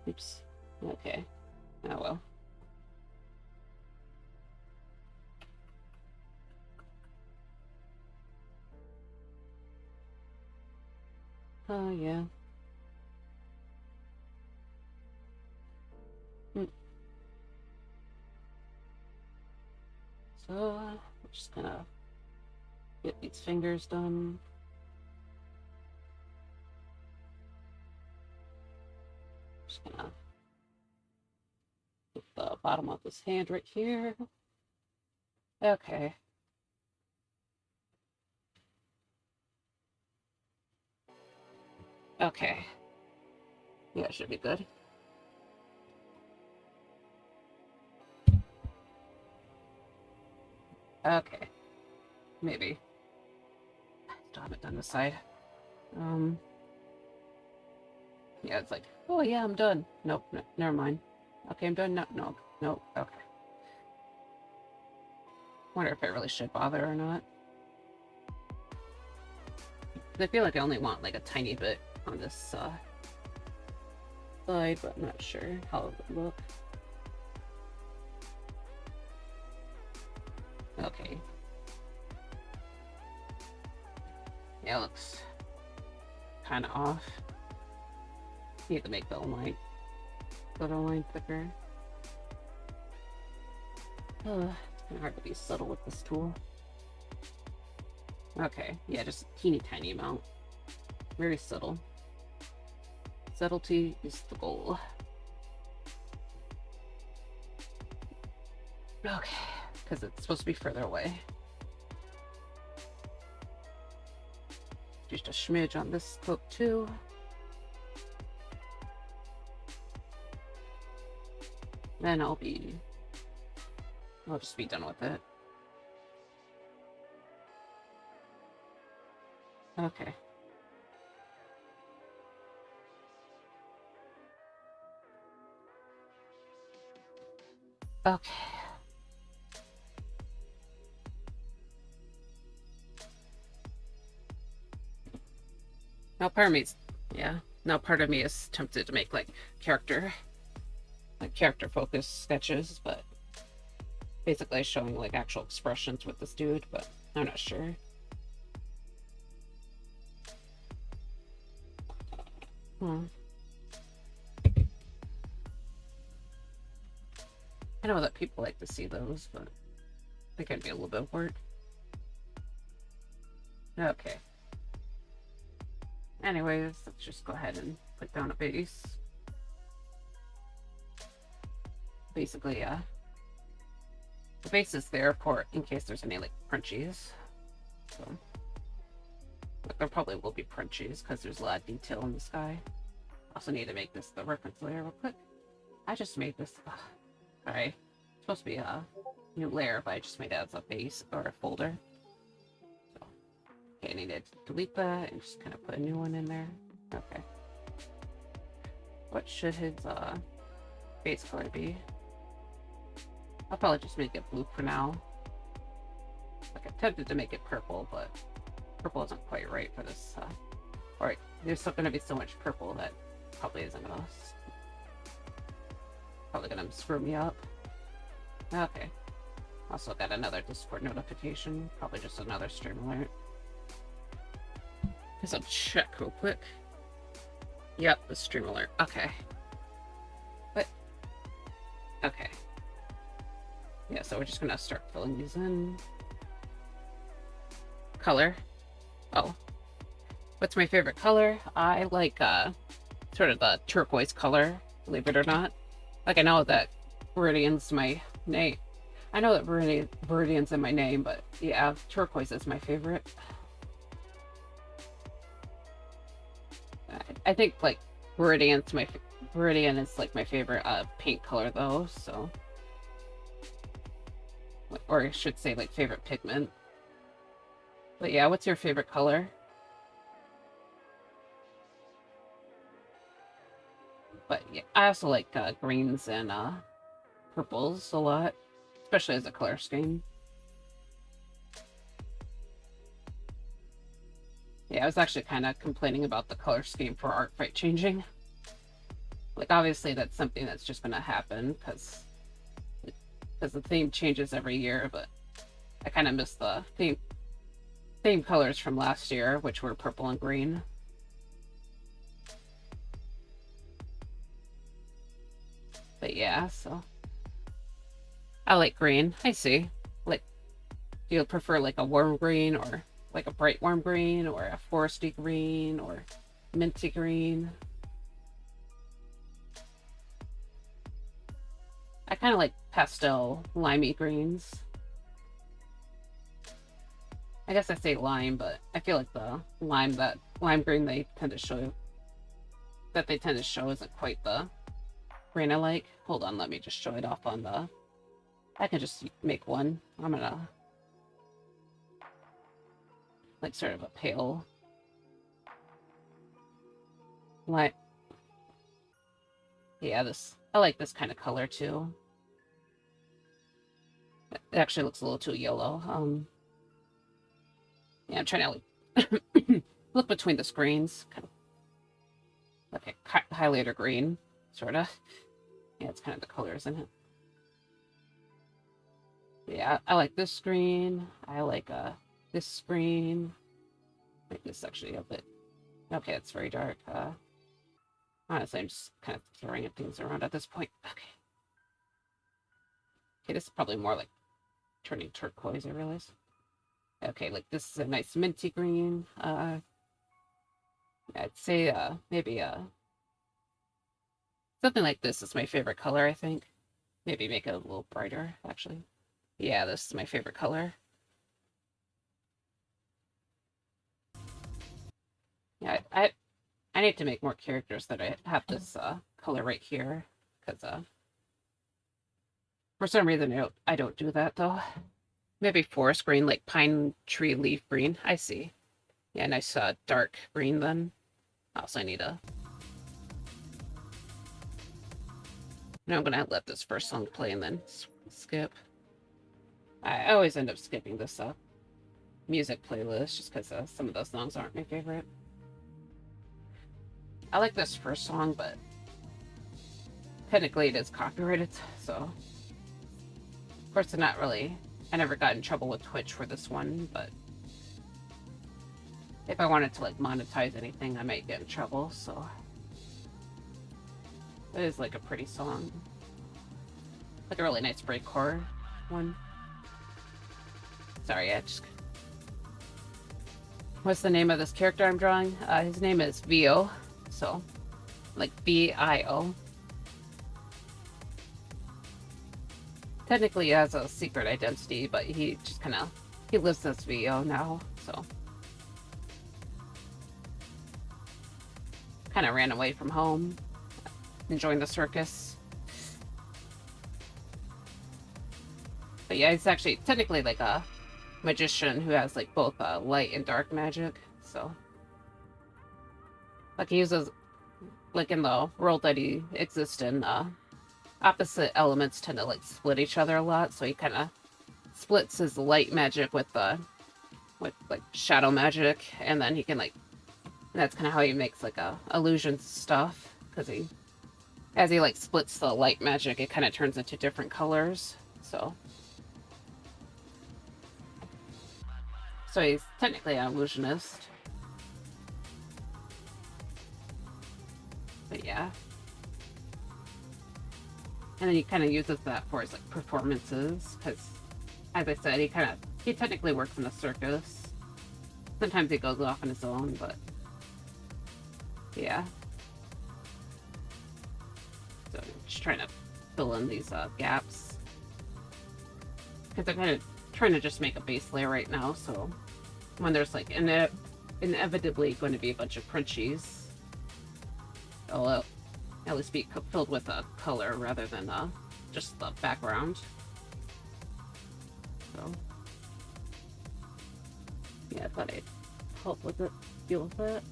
Oops. Okay. Oh well. Oh yeah. So, we're just gonna get these fingers done. Just gonna put the bottom of this hand right here. Okay. Okay. Yeah, it should be good. Okay. Maybe. Still haven't done this side. Yeah, it's like, oh yeah, I'm done. Nope, no, never mind. Okay, I'm done. No, no, no. Okay. Wonder if I really should bother or not. I feel like I only want like a tiny bit on this side, but I'm not sure how it would look. Okay. Yeah, it looks kind of off. Need to make the line thicker. Oh, it's kind of hard to be subtle with this tool. Okay, yeah, just a teeny tiny amount. Very subtle. Subtlety is the goal. Okay, because it's supposed to be further away. just a smidge on this cloak too. Then I'll just be done with it. Okay. Okay. Now part of me's, yeah. Now part of me is tempted to make like character focused sketches, but basically showing like actual expressions with this dude, but I'm not sure. I know that people like to see those, but I think it'd be a little bit of work. Okay. Anyways, let's just go ahead and put down a base. Basically, the base is there for in case there's any like crunchies. So, but there probably will be crunchies because there's a lot of detail in the sky. Also need to make this the reference layer real quick. I just made this. Sorry, it's supposed to be a new layer, but I just made it as a base or a folder. So, okay, I need to delete that and just kind of put a new one in there. Okay. What should his base color be? I'll probably just make it blue for now. Like, I'm tempted to make it purple, but purple isn't quite right for this. Or there's still going to be so much purple that probably isn't going to... Probably going to screw me up. Okay. Also got another Discord notification. Probably just another stream alert. Guess I'll check real quick. Yep, the stream alert. Okay. What? Okay. Yeah, so we're just gonna start filling these in. Color. Oh. What's my favorite color? I like sort of the turquoise color, believe it or not. Like, I know that Viridian's my name. I know that Viridian's in my name, but yeah, turquoise is my favorite. I think like Viridian is like my favorite paint color though, so. Or I should say like favorite pigment. But yeah, what's your favorite color? But yeah, I also like greens and purples a lot, especially as a color scheme. Yeah, I was actually kind of complaining about the color scheme for Art Fight changing. Like, obviously that's something that's just gonna happen because the theme changes every year, but I kind of miss the theme colors from last year, which were purple and green. But yeah, so I like green. I see. Like, do you prefer like a warm green or like a bright warm green or a foresty green or minty green? I kind of like pastel limey greens. I guess I say lime, but I feel like the lime green they tend to show isn't quite the green I like. Hold on, let me just show it off on the... I can just make one. I'm gonna... like sort of a pale... light. Yeah, I like this kind of color too. It actually looks a little too yellow. Yeah, I'm trying to like look between the screens. Kind of like a highlighter green, sort of. Yeah, it's kind of the colors in it. Yeah, I like this screen. I like this screen. I think this is actually a bit... Okay, it's very dark. Honestly, I'm just kind of throwing things around at this point. Okay. Okay, this is probably more like turning turquoise, I realize. Okay, like this is a nice minty green. I'd say maybe something like this is my favorite color, I think. Maybe make it a little brighter, actually. Yeah, this is my favorite color. Yeah, I need to make more characters that I have this color right here, because for some reason I don't do that though. Maybe forest green, like pine tree leaf green. I see. Yeah, nice dark green then. Also, I need a. Now I'm gonna let this first song play and then skip. I always end up skipping this music playlist just because some of those songs aren't my favorite. I like this first song, but technically it is copyrighted, so of course I never got in trouble with Twitch for this one, but if I wanted to like monetize anything I might get in trouble, so it is like a pretty song. Like a really nice breakcore one. Sorry, what's the name of this character I'm drawing? His name is VO, so like VIO. Technically he has a secret identity, but he just he lives as VO now, so kind of ran away from home and joined the circus. But yeah, he's actually technically like a magician who has like both light and dark magic, so like he uses, like in the world that he exists in, opposite elements tend to like split each other a lot, so he kind of splits his light magic with like shadow magic, and then he can like, and that's kind of how he makes like illusion stuff, because as he like splits the light magic, it kind of turns into different colors, so he's technically an illusionist. But yeah. And then he kind of uses that for his like performances, because as I said, he technically works in a circus. Sometimes he goes off on his own, but yeah. So just trying to fill in these gaps, because I'm kind of trying to just make a base layer right now, so when there's like inevitably going to be a bunch of crunchies, it'll at least be filled with a color rather than just the background. So yeah, I thought I'd help with it, deal with it.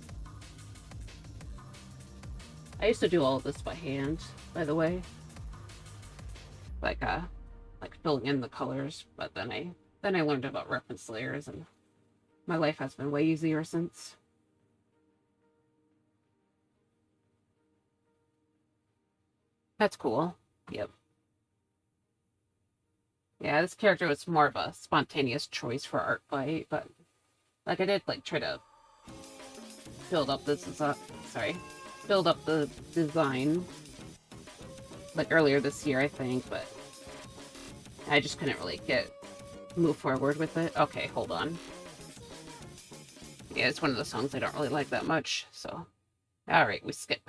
I used to do all of this by hand, by the way, like filling in the colors, but then I learned about reference layers, and my life has been way easier since. That's cool. Yep. Yeah, this character was more of a spontaneous choice for Art Fight, but like I did like try to build up the design like earlier this year, I think, but I just couldn't really move forward with it. Okay, hold on. Yeah, it's one of the songs I don't really like that much, so alright, we skip.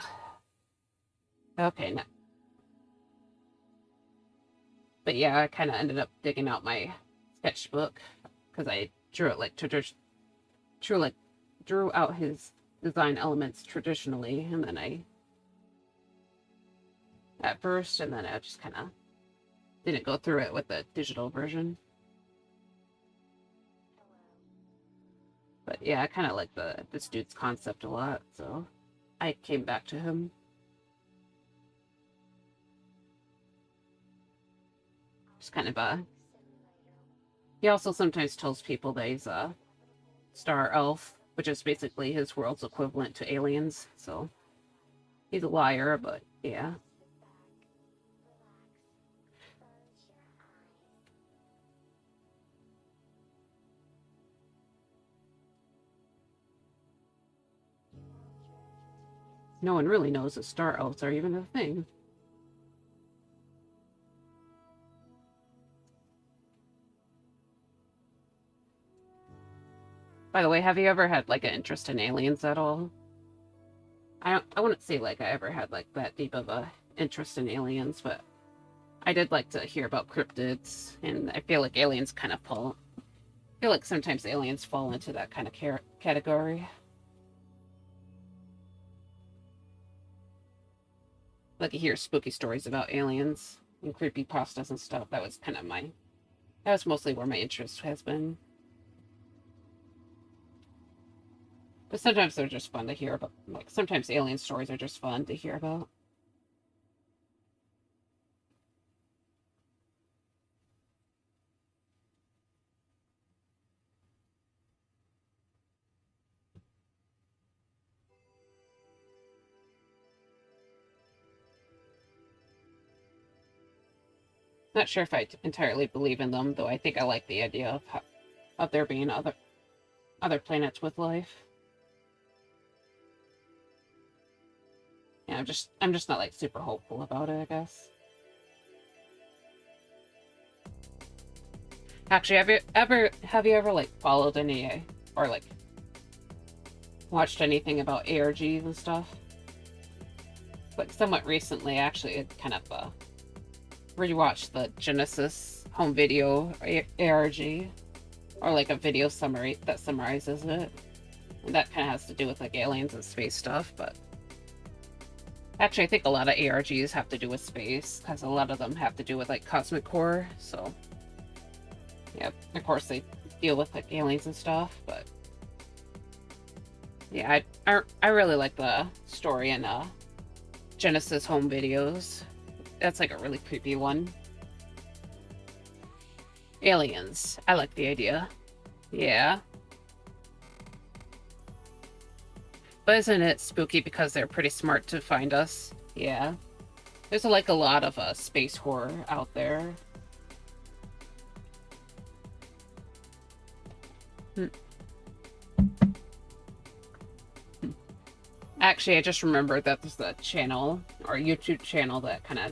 Okay, now. But yeah, I kind of ended up digging out my sketchbook because I drew it like drew out his design elements traditionally, and then at first, and then I just kind of didn't go through it with the digital version. But yeah, I kind of like this dude's concept a lot, so I came back to him. Just kind of he also sometimes tells people that he's a star elf, which is basically his world's equivalent to aliens, so he's a liar, but yeah. No one really knows that star elves are even a thing. By the way, have you ever had like an interest in aliens at all? I wouldn't say like I ever had like that deep of a interest in aliens, but I did like to hear about cryptids, and I feel like aliens kind of fall. I feel like sometimes aliens fall into that kind of category. like you hear spooky stories about aliens and creepy pastas and stuff. That was kind of that was mostly where my interest has been. But sometimes they're just fun to hear about. Like sometimes alien stories are just fun to hear about. Not sure if I entirely believe in them, though I think I like the idea of there being other planets with life. Yeah, I'm just not like super hopeful about it, I guess. Actually, have you ever like followed any or like watched anything about ARGs and stuff? Like somewhat recently, actually, it kind of rewatched the Genesis home video ARG, or like a video summary that summarizes it, and that kind of has to do with like aliens and space stuff. But actually, I think a lot of ARGs have to do with space because a lot of them have to do with like cosmic core. So yeah, of course they deal with like aliens and stuff, but yeah, I really like the story in Genesis home videos. That's like a really creepy one. Aliens. I like the idea. Yeah. But isn't it spooky because they're pretty smart to find us? Yeah. There's like a lot of space horror out there. Hmm. Actually, I just remembered that there's a channel or YouTube channel that kind of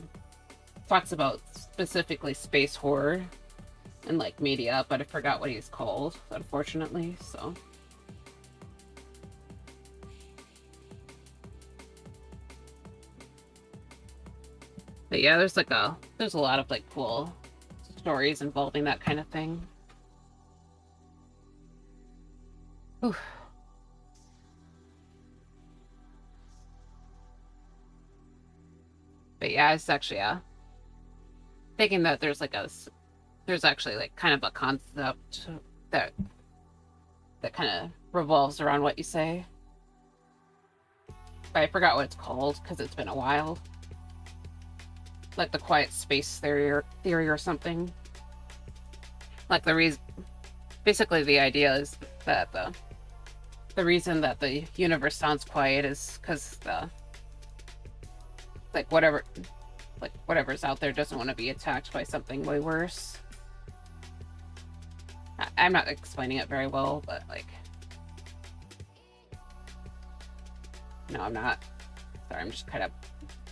talks about specifically space horror and like media, but I forgot what he's called, unfortunately. So, but yeah, there's a lot of like cool stories involving that kind of thing. Oof. But yeah, it's actually thinking that there's actually like kind of a concept that kind of revolves around what you say. But I forgot what it's called because it's been a while. Like the quiet space theory or something. Like the reason, basically the idea is that the reason that the universe sounds quiet is because the like whatever's out there doesn't want to be attacked by something way worse. I'm not explaining it very well, but like, no, I'm not. Sorry, I'm just kind of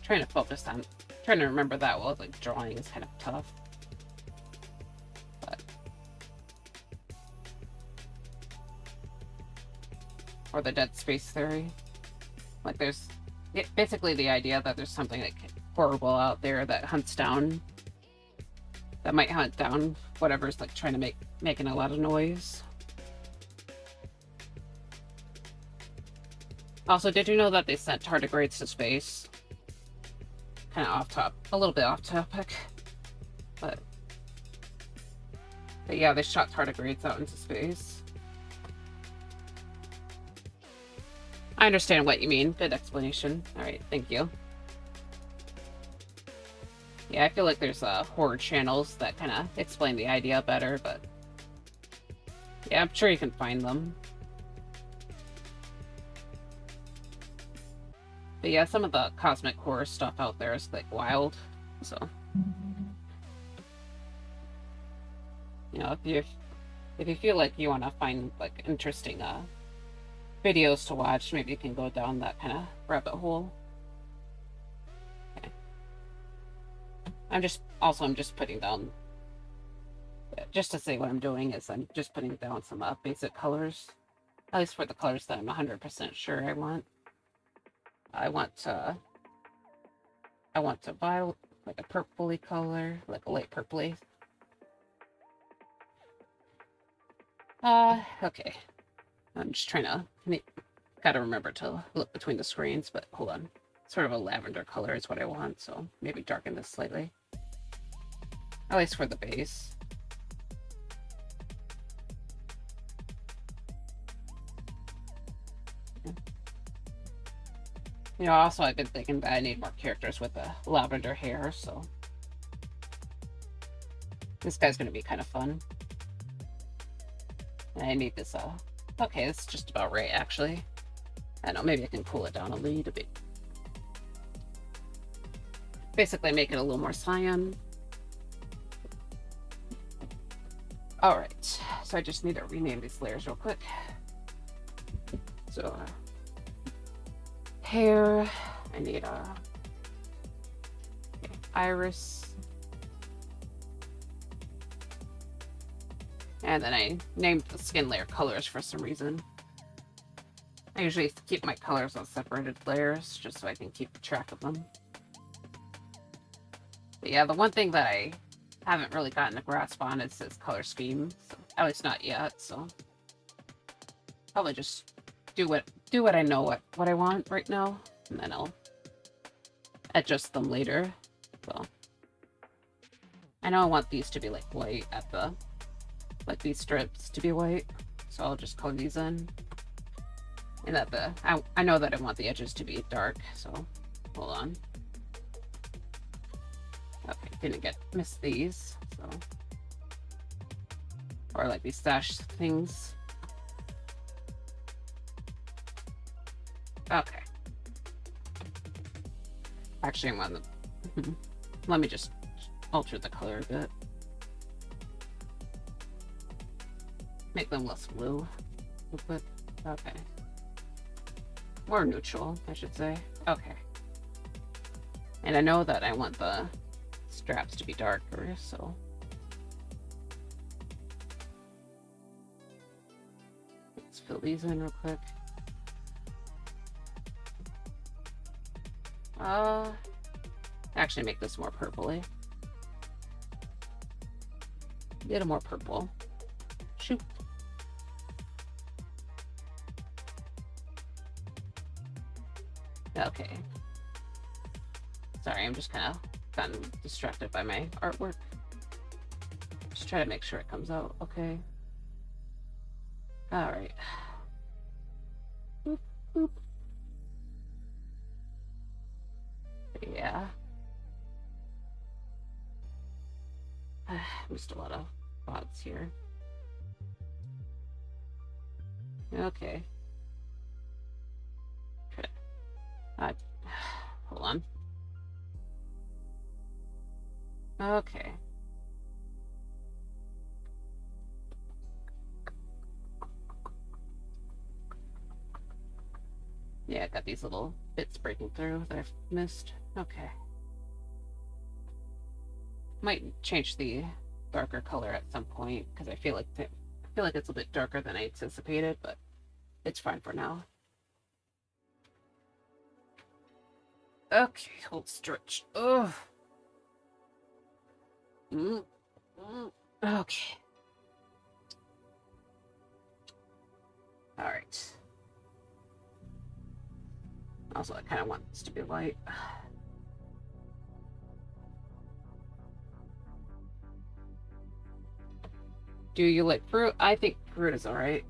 trying to focus on trying to remember that while like drawing is kind of tough. But or the dead space theory. Like there's basically the idea that there's something like horrible out there that might hunt down whatever's like trying to making a lot of noise. Also, did you know that they sent tardigrades to space? Kind of a little bit off topic, but yeah, they shot tardigrades out into space. I understand what you mean. Good explanation. All right, thank you. Yeah, I feel like there's horror channels that kind of explain the idea better, but yeah, I'm sure you can find them. But yeah, some of the cosmic horror stuff out there is like wild. So, you know, if you feel like you want to find like interesting videos to watch, maybe you can go down that kind of rabbit hole. Okay. I'm just putting down, just to say what I'm doing is I'm just putting down some basic colors, at least for the colors that I'm 100% sure I want. I want violet, like a purpley color, like a light purpley. Okay. I'm just trying to gotta remember to look between the screens, but hold on. sort of a lavender color is what I want, so maybe darken this slightly. At least for the base. You know, also I've been thinking that I need more characters with the lavender hair, so this guy's gonna be kind of fun. And I need this, okay, it's just about right, actually. I don't know, maybe I can cool it down a little bit. Basically make it a little more cyan. Alright, so I just need to rename these layers real quick. So, hair, I need iris. And then I named the skin layer colors for some reason. I usually keep my colors on separated layers just so I can keep track of them. But yeah, the one thing that I haven't really gotten a grasp on is this color scheme. So, at least not yet, so probably just do what I know what I want right now, and then I'll adjust them later. So I know I want these to be like white at the these strips to be white, so I'll just color these in. And that I know that I want the edges to be dark, so hold on. Okay, missed these, so, or like these stash things. Okay. Actually, I'm on the. Let me just alter the color a bit. Make them less blue. Okay. More neutral, I should say. Okay. And I know that I want the straps to be darker, so. Let's fill these in real quick. Actually make this more purpley. A little more purple. Shoot. Okay. Sorry, I'm just kind of gotten distracted by my artwork. Just try to make sure it comes out okay. All right. Boop, boop. Yeah. Missed a lot of spots here. Okay. Hold on. Okay. Yeah, I got these little bits breaking through that I've missed. Okay. Might change the darker color at some point because I feel like it's a bit darker than I anticipated, but it's fine for now. Okay, hold stretch. Ugh. Okay. All right. Also, I kind of want this to be light. Do you like fruit? I think fruit is alright.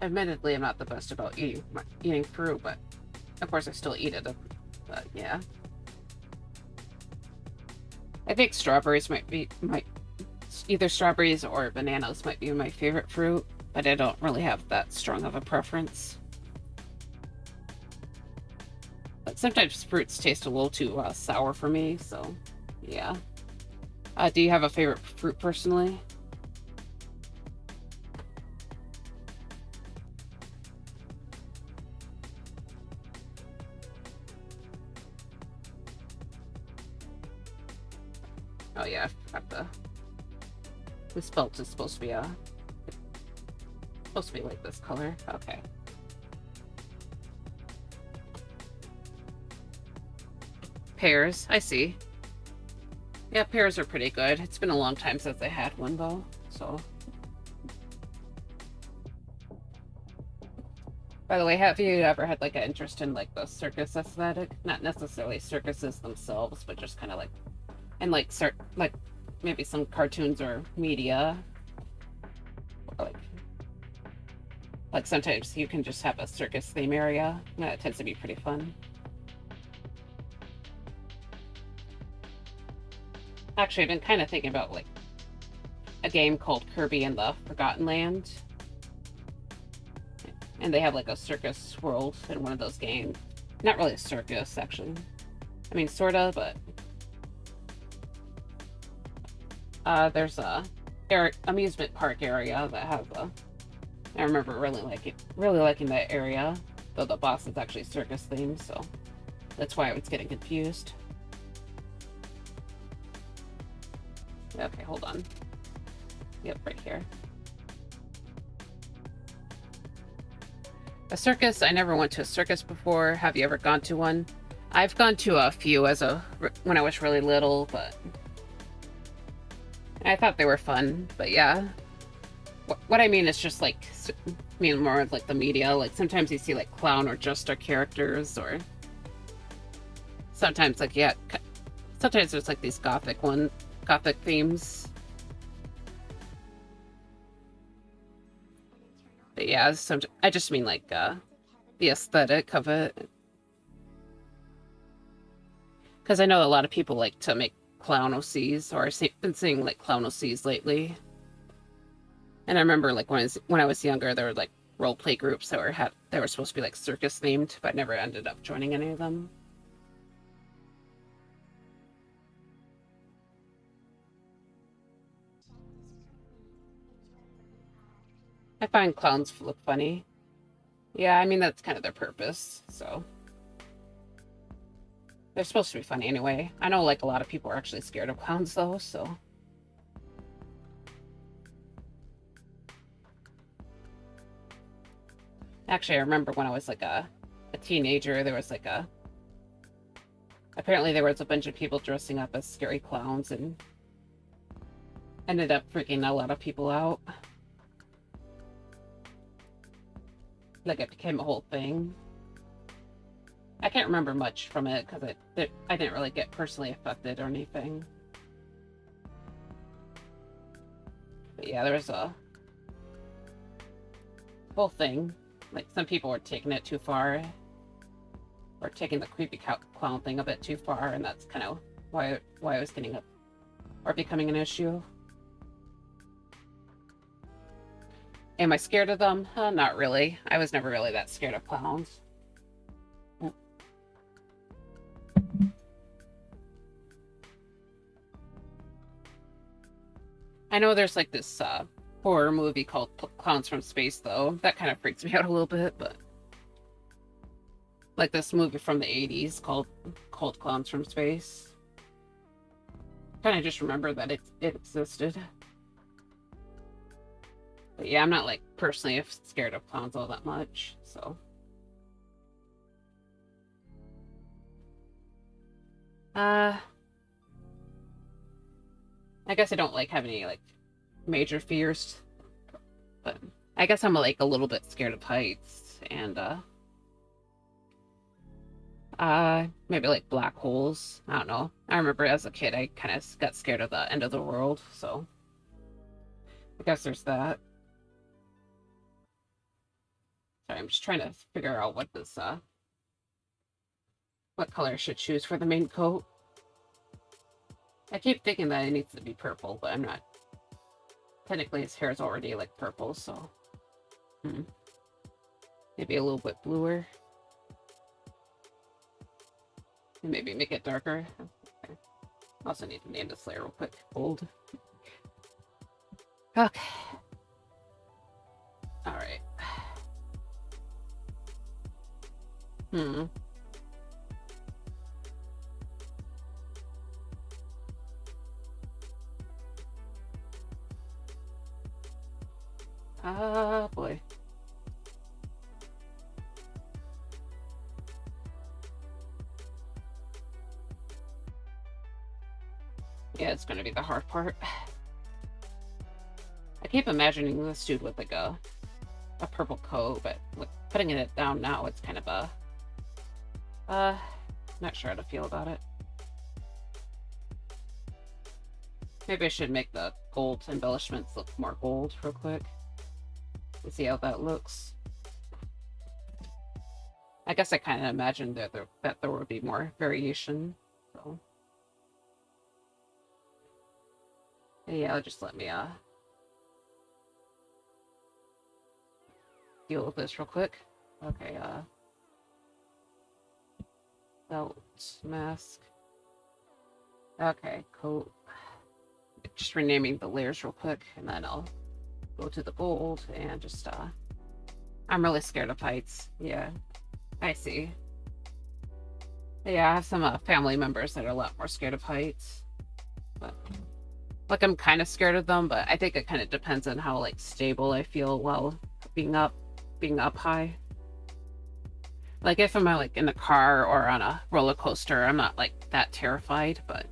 Admittedly, I'm not the best about eating fruit, but of course I still eat it. But yeah. I think strawberries either strawberries or bananas might be my favorite fruit, but I don't really have that strong of a preference. But sometimes fruits taste a little too sour for me, so yeah. Do you have a favorite fruit personally? Oh yeah, I forgot this belt is supposed to be like this color. Okay. Pears, I see. Yeah, pears are pretty good. It's been a long time since I had one though, so. By the way, have you ever had like an interest in like the circus aesthetic? Not necessarily circuses themselves, but just kind of like, and like maybe some cartoons or media. Or like sometimes you can just have a circus theme area. That tends to be pretty fun. Actually, I've been kind of thinking about like a game called Kirby and the Forgotten Land. And they have like a circus world in one of those games. Not really a circus, actually. I mean, sorta, but there's a amusement park area that has a. I remember really liking that area, though the boss is actually circus themed, so that's why I was getting confused. Okay, hold on. Yep, right here. A circus? I never went to a circus before. Have you ever gone to one? I've gone to a few when I was really little, but I thought they were fun. But yeah, what I mean is just like, I mean more of like the media. Like sometimes you see like clown or jester characters, or sometimes like sometimes there's like these gothic themes. But yeah, I just mean like the aesthetic of it. Because I know a lot of people like to make clown OCs, or I've been seeing like clown OCs lately. And I remember like when I was younger, there were like role play groups that were supposed to be like circus themed, but I never ended up joining any of them. I find clowns look funny. Yeah, I mean that's kind of their purpose, so they're supposed to be funny anyway. I know like a lot of people are actually scared of clowns though, so. Actually, I remember when I was like a teenager, there was like apparently there was a bunch of people dressing up as scary clowns and ended up freaking a lot of people out. Like it became a whole thing. I can't remember much from it because I didn't really get personally affected or anything. But yeah, there was a whole thing. Like some people were taking it too far, or taking the creepy clown thing a bit too far, and that's kind of why I was getting up or becoming an issue. Am I scared of them? Not really. I was never really that scared of clowns. I know there's like this horror movie called Clowns from Space, though. That kind of freaks me out a little bit, but like this movie from the 80s called Clowns from Space. Kind of just remember that it existed. But yeah, I'm not like personally scared of clowns all that much, so. I guess I don't like have any like major fears, but I guess I'm like a little bit scared of heights and maybe like black holes. I don't know. I remember as a kid I kind of got scared of the end of the world, so I guess there's that. Sorry, I'm just trying to figure out what color I should choose for the main coat. I keep thinking that it needs to be purple, but I'm not. Technically, his hair is already like purple, so maybe a little bit bluer. And maybe make it darker. Okay. Also need to name this layer real quick. Gold. Okay. All right. Ah, boy. Yeah, it's gonna be the hard part. I keep imagining this dude with like a purple coat, but putting it down now, it's kind of a not sure how to feel about it. Maybe I should make the gold embellishments look more gold real quick. Let's see how that looks. I guess I kind of imagined that there would be more variation. So yeah, just let me deal with this real quick. Okay, belt, mask. Okay, coat. Just renaming the layers real quick, and then I'll go to the gold and just I'm really scared of heights. Yeah, I see. Yeah, I have some family members that are a lot more scared of heights. But like I'm kind of scared of them, but I think it kind of depends on how like stable I feel while being up high. Like if I'm like in a car or on a roller coaster, I'm not like that terrified, but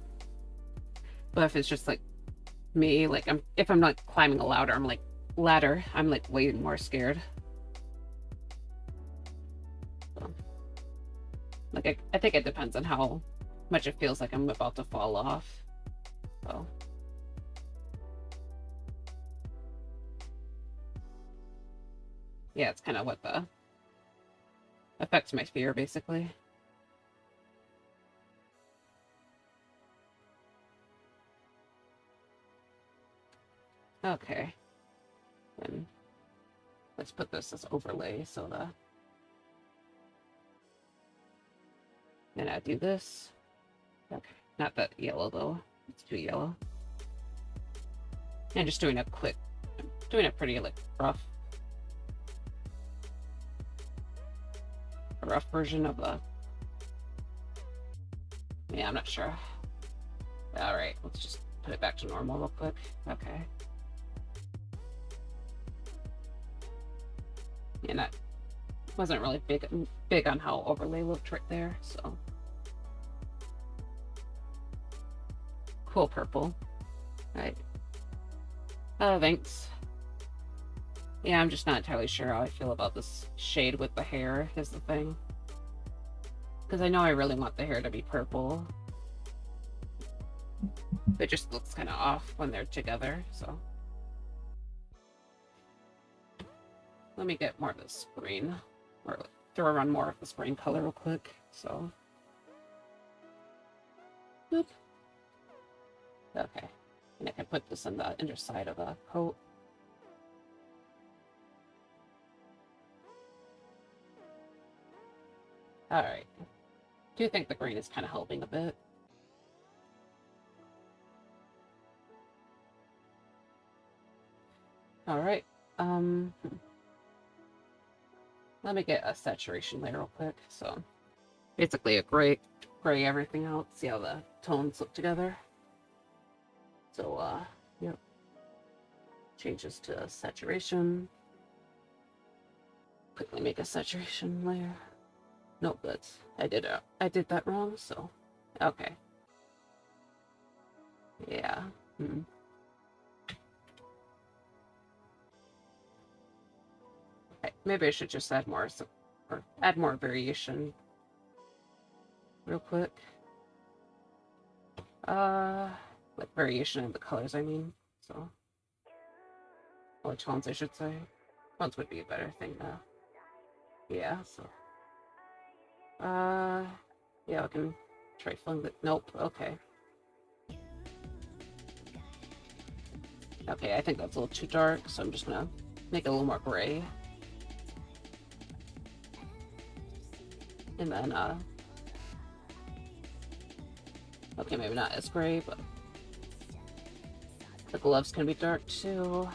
if it's just like me, like if I'm like climbing a ladder, I'm like way more scared. So, like I think it depends on how much it feels like I'm about to fall off. So yeah, it's kind of what the affects my fear basically. Okay, then let's put this as overlay so then I do this. Okay, not that yellow though, it's too yellow. And just doing a pretty like rough version of the, yeah, I'm not sure. All right, let's just put it back to normal real quick. Okay. And I wasn't really big on how overlay looked right there, so. Cool purple. All right. Oh, thanks. Yeah, I'm just not entirely sure how I feel about this shade with the hair is the thing. Because I know I really want the hair to be purple. It just looks kind of off when they're together, so. Let me get more of this green, or throw on more of this green color real quick, so. Boop. Okay, and I can put this on the underside of the coat. All right. Do you think the green is kind of helping a bit? All right. Let me get a saturation layer real quick. So basically a gray everything out. See how the tones look together. So yep. Changes to saturation. Quickly make a saturation layer. Nope, I did that wrong, so okay. Yeah. Okay, maybe I should just add more variation real quick. Like variation in the colors, I mean. So, or tones, I should say. Tones would be a better thing now. Yeah. So, yeah, I can try filling the. Nope. Okay. Okay, I think that's a little too dark, so I'm just gonna make it a little more gray. And then, okay, maybe not as gray, but the gloves can be dark too.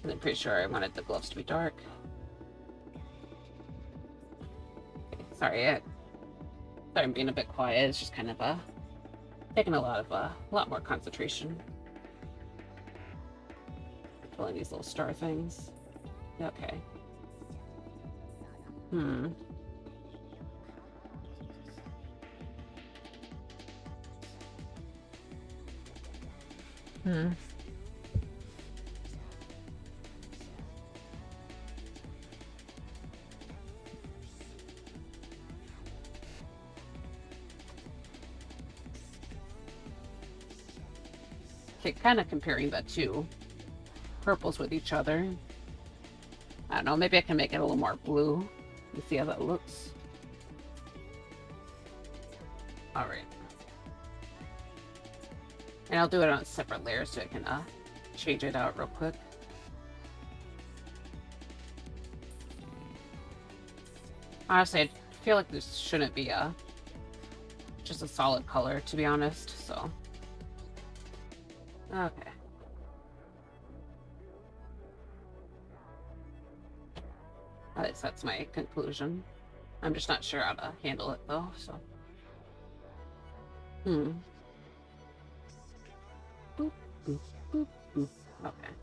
And I'm pretty sure I wanted the gloves to be dark. Okay, sorry, I'm being a bit quiet. It's just kind of taking a lot more concentration. Filling these little star things. Okay. Hmm. kind of comparing the two purples with each other. I don't know, maybe I can make it a little more blue and see how that looks. Alright. And I'll do it on separate layers so I can change it out real quick. Honestly, I feel like this shouldn't be just a solid color, to be honest, so. Okay. At least that's my conclusion. I'm just not sure how to handle it, though, so. Boop, boop, boop, boop. Okay.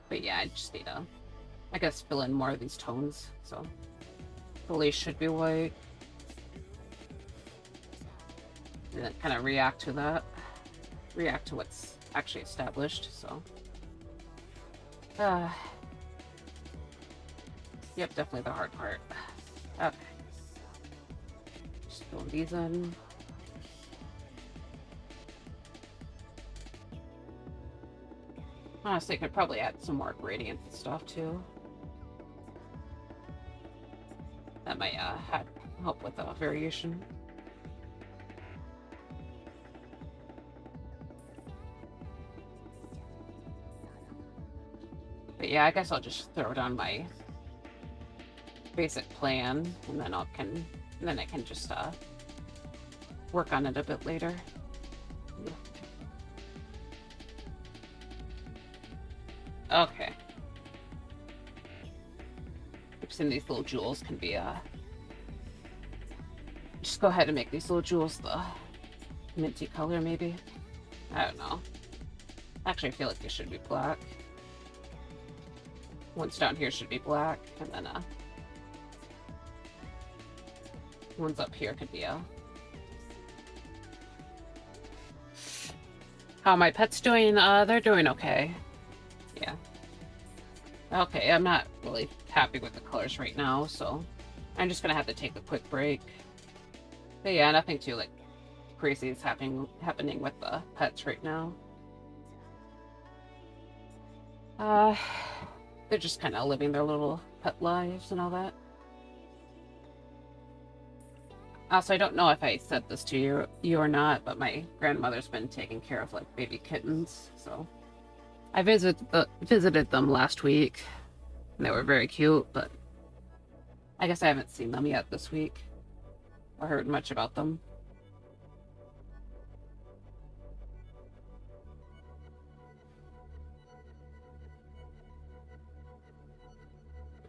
But yeah, I just need to, I guess, fill in more of these tones, so. The lace should be white. And then kind of react to that. React to what's actually established, so. Yep, definitely the hard part. Okay. Just fill these in. Honestly, I could probably add some more gradient and stuff too. That might help with the variation. But yeah, I guess I'll just throw down my basic plan, and then I can just work on it a bit later. Okay. Oops, and these little jewels can be just go ahead and make these little jewels the minty color, maybe. I don't know. Actually, I feel like they should be black. Ones down here should be black, and then ones up here could be How are my pets doing? They're doing okay. Yeah. Okay, I'm not really happy with the colors right now, so I'm just gonna have to take a quick break. But yeah, nothing too like crazy is happening with the pets right now. They're just kind of living their little pet lives and all that. Also, I don't know if I said this to you or not, but my grandmother's been taking care of like baby kittens, so I visited them last week, and they were very cute, but I guess I haven't seen them yet this week or heard much about them.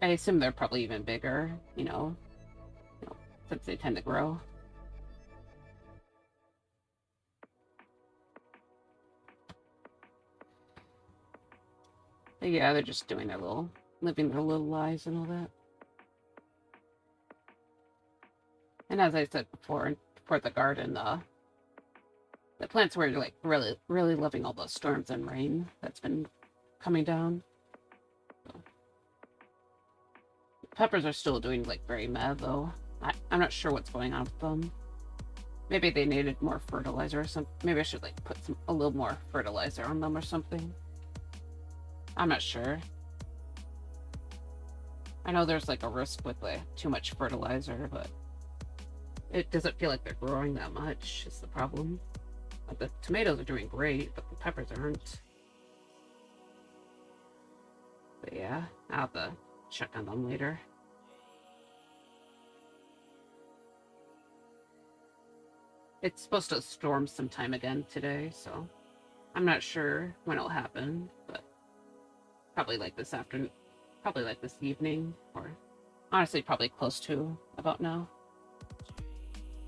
I assume they're probably even bigger, since they tend to grow. But yeah, they're just doing living their little lives and all that. And as I said before, for the garden, the plants were like really, really loving all the storms and rain that's been coming down. So. Peppers are still doing like very meh though. I'm not sure what's going on with them. Maybe they needed more fertilizer or something. Maybe I should like put a little more fertilizer on them or something. I'm not sure. I know there's like a risk with like too much fertilizer, but it doesn't feel like they're growing that much is the problem. Like the tomatoes are doing great, but the peppers aren't. But yeah, I'll have to check on them later. It's supposed to storm sometime again today, so I'm not sure when it'll happen, but probably like this afternoon, probably like this evening, or honestly probably close to about now.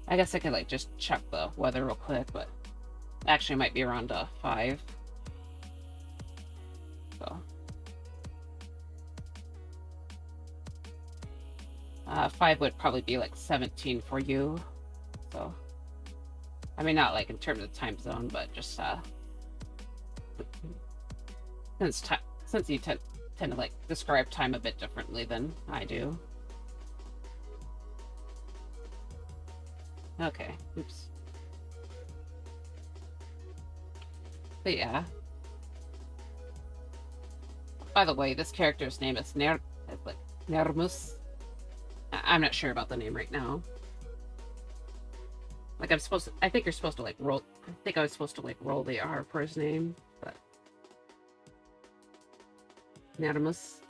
I guess I could like just check the weather real quick, but actually it might be around 5. So 5 would probably be like 17 for you. So I mean, not like in terms of time zone, but just since you tend to like describe time a bit differently than I do. Okay, oops. But yeah. By the way, this character's name is like Nermus. I'm not sure about the name right now. Like I think you're supposed to like roll. I think I was supposed to like roll the R for his name, but Nermus.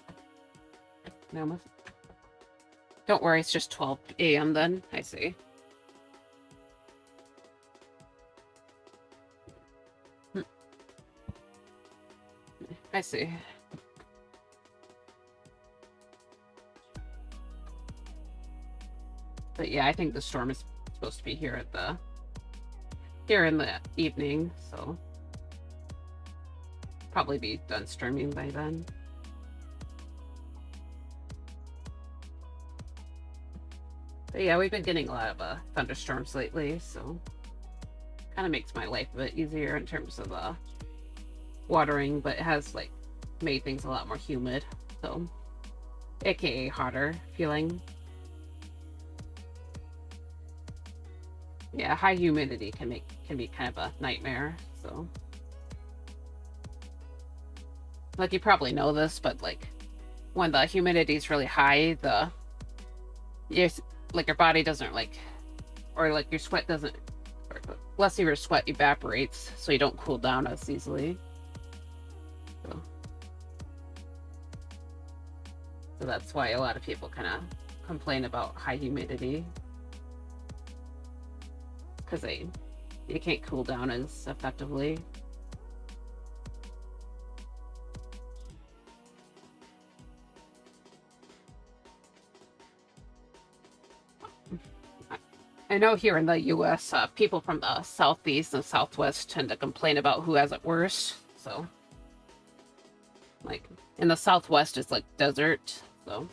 Nermus. Don't worry, it's just 12 a.m. then. I see. I see. But yeah, I think the storm is supposed to be here in the evening, so probably be done streaming by then. But yeah, we've been getting a lot of thunderstorms lately, so kind of makes my life a bit easier in terms of watering, but it has like made things a lot more humid, so aka hotter feeling. Yeah, high humidity can be kind of a nightmare, so like you probably know this, but like when the humidity is really high, like your body doesn't like, or like your sweat doesn't, or less of your sweat evaporates, so you don't cool down as easily. So that's why a lot of people kind of complain about high humidity, because you can't cool down as effectively. I know here in the U.S., people from the southeast and southwest tend to complain about who has it worse. So, like in the southwest, it's like desert, so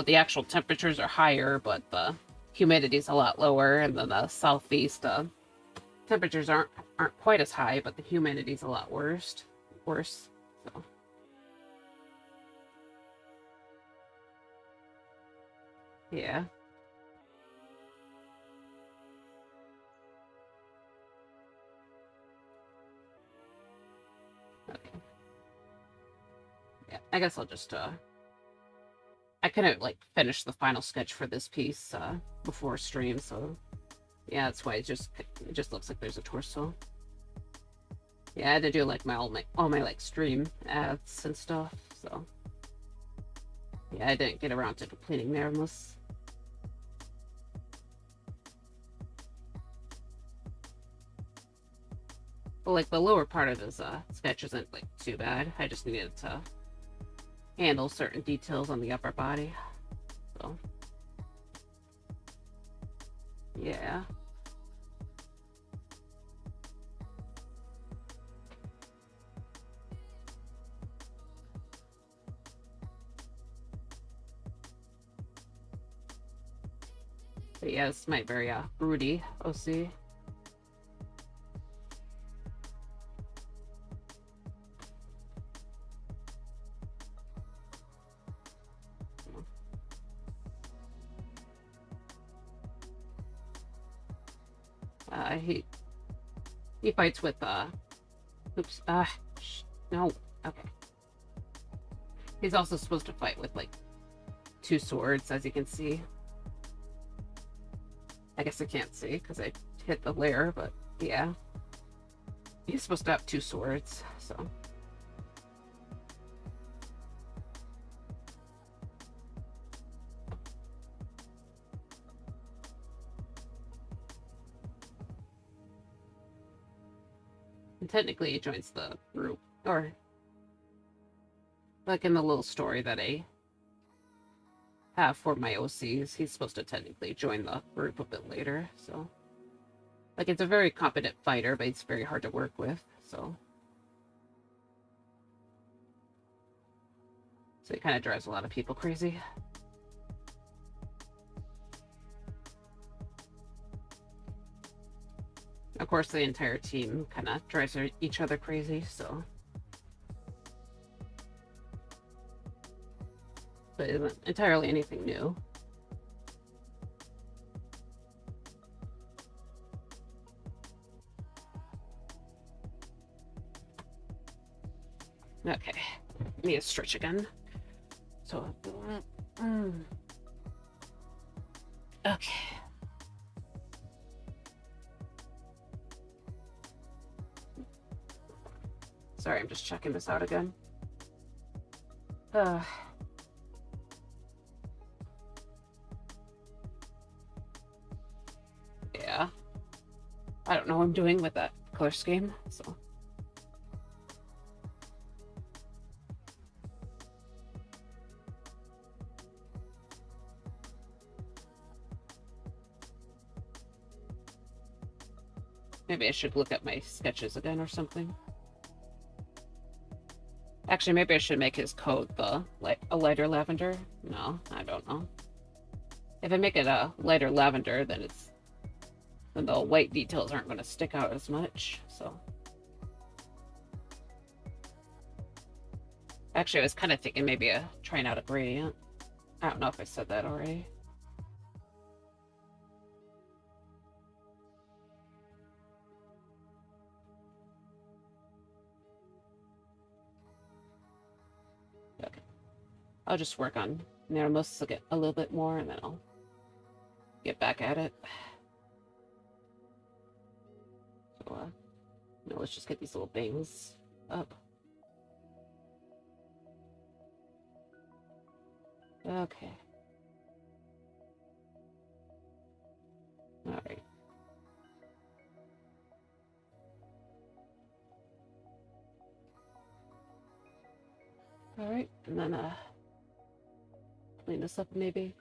the actual temperatures are higher, but the humidity is a lot lower. And then the southeast, temperatures aren't quite as high, but the humidity is a lot worse. So. Yeah. Okay. Yeah, I guess I'll just I couldn't like finish the final sketch for this piece before stream, so yeah, that's why it just looks like there's a torso. Yeah, I had to do like all my like stream ads and stuff, so yeah, I didn't get around to completing Nervous. But like the lower part of this sketch isn't like too bad. I just needed to handle certain details on the upper body. So yeah. But yeah, it's my very broody OC. He fights with oops, no, okay. He's also supposed to fight with like 2 swords, as you can see. I guess I can't see because I hit the layer, but yeah, he's supposed to have 2 swords, so. And technically he joins the group, or like in the little story that I have for my OCs, he's supposed to technically join the group a bit later, so. Like, it's a very competent fighter, but it's very hard to work with, so. So it kind of drives a lot of people crazy. Of course, the entire team kind of drives each other crazy, so. But it isn't entirely anything new. Okay. Need to stretch again. So. Okay. Sorry, I'm just checking this out again. Yeah. I don't know what I'm doing with that color scheme, so. Maybe I should look at my sketches again or something. Actually, maybe I should make his coat a lighter lavender. No, I don't know. If I make it a lighter lavender, then the white details aren't going to stick out as much. So, actually, I was kind of thinking maybe trying out a gradient. I don't know if I said that already. Okay, I'll just work on Neramos to get a little bit more, and then I'll get back at it. So, no, let's just get these little things up. Okay. All right. All right, and then clean this up maybe.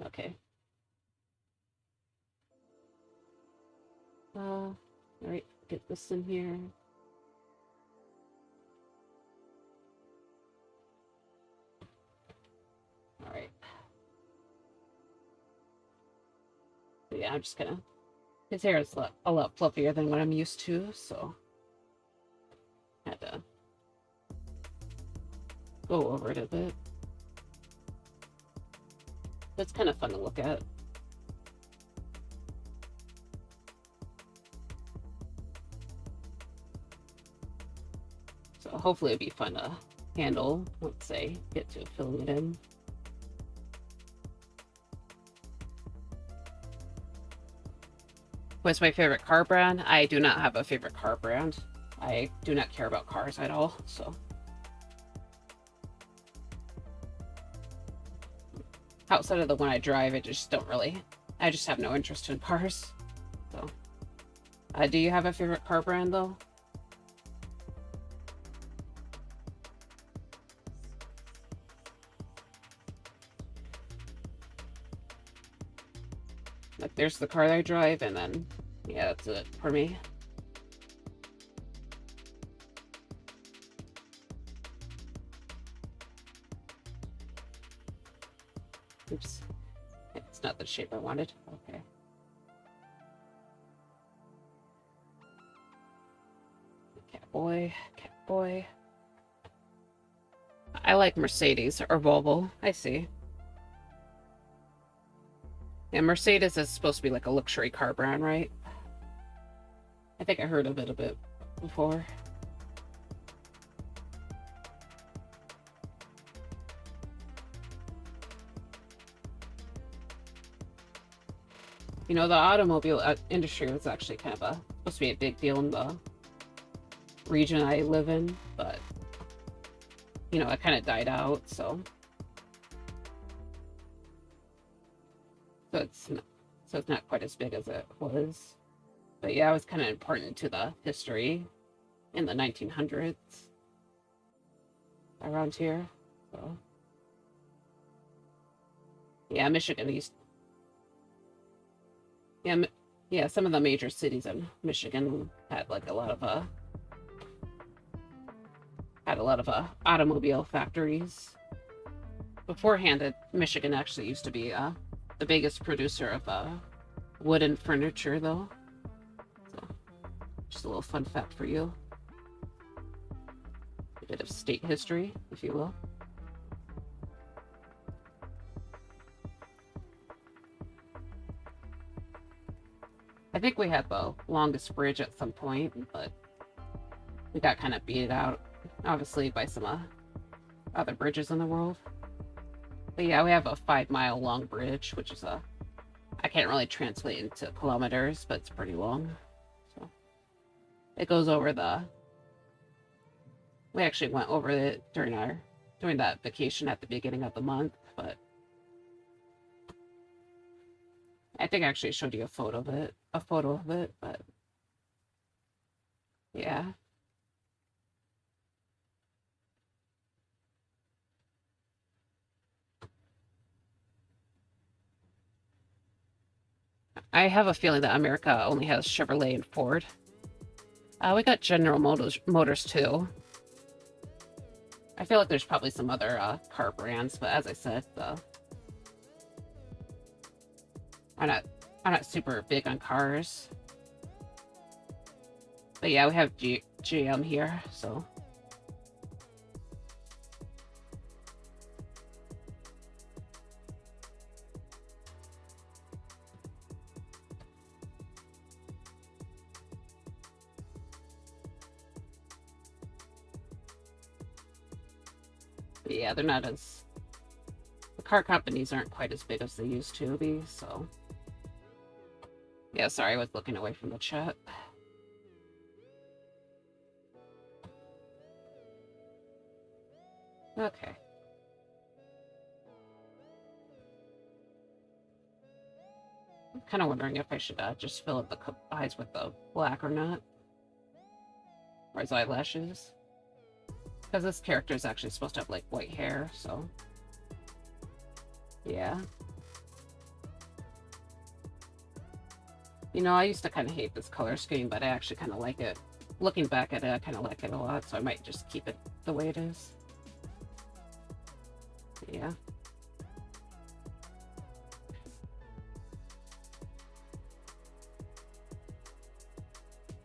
Okay. All right, get this in here. All right. So yeah, I'm just gonna. His hair is a lot fluffier than what I'm used to, so I had to go over it a bit. It's kind of fun to look at. So hopefully it'll be fun to handle once I get to filling it in. What's my favorite car brand? I do not have a favorite car brand. I do not care about cars at all, so. Outside of the one I drive, I just have no interest in cars. So, do you have a favorite car brand though? Like, there's the car that I drive, and then, yeah, that's it for me. Oops. It's not the shape I wanted. Okay. Cat boy, cat boy. I like Mercedes or Volvo. I see. Yeah, Mercedes is supposed to be like a luxury car brand, right? I think I heard of it a bit before. You know, the automobile industry was actually kind of supposed to be a big deal in the region I live in, but you know, it kind of died out, so it's not quite as big as it was. But yeah, it was kind of important to the history in the 1900s around here. So yeah, Michigan used. Yeah, some of the major cities in Michigan had like a lot of automobile factories. Beforehand, Michigan actually used to be the biggest producer of wooden furniture, though. So, just a little fun fact for you. A bit of state history, if you will. I think we had the longest bridge at some point, but We got kind of beat out, obviously, by some other bridges in the world. But yeah, we have a 5-mile long bridge, which is I can't really translate into kilometers, but it's pretty long. So it goes over we actually went over it during that vacation at the beginning of the month, but I think I actually showed you a photo of it, but yeah. I have a feeling that America only has Chevrolet and Ford. We got General Motors too. I feel like there's probably some other car brands, but as I said, I'm not super big on cars. But yeah, we have GM here, so. But yeah, they're not as. The car companies aren't quite as big as they used to be, so. Yeah, sorry, I was looking away from the chat. Okay. I'm kind of wondering if I should just fill up the eyes with the black or not. Or his eyelashes. Because this character is actually supposed to have, like, white hair, so. Yeah. You know, I used to kind of hate this color scheme, but I actually kind of like it. Looking back at it, I kind of like it a lot, so I might just keep it the way it is. Yeah.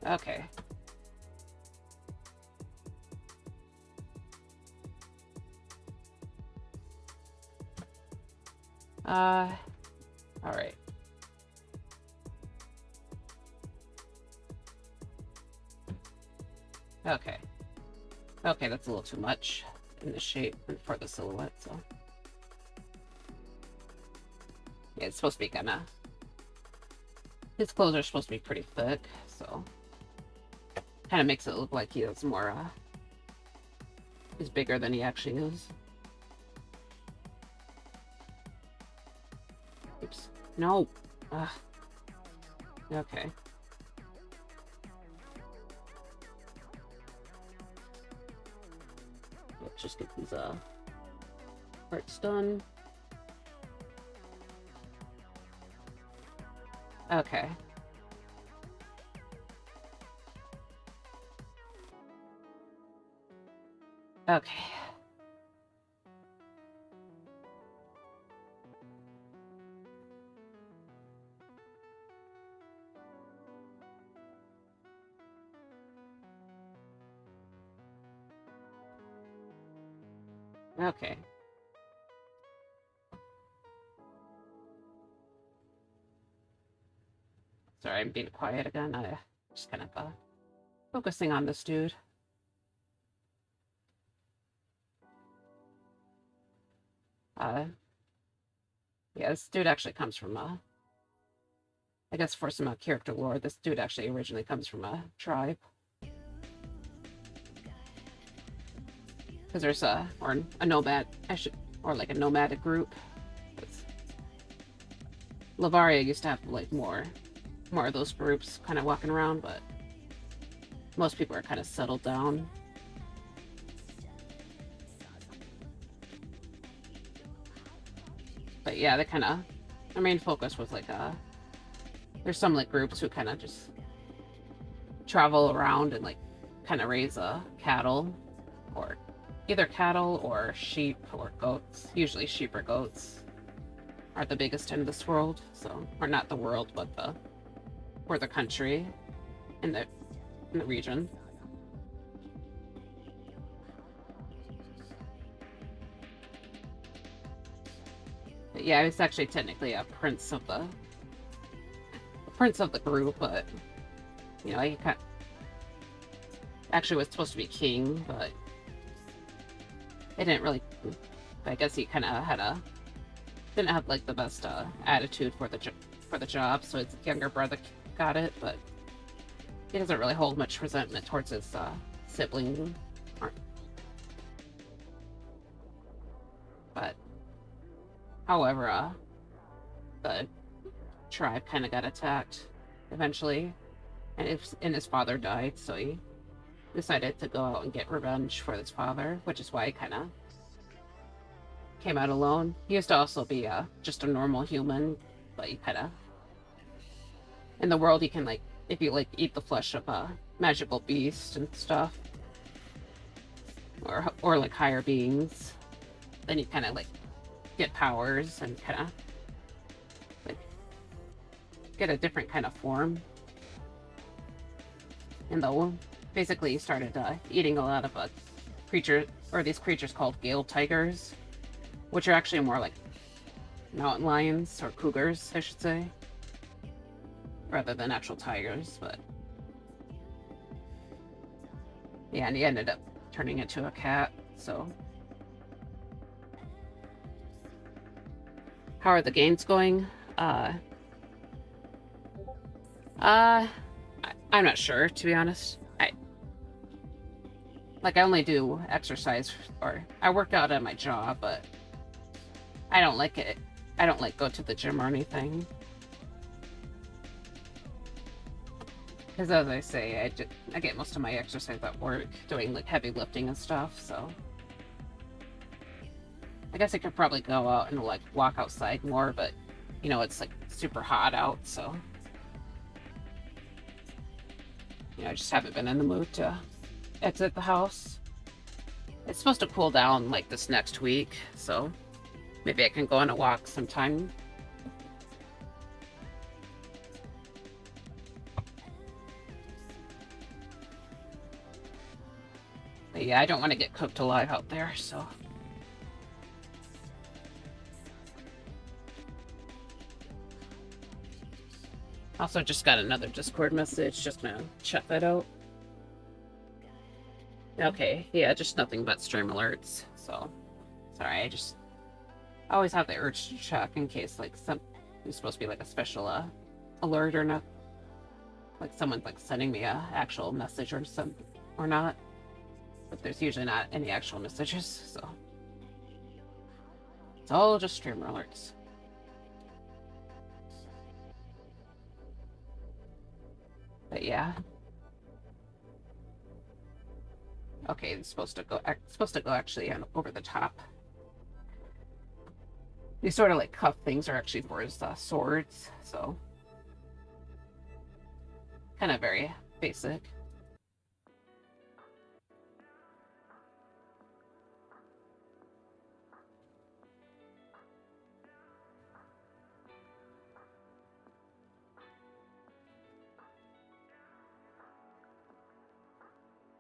Okay. All right. Okay. Okay, that's a little too much in the shape and for the silhouette, so. Yeah, it's supposed to be kinda. His clothes are supposed to be pretty thick, so. Kind of makes it look like he has more, he's bigger than he actually is. Oops. No. Ugh. Okay. Let's just get these parts done. Okay. Okay. Okay. Sorry, I'm being quiet again. I just kind of focusing on this dude. Yeah, this dude actually comes from I guess for some character lore, this dude actually originally comes from a tribe. Because there's or a nomad, or like a nomadic group. Lavaria used to have like more of those groups kind of walking around, but most people are kind of settled down. But yeah, they kind of, their main focus was like there's some like groups who kind of just travel around and like kind of raise cattle, or either cattle or sheep or goats. Usually sheep or goats are the biggest in this world, so, or not the world, but the country in the region. But yeah, he's actually technically a prince of the group, but you know, he kind. Actually was supposed to be king, but it didn't really. I guess he kind of had a didn't have like the best attitude for the job, so his younger brother got it, but he doesn't really hold much resentment towards his sibling. But however, the tribe kind of got attacked eventually, and his father died, so he decided to go out and get revenge for his father, which is why he kind of came out alone. He used to also be just a normal human, but he kind of in the world he can like if you like eat the flesh of a magical beast and stuff, or like higher beings, then you kind of like get powers and kind of like get a different kind of form. And though basically he started eating a lot of these creatures called gale tigers, which are actually more like mountain lions or cougars, I should say, rather than actual tigers. But yeah, and he ended up turning into a cat. So how are the games going? I'm not sure, to be honest. I only do exercise, or I work out at my job, but I don't like it. I don't like go to the gym or anything. Because as I say, I get most of my exercise at work, doing like heavy lifting and stuff, so I guess I could probably go out and like walk outside more, but you know, it's like super hot out, so you know, I just haven't been in the mood to exit the house. It's supposed to cool down like this next week, so maybe I can go on a walk sometime. But yeah, I don't want to get cooked alive out there, so. Also just got another Discord message, just gonna check that out. Okay, yeah, just nothing but stream alerts, so. Sorry, I always have the urge to check in case like it's supposed to be like a special alert or not. Like someone's like sending me a actual message or not. But there's usually not any actual messages, so. It's all just streamer alerts. But yeah. Okay, it's supposed to go actually over the top. These sort of like cuff things are actually for his swords, so kind of very basic.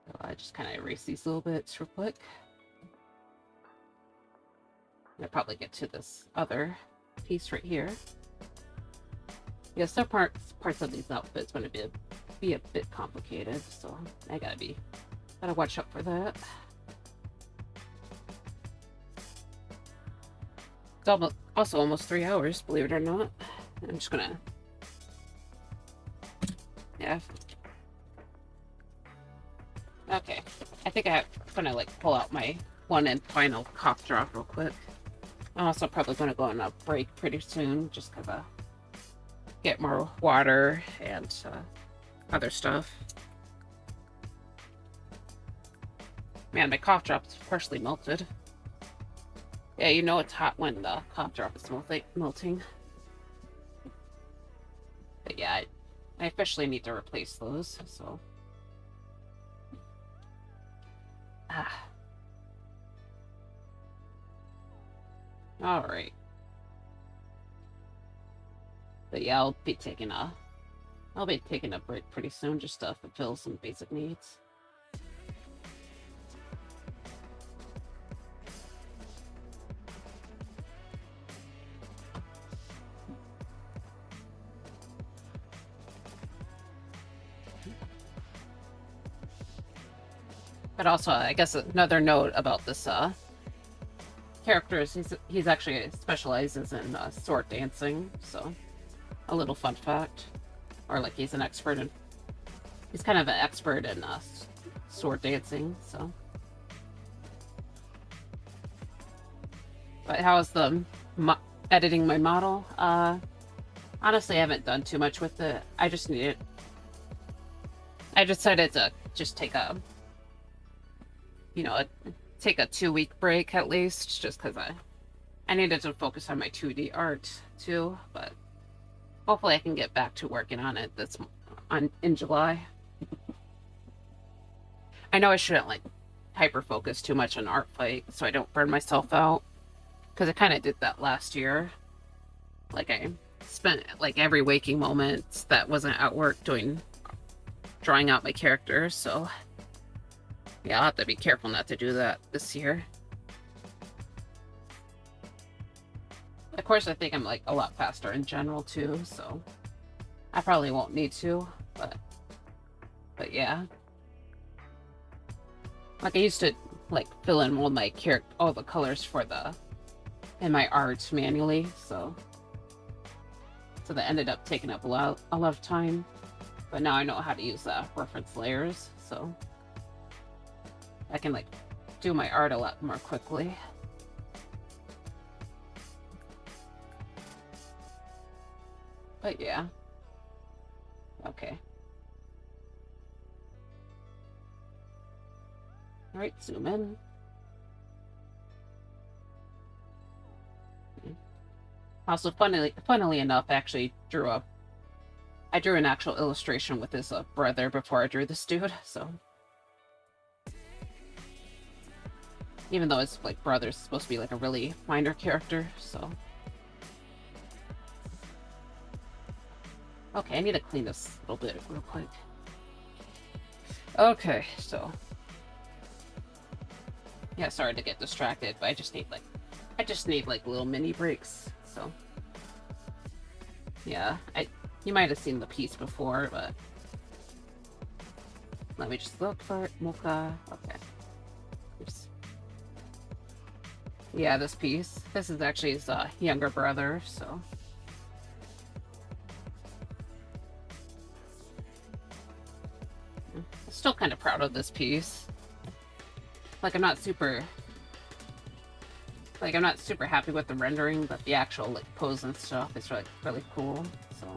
So I just kind of erase these little bits real quick. I'll probably get to this other piece right here. Yeah, some parts of these outfits going to be a bit complicated, so I gotta watch out for that. It's also almost 3 hours, believe it or not. I'm just gonna, yeah. Okay, I think I'm gonna like pull out my one and final cough drop real quick. I'm also probably gonna go on a break pretty soon, just because get more water and other stuff. Man, my cough drop's partially melted. Yeah, you know it's hot when the cough drop is melting. But yeah, I officially need to replace those, so. Alright. But yeah, I'll be taking a break pretty soon, just to fulfill some basic needs. But also, I guess another note about this character is he's actually specializes in sword dancing, so a little fun fact. Or like he's kind of an expert in sword dancing, so. But how is the editing my model? Honestly, I haven't done too much with it. I decided to just take a, take a 2-week break at least, just because I needed to focus on my 2D art too. But hopefully, I can get back to working on it in July. I know I shouldn't like hyper focus too much on art fight, so I don't burn myself out. Because I kind of did that last year. Like I spent like every waking moment that wasn't at work drawing out my characters. So yeah, I'll have to be careful not to do that this year. Of course, I think I'm like a lot faster in general too, so I probably won't need to, but yeah. Like I used to like fill in all the colors in my art manually, so that ended up taking up a lot of time. But now I know how to use reference layers, so I can like do my art a lot more quickly. But yeah. Okay. Alright, zoom in. Also, funnily enough, I actually drew an actual illustration with his brother before I drew this dude, so. Even though his like brother's supposed to be like a really minor character, so. Okay, I need to clean this a little bit real quick. Okay, so. Yeah, sorry to get distracted, but I just need like little mini breaks, so. Yeah, you might have seen the piece before, but let me just look for it. Mocha. Okay. Oops. Yeah, this piece. This is actually his younger brother, so. I'm still kind of proud of this piece. Like, I'm not super happy with the rendering, but the actual like pose and stuff is really cool. So,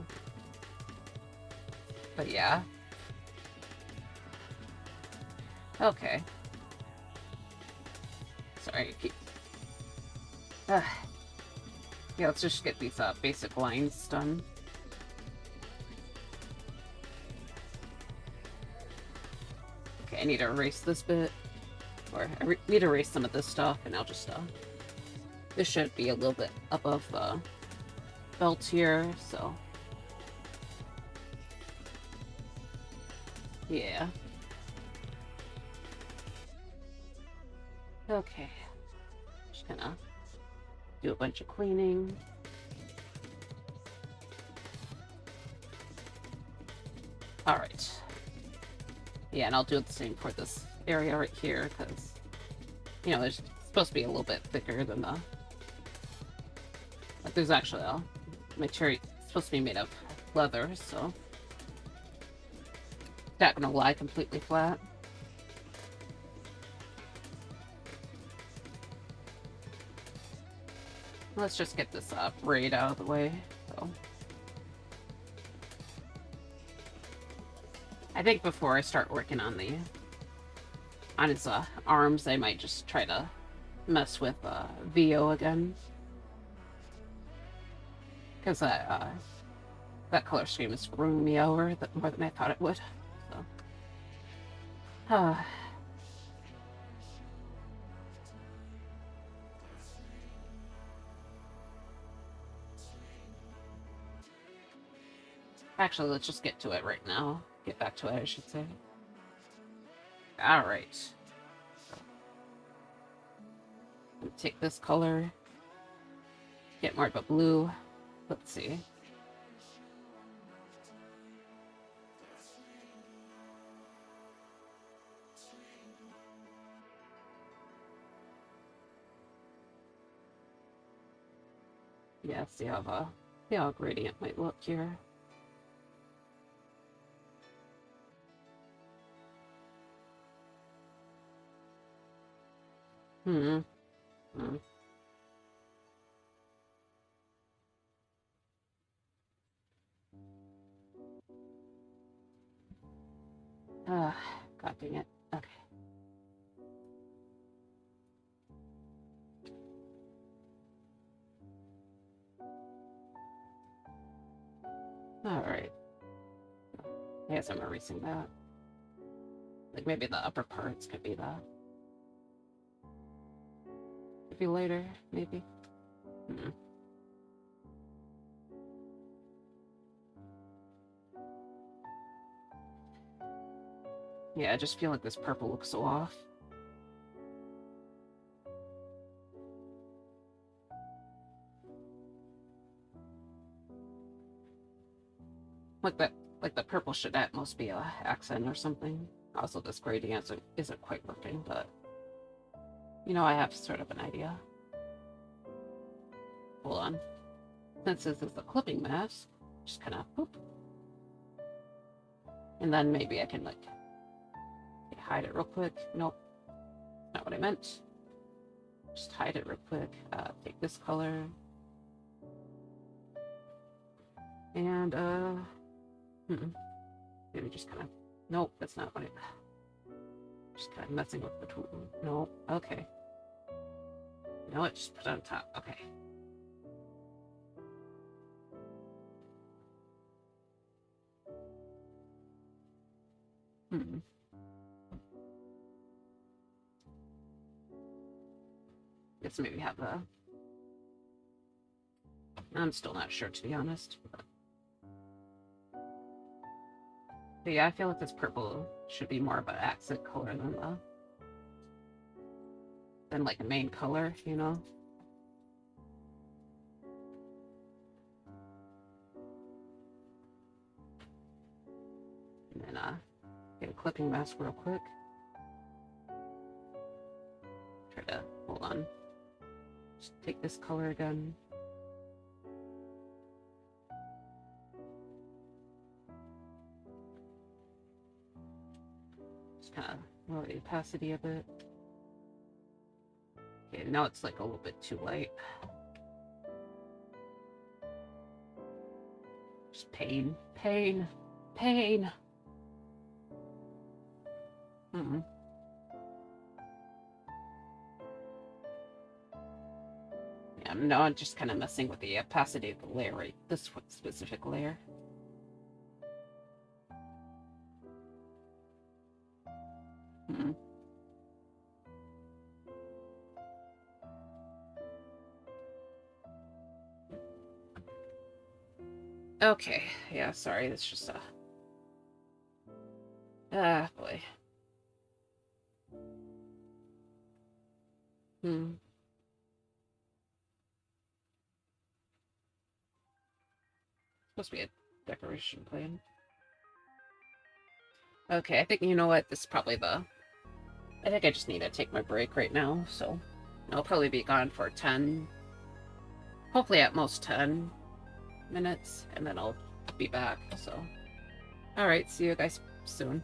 but yeah. Okay. Sorry. Yeah, let's just get these basic lines done. Okay, I need to erase this bit, or I need to erase some of this stuff, and I'll just this should be a little bit above the belt here, so. Yeah. Okay. Just gonna do a bunch of cleaning. Alright. Yeah, and I'll do the same for this area right here, because, there's supposed to be a little bit thicker than the. Like, there's actually a material supposed to be made of leather, so. Not gonna lie completely flat. Let's just get this braid out of the way. So. I think before I start working on his arms, I might just try to mess with VO again. Because that color scheme is screwing me over more than I thought it would. So. Actually, let's just get to it right now. Get back to it, I should say. Alright. Take this color. Get more of a blue. Let's see. Yeah, see how a gradient might look here. Hmm. Hmm. Ah, God dang it. Okay. All right. I guess I'm erasing that. Like maybe the upper parts could be could be later, maybe. Hmm. Yeah, I just feel like this purple looks so off. Like that, like the purple should at most be a accent or something. Also, this gradient isn't quite working, but you know, I have sort of an idea. Hold on. Since this is a clipping mask, just kind of boop. And then maybe I can like hide it real quick. Nope, not what I meant. Just hide it real quick. Take this color. And maybe just kind of, nope, that's not what it, just kind of messing with the tool. Nope, okay. You know what, just put it on top, okay. Hmm. Guess maybe have the, I'm still not sure to be honest. But yeah, I feel like this purple should be more of an accent color than like a main color, you know? And then get a clipping mask real quick. Try to, hold on. Just take this color again. Just kind of lower the opacity a bit. Okay, now it's like a little bit too light. Just pain, pain, pain. Hmm. Yeah, no, I'm just kind of messing with the opacity of the layer, right? This specific layer. Hmm. Okay, yeah, sorry, it's just boy. Hmm. Supposed to be a decoration plan. Okay, I think you know what. This is probably the. I think I just need to take my break right now, so I'll probably be gone for 10, hopefully at most 10 minutes, and then I'll be back. So, all right, see you guys soon.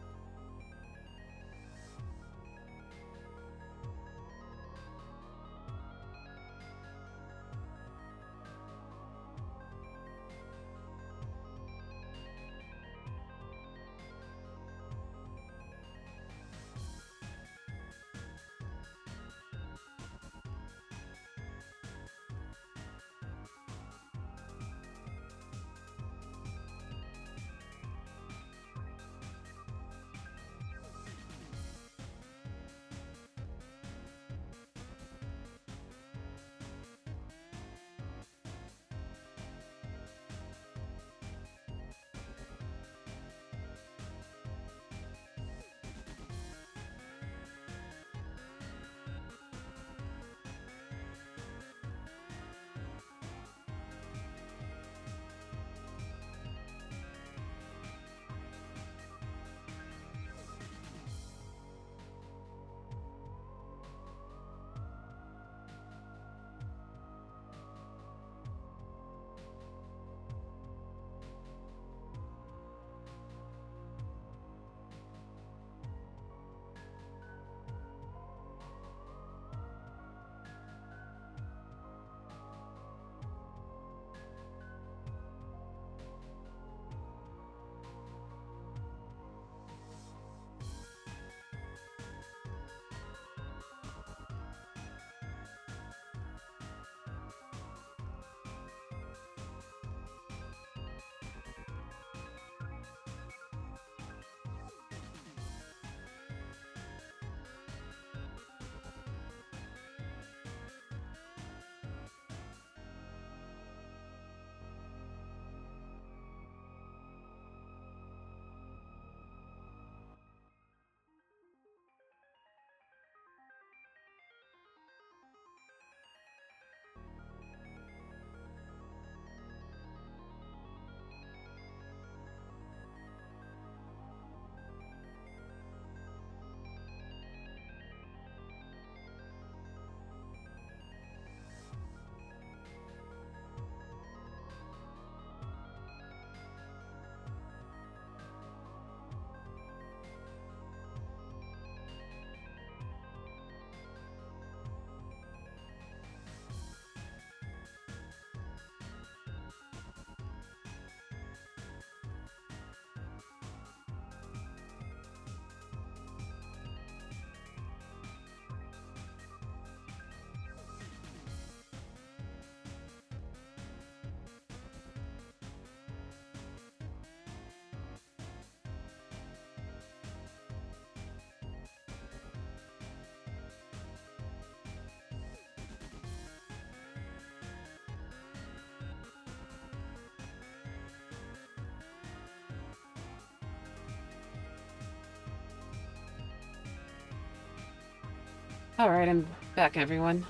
Alright, I'm back, everyone.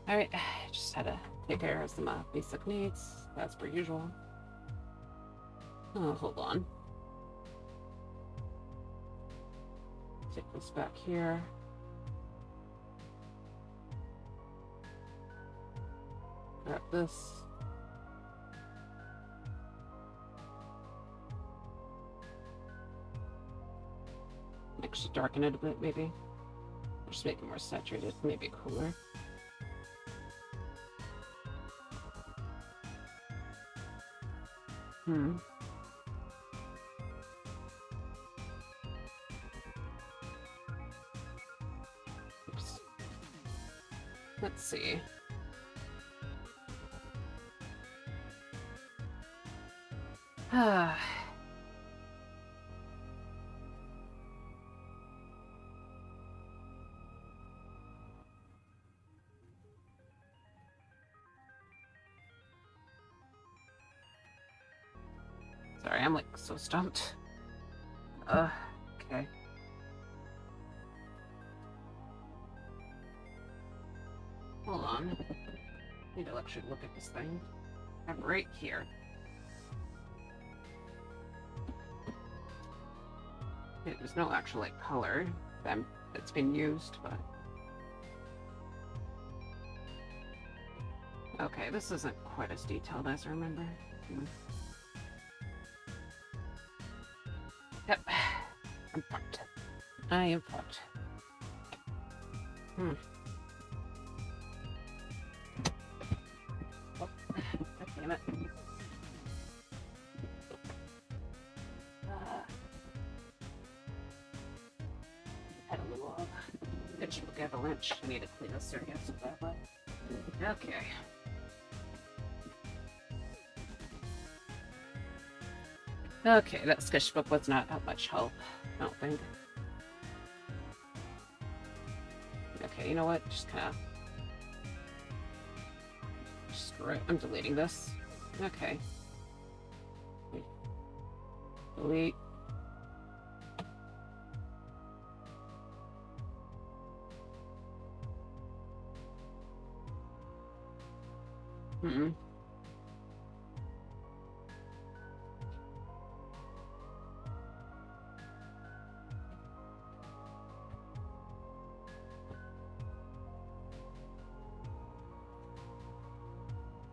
Alright, just had to take care of some basic needs, as per usual. Oh, hold on. Take this back here. Grab this. Actually darken it a bit, maybe. Just make it more saturated, maybe cooler. Oops. Let's see. Sorry, I'm like so stumped. Okay. Hold on. Need to actually look at this thing. I'm right here. There's no actual like color that's been used, but okay, this isn't quite as detailed as I remember. Yep, I'm fucked. I am fucked. Oh, damn it. Had a little pitch avalanche. I need to clean this area so badly. Okay. Okay, that sketchbook was not that much help, I don't think. Okay, you know what? Just kind of... Screw it. I'm deleting this. Okay. Delete.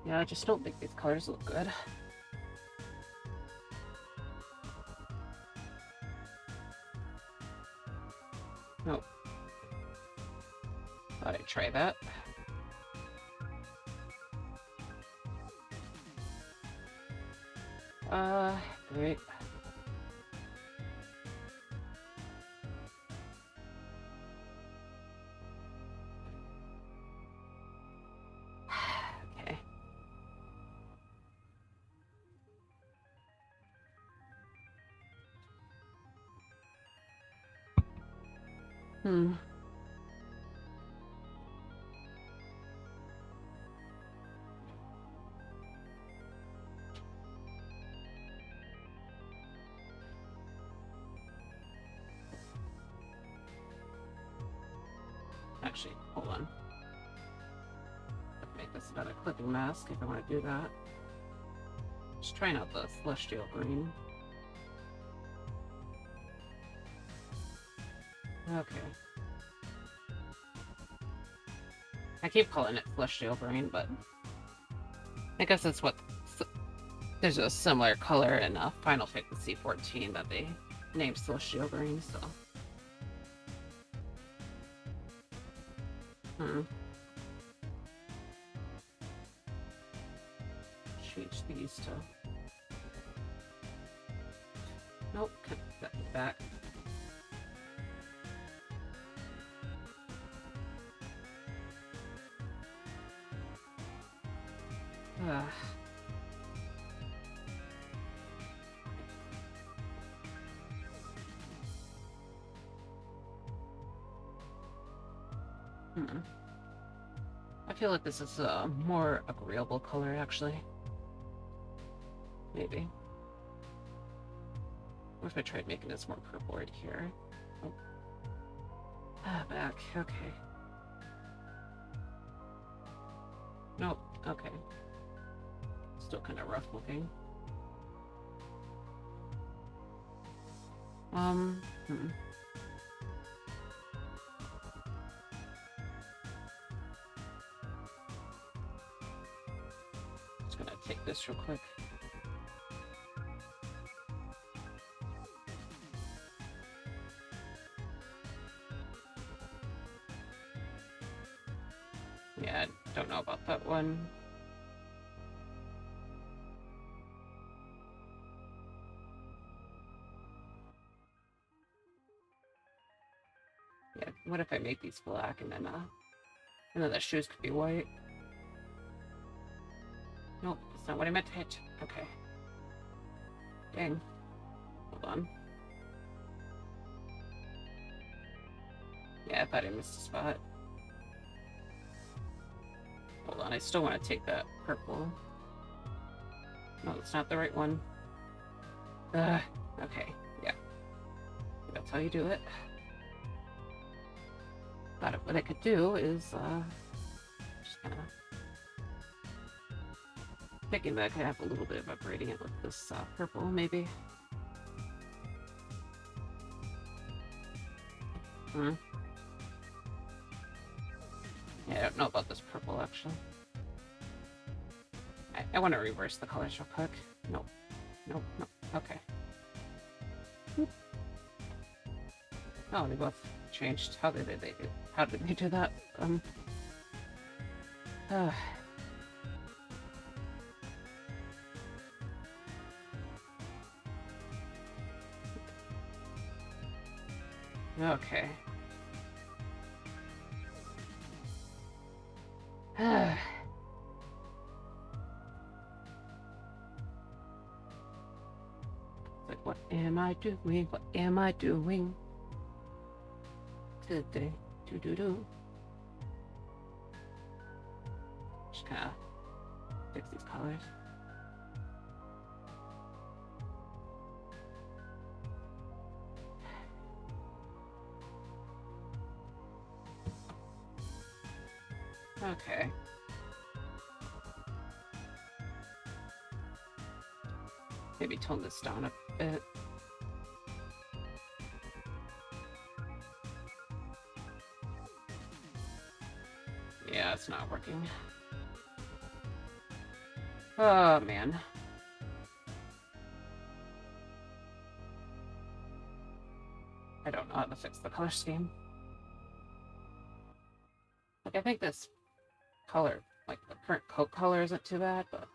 Yeah, I just don't think these colors look good. Nope. Thought I'd try that. Great. Okay. Actually, hold on. Make this about a clipping mask if I want to do that. Just trying out the celestial green. Okay. I keep calling it celestial green, but I guess that's what... There's a similar color in Final Fantasy XIV that they named celestial green, so... Change these to... Nope, can't put that back. I feel like this is a more agreeable color, actually. Maybe. What if I tried making this more purple right here? Oh. Ah, back. Okay. Nope. Okay. Still kind of rough looking. Hmm. Just gonna take this real quick. Yeah, I don't know about that one. Yeah, what if I make these black and then the shoes could be white? Nope, that's not what I meant to hit. Okay. Dang. Hold on. Yeah, I thought I missed a spot. Hold on, I still want to take that purple. No, that's not the right one. Okay, yeah. That's how you do it. Thought what I could do is, just kind of thinking that I could have a little bit of a gradient with this purple, maybe. Hmm. Yeah, I don't know about this purple, actually. I want to reverse the colors real quick. Nope. Nope, nope. Okay. Oh, they both changed. How did they do that? Uh, okay. Like, what am I doing? What am I doing today? Do. Just kind of fix these colors. Okay. Maybe tone this down a bit. Yeah, it's not working. Oh, man. I don't know how to fix the color scheme. Like, I think this color, like the current coat color isn't too bad, but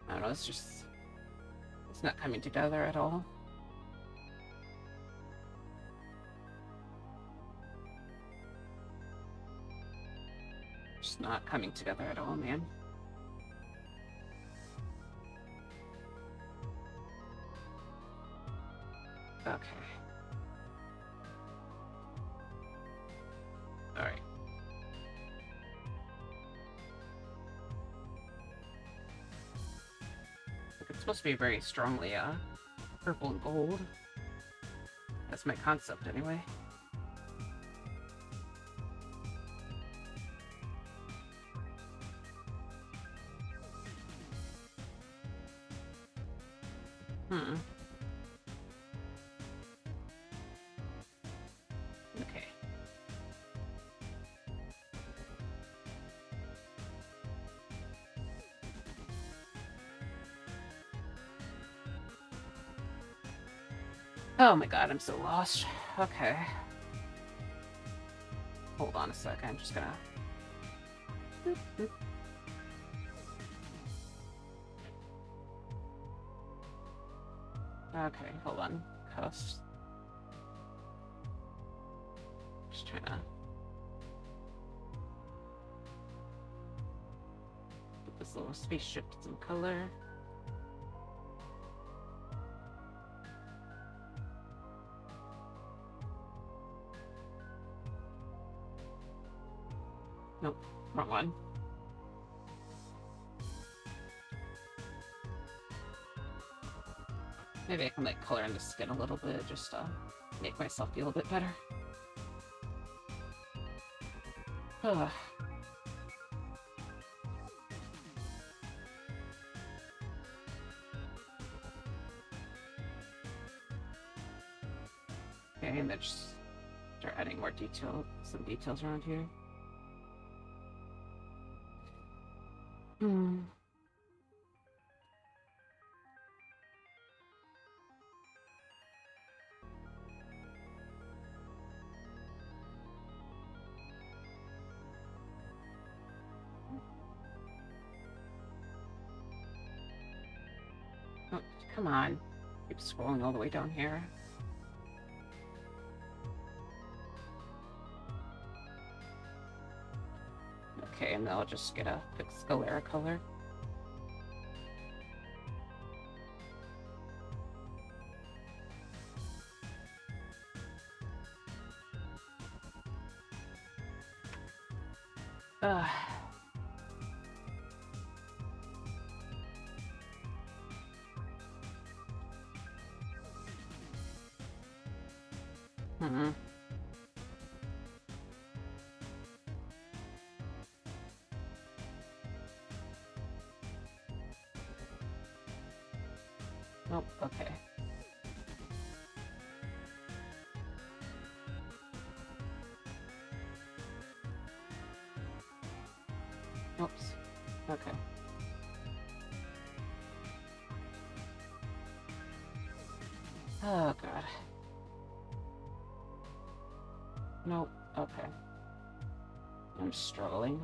I don't know, it's not coming together at all. Just not coming together at all, man. Okay. Alright. It's supposed to be very strongly, purple and gold. That's my concept, anyway. Hmm. Okay. Oh my god, I'm so lost. Okay. Hold on a sec, I'm just gonna... Okay, hold on. Cuffs. Just trying to... Put this little spaceship some color. Nope, wrong one. Maybe I can like color in the skin a little bit, just make myself feel a bit better. Ugh. Okay, and then just start adding more some details around here. Hmm. Oh, come on. Keep scrolling all the way down here. Okay, and then I'll just get a fixed sclera color. Ugh. Hmm. Oh, okay. Oops. Okay. Oh, God. Nope. Okay. I'm struggling.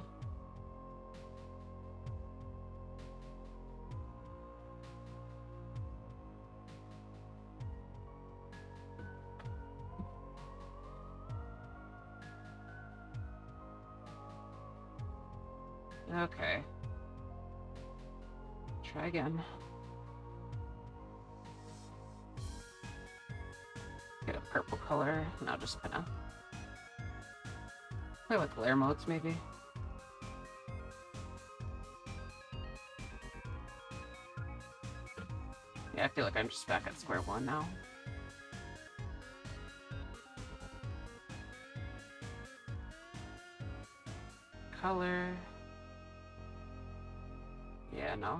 Okay. Try again. Get a purple color, and I'll just kind of play with glare modes, maybe. Yeah, I feel like I'm just back at square one now. Color. Yeah, no.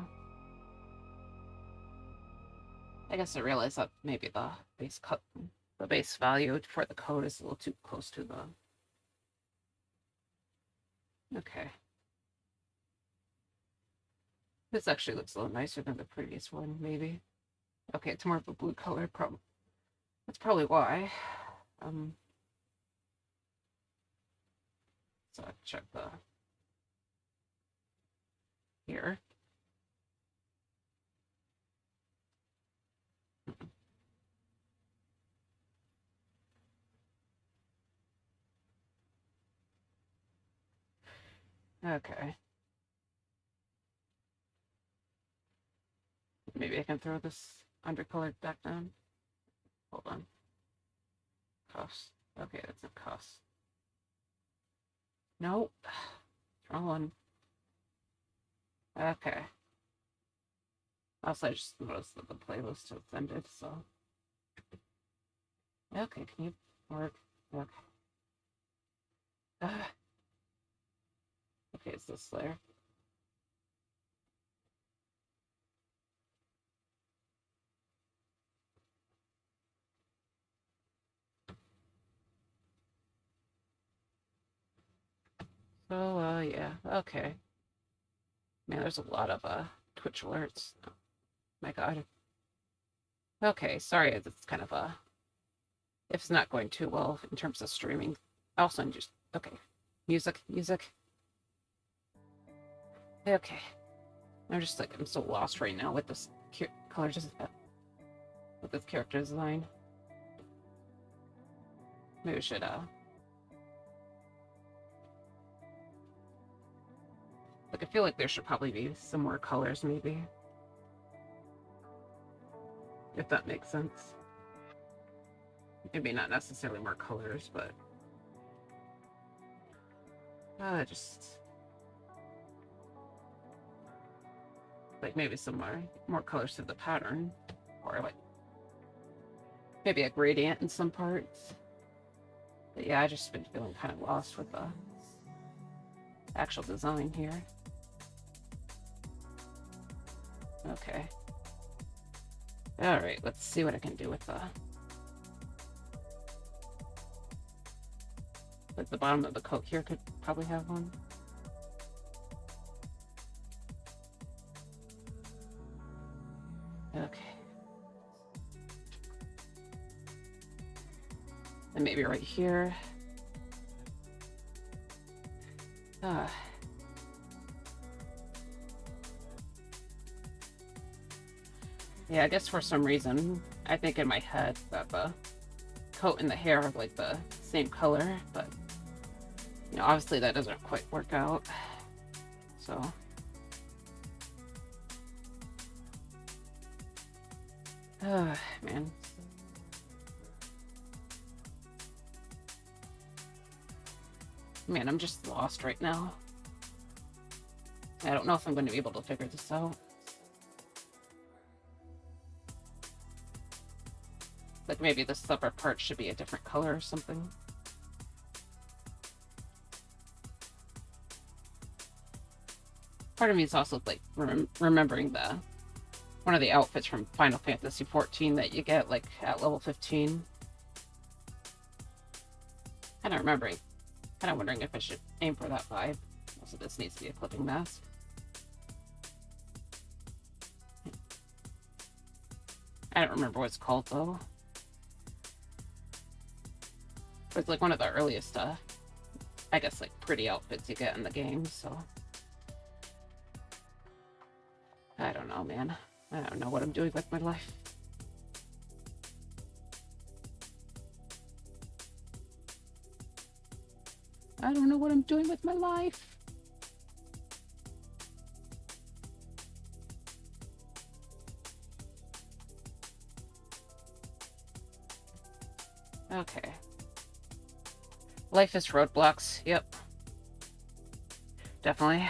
I guess I realized that maybe the base value for the code is a little too close to the. Okay. This actually looks a little nicer than the previous one, maybe. Okay, it's more of a blue color. That's probably why. Um. So I check the here. Okay. Maybe I can throw this undercolored back down. Hold on. Cuffs. Okay, that's a cuffs. Nope. Wrong one. Okay. Also, I just noticed that the playlist has ended, so. Okay, can you work? Okay. Okay, it's this layer. So, yeah, okay. Man, there's a lot of, Twitch alerts. Oh, my God. Okay, sorry, it's kind of, if it's not going too well in terms of streaming. Also, I'm just, okay. Music. Okay. I'm just like, I'm so lost right now with this color, just, with this character design. Maybe we should, like, I feel like there should probably be some more colors, maybe. If that makes sense. Maybe not necessarily more colors, but just like maybe some more colors to the pattern, or like maybe a gradient in some parts. But yeah, I just been feeling kind of lost with the actual design here. Okay. Alright, let's see what I can do with the... Like the bottom of the coat here could probably have one. Okay. And maybe right here. Ah. Yeah, I guess for some reason, I think in my head that the coat and the hair are like the same color, but you know, obviously that doesn't quite work out. So man. Man, I'm just lost right now. I don't know if I'm going to be able to figure this out. Like maybe this upper part should be a different color or something. Part of me is also like remembering one of the outfits from Final Fantasy XIV that you get like at level 15. Kind of wondering if I should aim for that vibe. Also, this needs to be a clipping mask. I don't remember what it's called though. But it's like one of the earliest, I guess, like pretty outfits you get in the game, so. I don't know, man. I don't know what I'm doing with my life. I don't know what I'm doing with my life. Okay. Life is roadblocks. Yep. Definitely.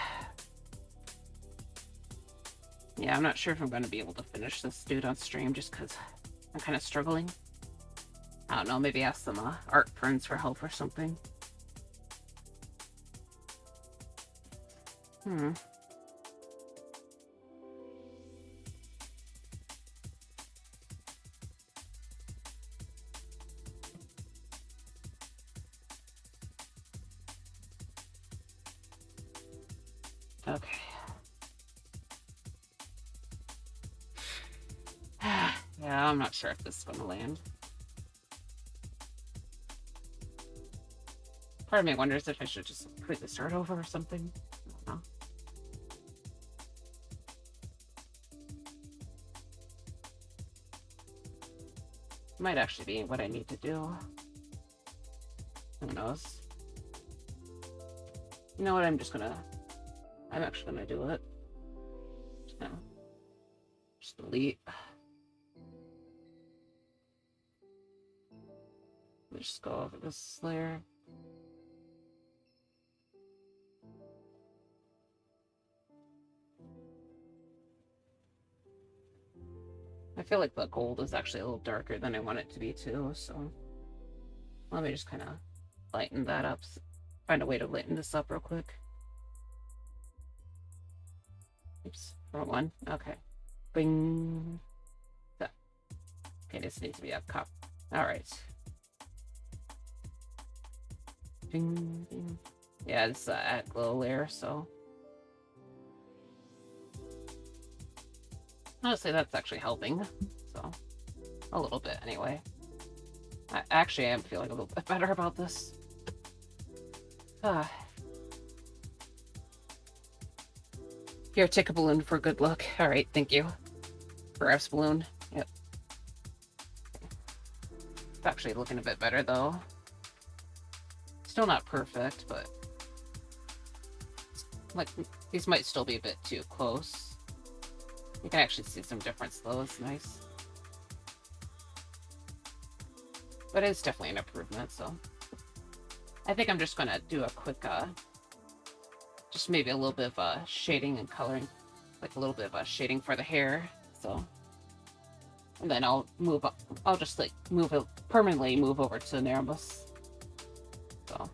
Yeah, I'm not sure if I'm going to be able to finish this dude on stream just because I'm kind of struggling. I don't know, maybe ask some art friends for help or something. Okay. Yeah, I'm not sure if this is going to land. Part of me wonders if I should just completely start over or something. I don't know. Might actually be what I need to do. Who knows? You know what? I'm actually gonna do it. Just delete. Let's just go over this layer. I feel like the gold is actually a little darker than I want it to be too, so let me just kind of lighten that up. Find a way to lighten this up real quick. Oops, wrong one. Okay. Bing. So, okay, this needs to be up top. Alright. Bing, bing. Yeah, this add glow layer, so. Honestly, that's actually helping. So, a little bit anyway. I actually am feeling a little bit better about this. Here, take a balloon for good luck. Alright, thank you. For F's balloon. Yep. It's actually looking a bit better though. Still not perfect, but like these might still be a bit too close. You can actually see some difference though, it's nice. But it's definitely an improvement, so I think I'm just gonna do a quick just maybe a little bit of shading and coloring, like a little bit of shading for the hair, so. And then I'll just like permanently move over to Nerabus. So.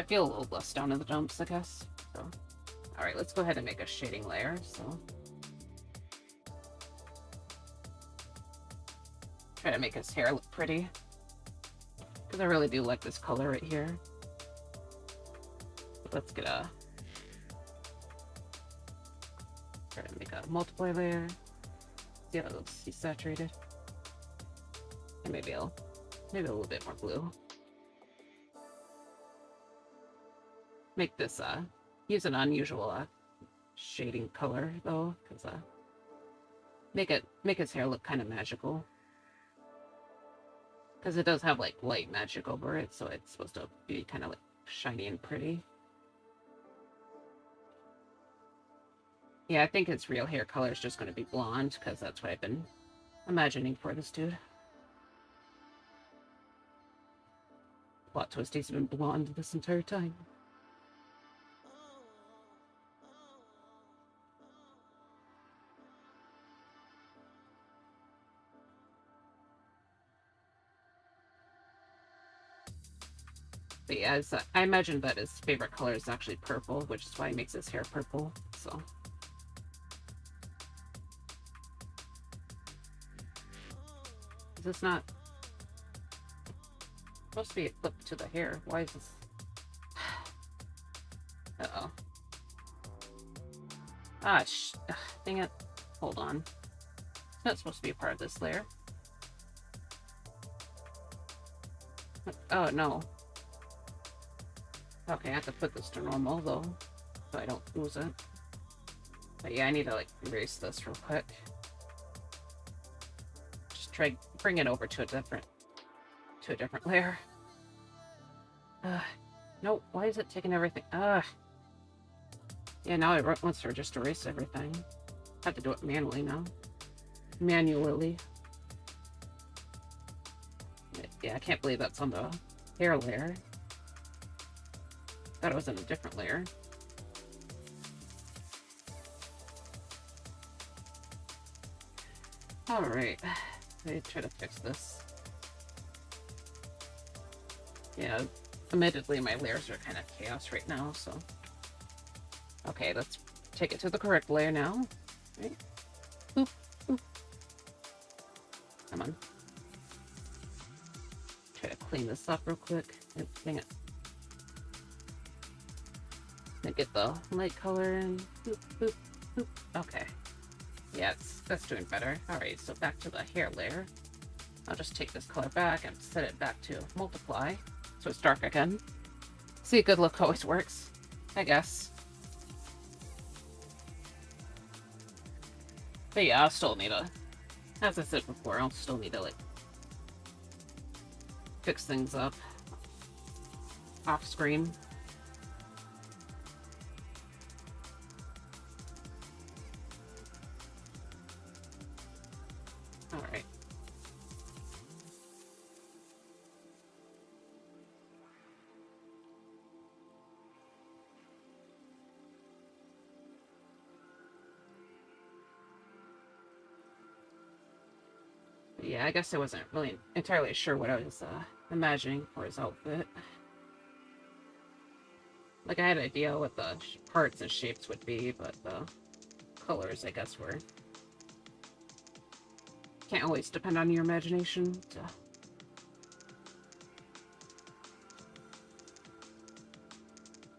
feel a little less down in the dumps, I guess. So, all right, let's go ahead and make a shading layer. So, try to make his hair look pretty because I really do like this color right here. Let's get a try to make a multiply layer. See how it looks desaturated, and maybe a little bit more blue. Make this use an unusual shading color though, because make his hair look kind of magical. Because it does have like light magic over it, so it's supposed to be kind of like shiny and pretty. Yeah, I think his real hair color is just going to be blonde, because that's what I've been imagining for this dude. Plot twist, he's been blonde this entire time. But yeah, I imagine that his favorite color is actually purple, which is why he makes his hair purple, so. Is this not supposed to be a clip to the hair? Why is this? Uh-oh. Ah, dang it. Hold on. It's not supposed to be a part of this layer. Oh, no. Okay, I have to put this to normal, though, so I don't lose it. But yeah, I need to, like, erase this real quick. Just try bring it over to a different layer. Nope, why is it taking everything? Yeah, now it wants to just erase everything. I have to do it manually now. Manually. Yeah, I can't believe that's on the hair layer. Thought it was in a different layer. Alright. Let me try to fix this. Yeah, admittedly my layers are kind of chaos right now, so. Okay, let's take it to the correct layer now. Right. Boop, boop. Come on. Try to clean this up real quick. Dang it. Then get the light color in. Boop, boop, boop. Okay. Yeah, that's doing better. Alright, so back to the hair layer. I'll just take this color back and set it back to multiply, so it's dark again. See, good look always works, I guess. But yeah, I'll still need to, as I said before, I'll still need to, like, fix things up off screen. Alright. Yeah, I guess I wasn't really entirely sure what I was imagining for his outfit. Like, I had an idea what the parts and shapes would be, but the colors, I guess, were... Can't always depend on your imagination. So.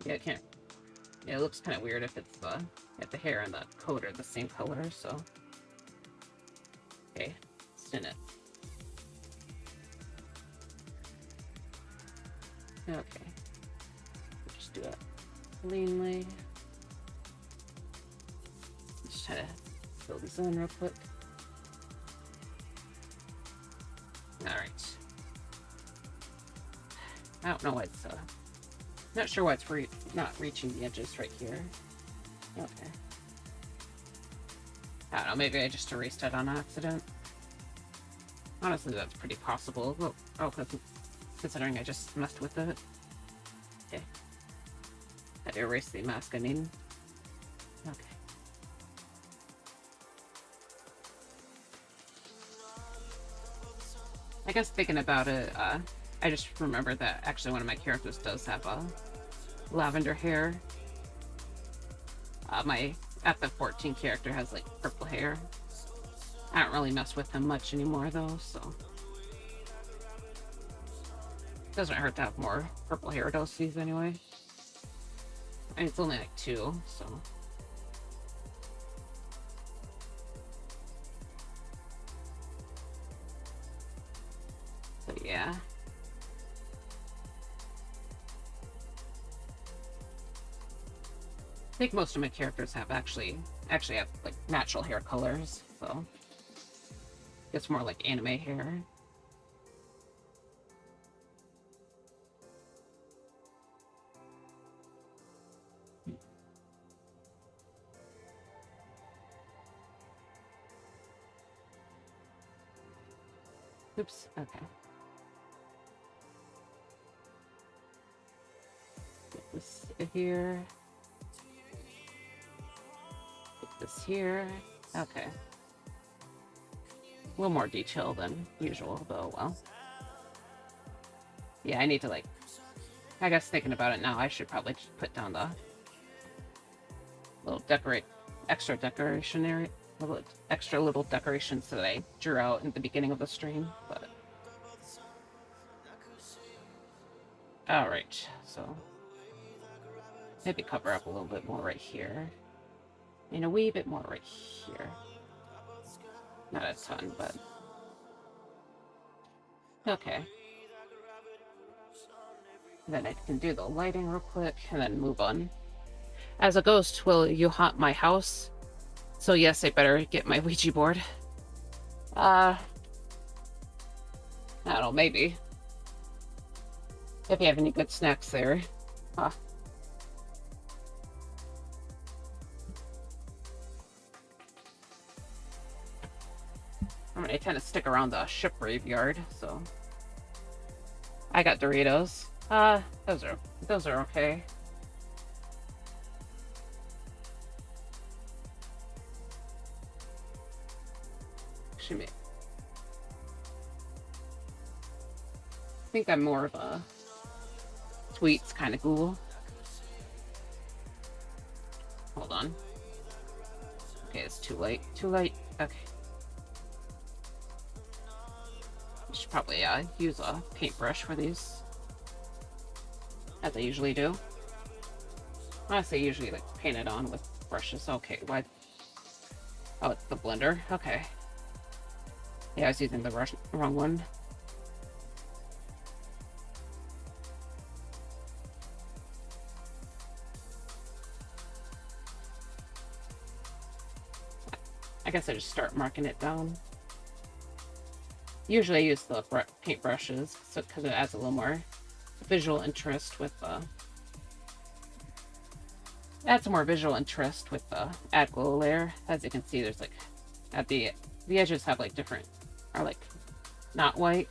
Yeah, it can't... Yeah, it looks kind of weird if it's if the hair and the coat are the same color, so... Okay. In it. Okay. Just do it cleanly. Just try to fill these in real quick. Alright. I don't know why it's not sure why it's not reaching the edges right here. Okay. I don't know, maybe I just erased it on accident. Honestly, that's pretty possible. Oh, considering I just messed with it. Okay. Had to erase the mask, I mean. Okay. I guess thinking about it, I just remembered that actually one of my characters does have a lavender hair. My FF14 character has like purple hair. I don't really mess with him much anymore though, so doesn't hurt to have more purple hair doses anyway. And it's only like 2, so. But yeah. I think most of my characters have actually have like natural hair colors, so it's more like anime hair. Oops, okay. Get this here. Get this here. Okay. A little more detail than usual, though, well. Yeah, I need to, like... I guess thinking about it now, I should probably just put down the little extra decoration area. Extra little decorations that I drew out in the beginning of the stream, but... Alright, so... maybe cover up a little bit more right here. And a wee bit more right here. Not a ton, but... okay. Then I can do the lighting real quick, and then move on. As a ghost, will you haunt my house? So yes, I better get my Ouija board. I don't know, maybe. If you have any good snacks there. Huh. I mean, I tend to stick around the ship graveyard, so... I got Doritos. Those are okay. Should be. I think I'm more of a sweets kind of ghoul. Hold on. Okay, it's too late. Too late. Okay. I should probably use a paintbrush for these. As I usually do. Honestly, I usually like paint it on with brushes. Okay, what? Oh, it's the blender. Okay. Yeah, I was using the wrong one. I guess I just start marking it down. Usually I use the paint brushes so because it adds a little more visual interest with the add glow layer. As you can see, there's like at the edges have like different are like not white.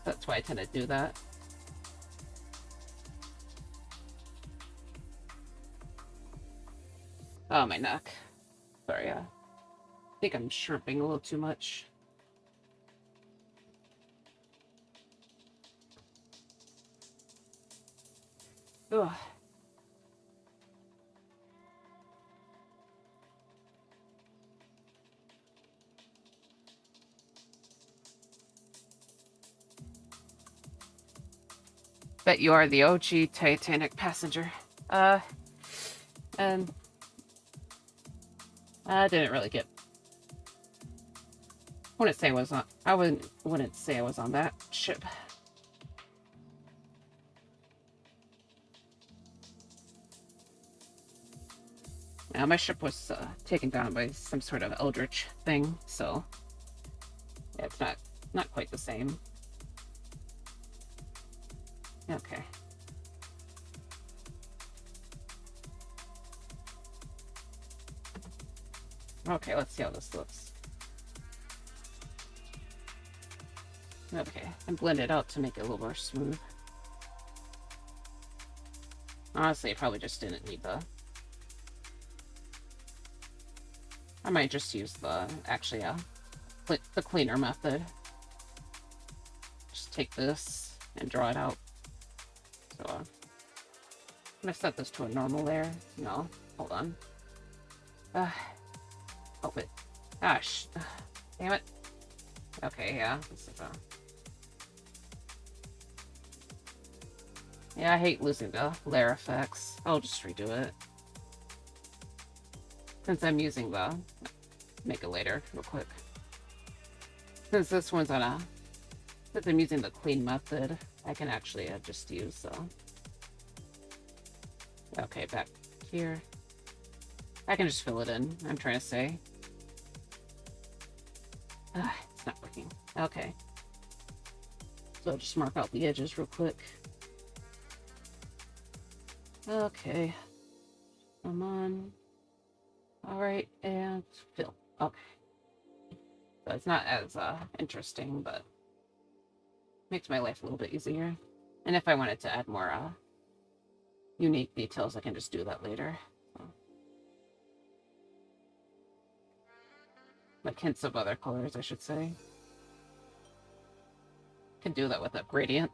That's why I tend to do that. Oh, my neck. Sorry, I think I'm shrimping a little too much. Ugh. Bet you are the OG Titanic passenger. And I didn't really get. I wouldn't say I was on. I wouldn't say I was on that ship. Now my ship was taken down by some sort of eldritch thing, so yeah, it's not quite the same. Okay. Okay, let's see how this looks. Okay, and blend it out to make it a little more smooth. Honestly, I probably just didn't need the... I might just use the, actually, the cleaner method. Just take this and draw it out. So, gonna set this to a normal layer. No, hold on. Hope it. Gosh, damn it. Okay, yeah, this is yeah, I hate losing the layer effects. I'll just redo it. Since I'm using the... Make it later, real quick. Since this one's on a... Since I'm using the clean method, I can actually just use... Okay, back here. I can just fill it in, I'm trying to say. It's not working. Okay. So I'll just mark out the edges real quick. Okay. Come on. Alright, and fill. Okay. So it's not as interesting, but makes my life a little bit easier. And if I wanted to add more unique details, I can just do that later. So. Like hints of other colors, I should say. Can do that with a gradient.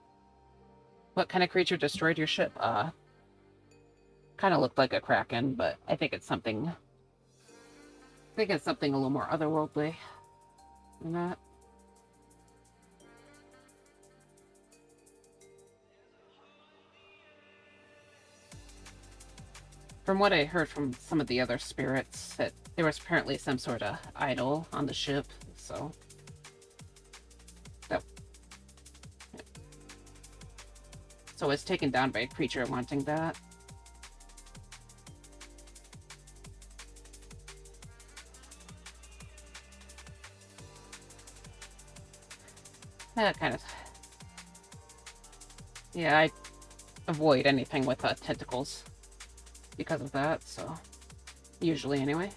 What kind of creature destroyed your ship? Kind of looked like a kraken, but I think it's something... I think it's something a little more otherworldly than that. From what I heard from some of the other spirits, that there was apparently some sort of idol on the ship, so... So it was taken down by a creature wanting that. That kind of... Yeah, I avoid anything with tentacles because of that, so... Usually, anyway.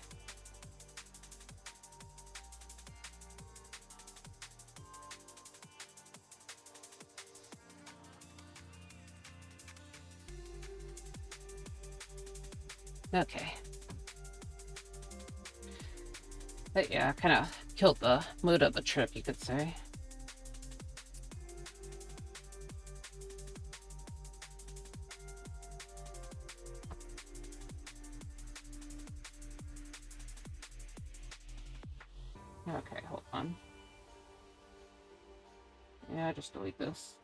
Okay. But yeah, kind of killed the mood of the trip, you could say. Okay, hold on. Yeah, just delete this.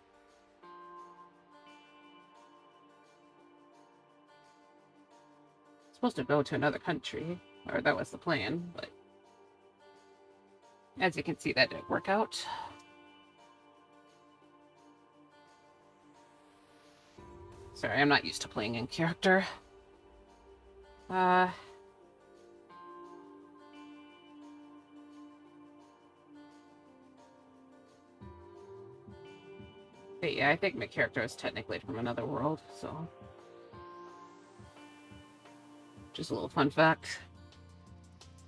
Supposed to go to another country, or that was the plan, but as you can see, that didn't work out. Sorry, I'm not used to playing in character. But yeah, I think my character is technically from another world, so... Just a little fun fact.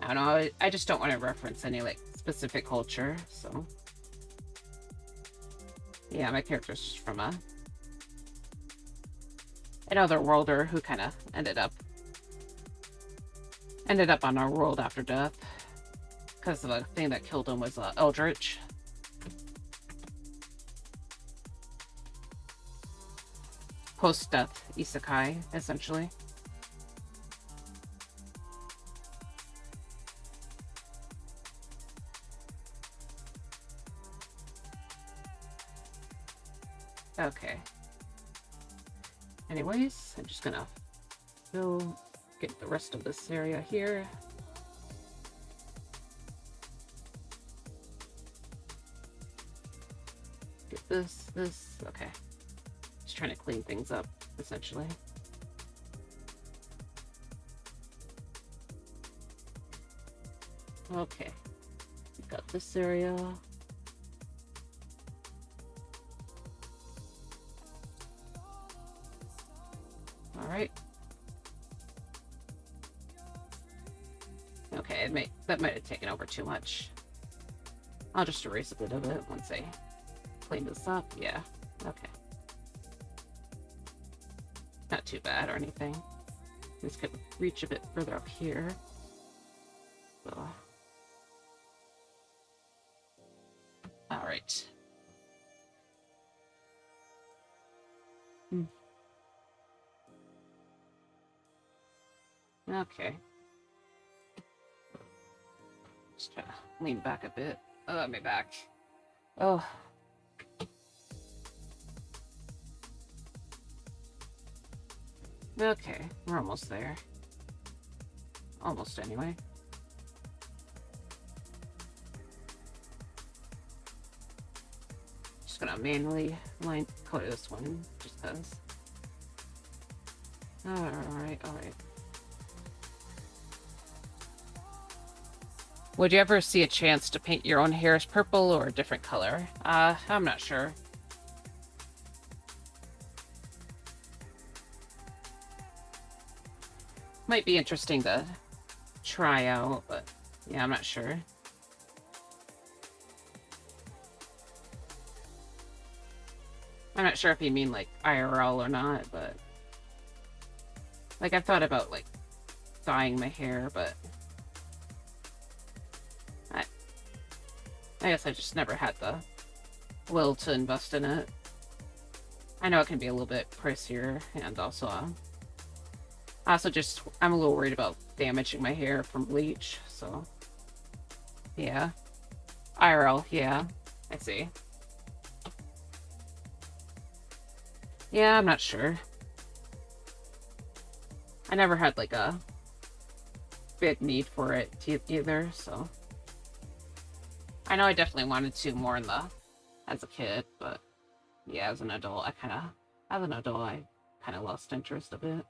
I don't know, I just don't want to reference any, like, specific culture, so... Yeah, my character's from another worlder who kind of ended up on our world after death. Because the thing that killed him was Eldritch. Post-death isekai, essentially. Okay. Anyways, I'm just gonna get the rest of this area here. Get this, okay. Just trying to clean things up, essentially. Okay. Got this area. Alright. Okay, that might have taken over too much. I'll just erase a bit of it once I clean this up. Yeah, okay. Not too bad or anything. This could reach a bit further up here. So. Alright. Okay. Just try to lean back a bit. Oh, my back. Oh. Okay, we're almost there. Almost, anyway. Just gonna manually line color this one, just because. Alright, alright. Would you ever see a chance to paint your own hairs purple or a different color? I'm not sure. Might be interesting to try out, but yeah, I'm not sure. I'm not sure if you mean like IRL or not, but like I've thought about like dyeing my hair, but I guess I just never had the will to invest in it. I know it can be a little bit pricier, and also I'm a little worried about damaging my hair from bleach, so yeah. IRL, yeah. I see. Yeah, I'm not sure. I never had like a big need for it either, so I know I definitely wanted to more in the as a kid, but yeah, as an adult, I kind of lost interest a bit.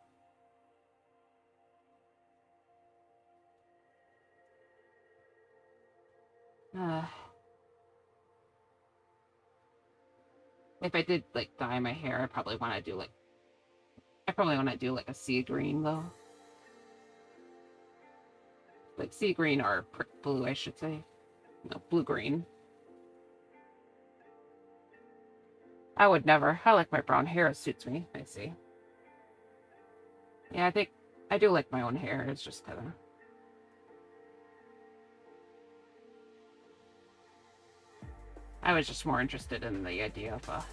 Uh, if I did like dye my hair, I probably want to do like a sea green though, like sea green or blue, I should say. No, blue green. I would never. I like my brown hair. It suits me. I see. Yeah, I think I do like my own hair. It's just kind of. I was just more interested in the idea of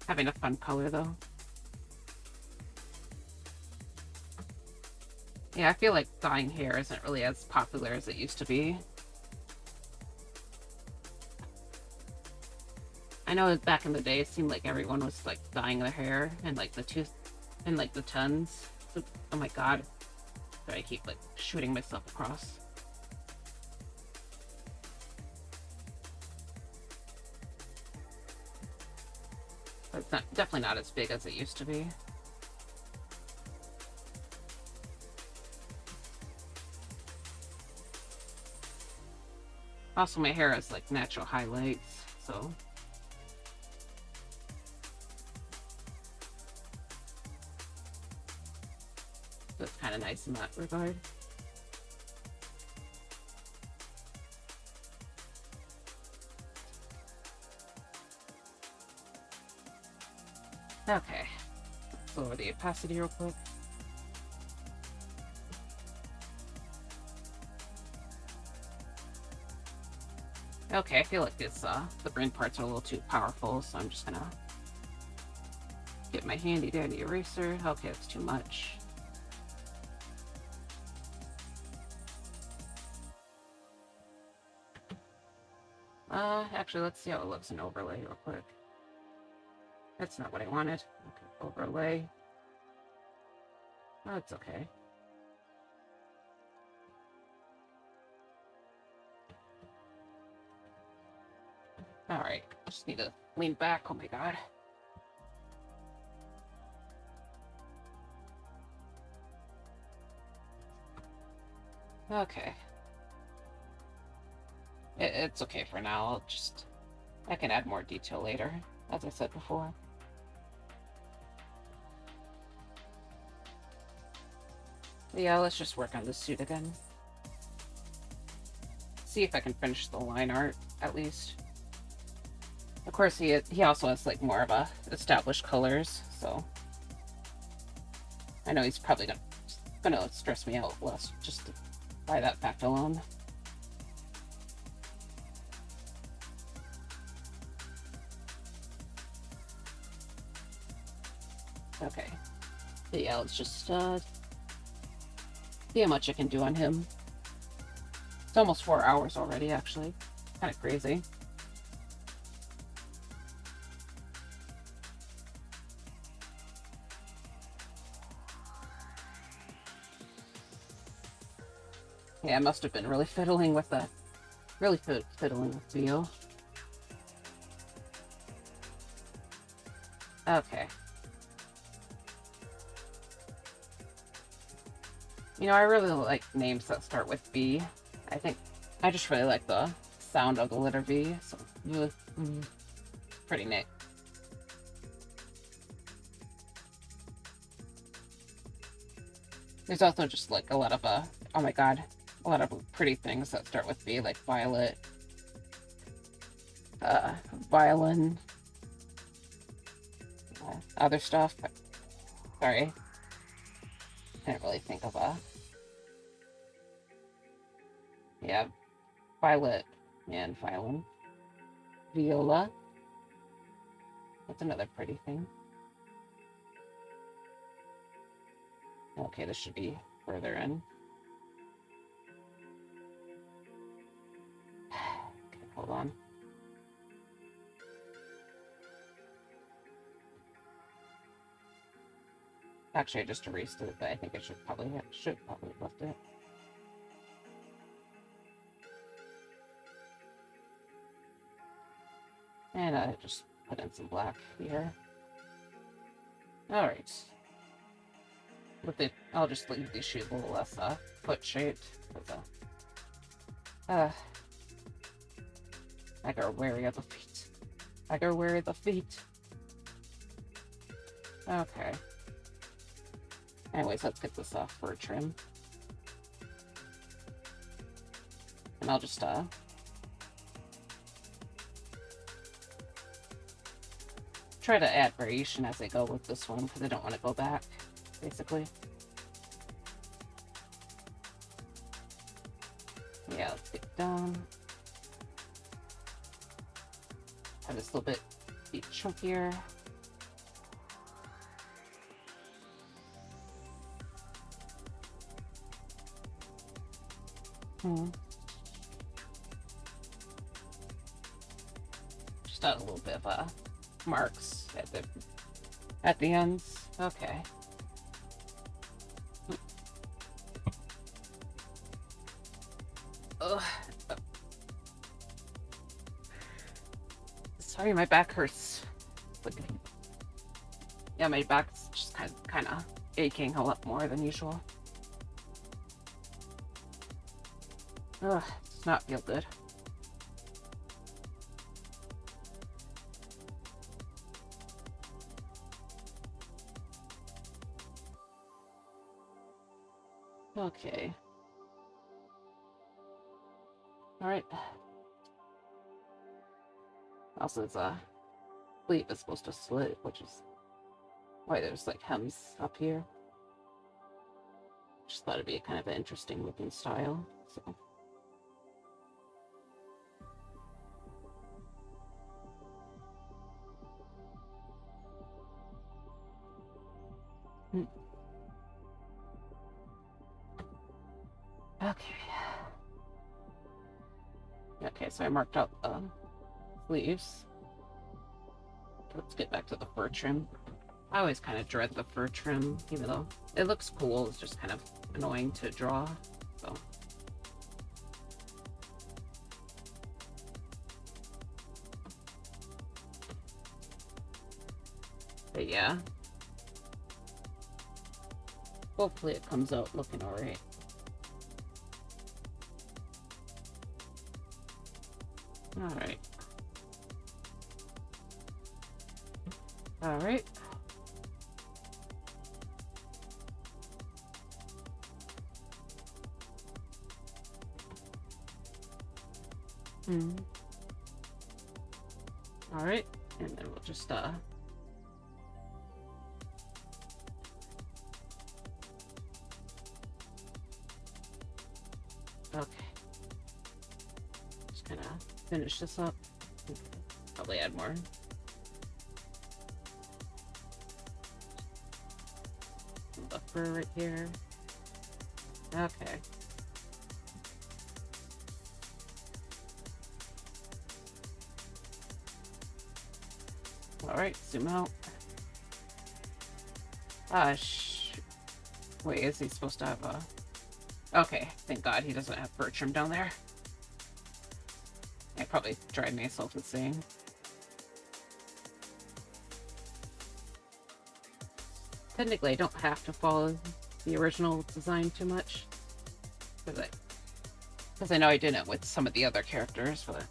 having a fun color, though. Yeah, I feel like dyeing hair isn't really as popular as it used to be. I know back in the day, it seemed like everyone was like dyeing their hair and like the tons. Oh my god. So I keep like shooting myself across. But it's definitely not as big as it used to be. Also, my hair has like natural highlights, so that's kind of nice in that regard. Okay, let's lower the opacity real quick. Okay, I feel like the green parts are a little too powerful, so I'm just gonna get my handy dandy eraser. Okay, that's too much. Actually, let's see how it looks in overlay real quick. That's not what I wanted. Okay, overlay. Oh, it's okay. Alright, just need to lean back. Oh my god. Okay. It's okay for now. I can add more detail later, as I said before. Yeah, let's just work on this suit again. See if I can finish the line art, at least. Of course, he also has, like, more of a established colors, so... I know he's probably gonna stress me out less, just by that fact alone. Okay. But yeah, let's just see how much I can do on him. It's almost 4 hours already, actually. Kind of crazy. Yeah, I must have been really fiddling with the... Really fiddling with Theo. Okay. You know, I really like names that start with B. I think I just really like the sound of the letter V, so really pretty neat. There's also just like a lot of oh my god, a lot of pretty things that start with V, like violet, violin, other stuff. Sorry, can't really think of yeah, violet and violin, viola. That's another pretty thing. Okay, this should be further in. Okay, hold on. Actually, I just erased it, but I think I should probably have left it. And I just put in some black here. All right. I'll just leave these shoes a little less foot shaped. I got wary of the feet. I got wary of the feet. Okay. Anyways, let's get this fur trim. And I'll just try to add variation as I go with this one, because I don't want to go back, basically. Yeah, let's get down. Have this little bit be chunkier. Just add a little bit of marks at the ends. Okay. Ugh. Sorry, my back hurts. Yeah, my back's just kind of aching a lot more than usual. Ugh, does not feel good. Okay. Alright. Also, his sleeve is supposed to slit, which is why there's like hems up here. Just thought it'd be kind of an interesting looking style. So. Okay. Okay, so I marked out the sleeves. Let's get back to the fur trim. I always kind of dread the fur trim, even though it looks cool. It's just kind of annoying to draw, so. But yeah. Hopefully it comes out looking alright. Alright. Alright. Alright, and then we'll just okay. Just kind of finish this up. Probably add more. . zipper right here. Okay. Alright, zoom out. Wait, is he supposed to have a... Okay, thank God he doesn't have Bertram down there. I'd probably drive myself insane. Technically, I don't have to follow the original design too much. Because I know I didn't with some of the other characters, but...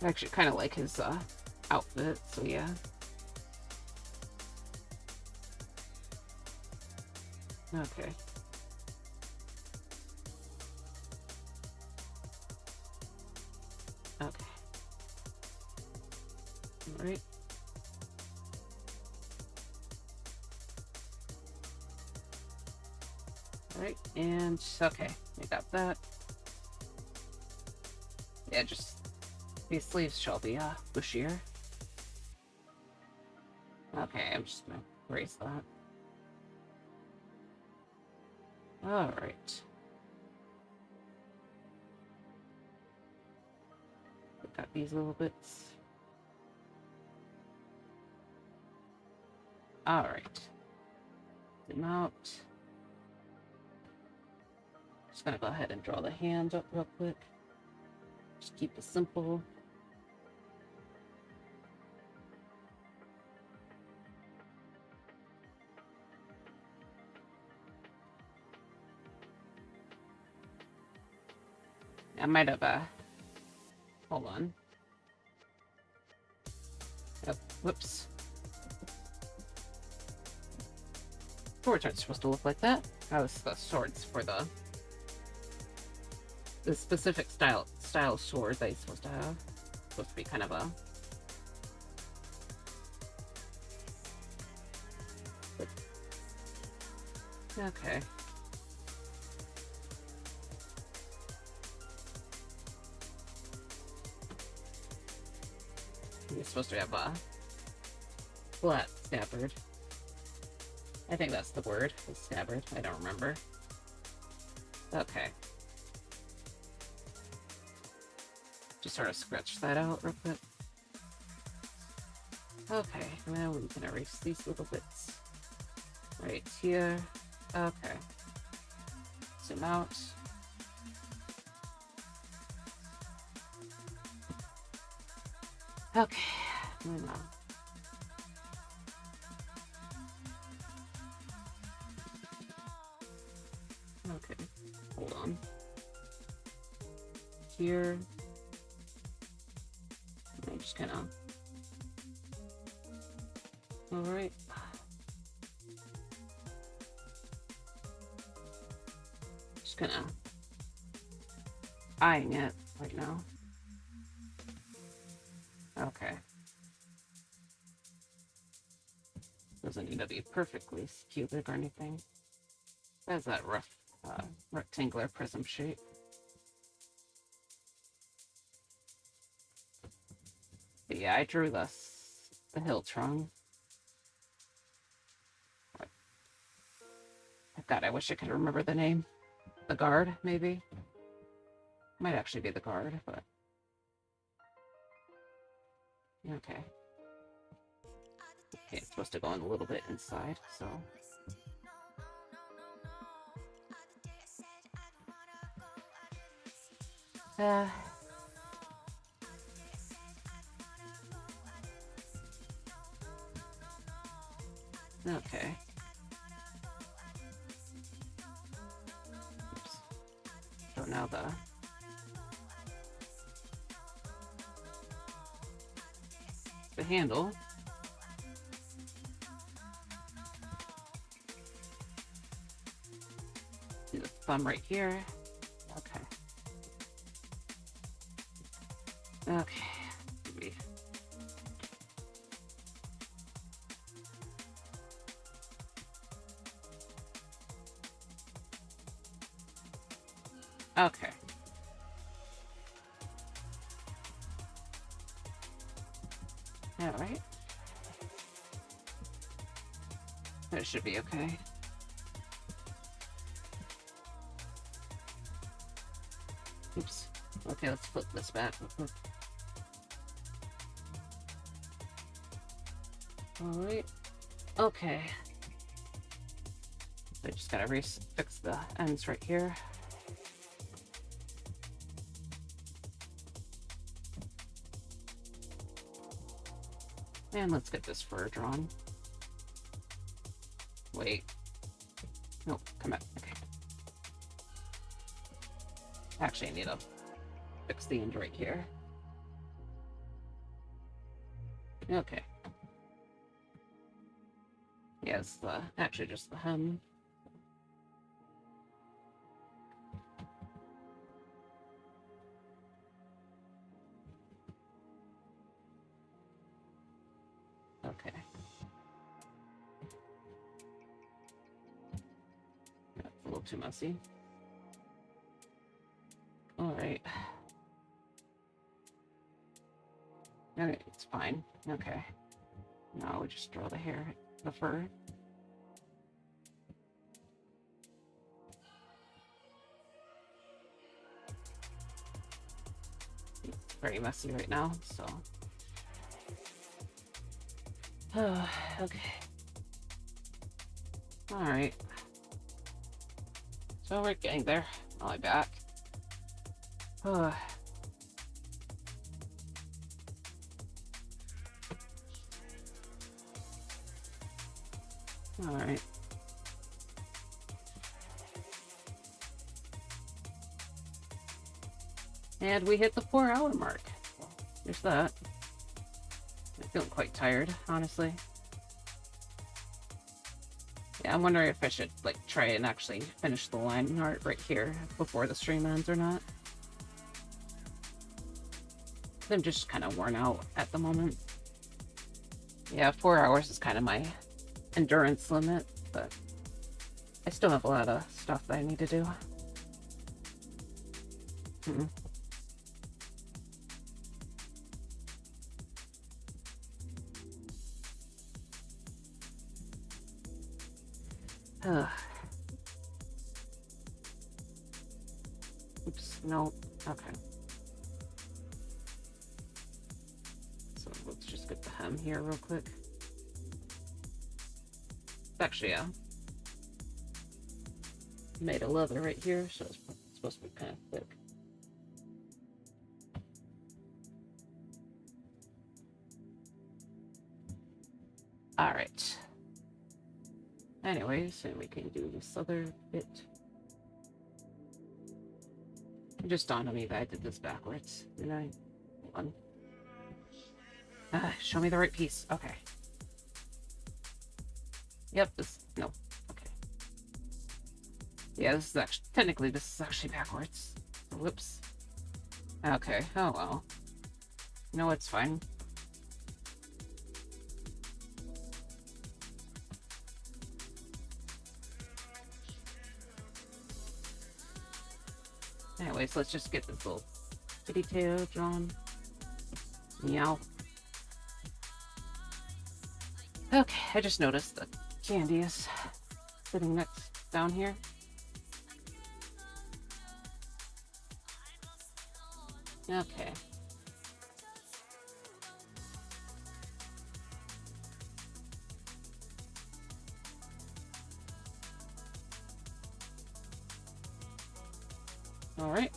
I actually kind of like his outfit, so yeah. Okay. Okay. Alright. Alright, and okay, I got that. Yeah, just these sleeves shall be bushier. Okay, I'm just gonna erase that. Alright. Got these little bits. Alright. Zoom out. Just gonna go ahead and draw the hand up real quick. Just keep it simple. I might have, hold on. Oh, whoops. Swords aren't supposed to look like that. That was the swords for the specific style sword that he's supposed to have. It's supposed to be kind of a... Okay. He's supposed to have a flat scabbard. I think that's the word, the scabbard. I don't remember. Okay. Just sort of scratch that out real quick. Okay, now we can erase these little bits. Right here. Okay. Zoom out. Okay. Move on. Okay. Hold on. Here. I just kind of... Alright. Just kind of eyeing it right now. Okay. Doesn't need to be perfectly cubic or anything. It has that rough rectangular prism shape. But yeah, I drew the hill trunk. God, I wish I could remember the name. The guard, maybe? Might actually be the guard, but... Okay. Okay, it's supposed to go in a little bit inside, so... Okay. Oops. So now the handle. Do the thumb right here. Okay. Okay. Okay. All right. should be okay. Oops. Okay, let's flip this back real quick. Alright. Okay. I just gotta fix the ends right here. And let's get this fur drawn. Wait. Nope, come back. Okay. Actually, I need to fix the end right here. Okay. Yeah, it's actually just the hem. Okay. That's a little too messy. Alright. Okay, it's fine. Okay. Now we just draw the hair, the fur. It's very messy right now, so. Okay. Alright. So we're getting there. On my back. Alright. And we hit the 4-hour mark. There's that. I'm feeling quite tired, honestly. Yeah, I'm wondering if I should, like, try and actually finish the line art right here before the stream ends or not. I'm just kind of worn out at the moment. Yeah, 4 hours is kind of my endurance limit, but I still have a lot of stuff that I need to do. Oops, no. Okay. So let's just get the hem here real quick. It's actually made of leather right here, so it's supposed to be kind of thick. All right. Anyways, and we can do this other bit. It just dawned on me that I did this backwards, didn't I? Hold on. Show me the right piece. Okay. Yep, no. Okay. Yeah, this is actually, technically this is actually backwards. Whoops. Okay, oh well. No, it's fine. Anyways, let's just get this little kitty tail drawn. Meow. Okay, I just noticed that Candy is sitting next down here. Okay. All right.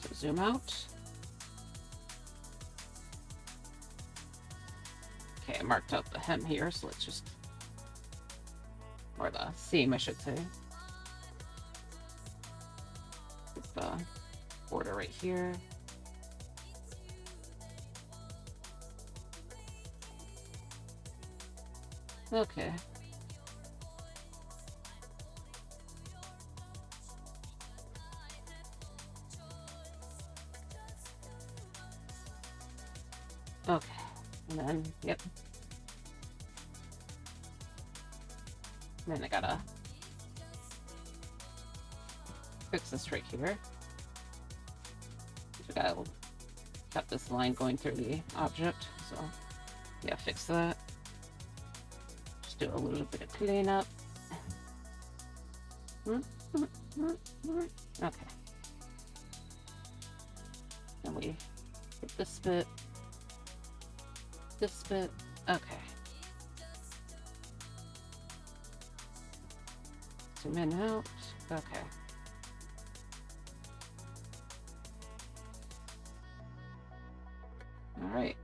So zoom out. Okay, I marked out the hem here, so let's just, or the seam, I should say. Put the border right here. Okay. Okay, and then, yep. And then I gotta fix this right here. So I got this line going through the object, so yeah, fix that. Just do a little bit of cleanup. Okay. Then we hit this bit. This bit. Okay. Zoom in out. Okay. Alright.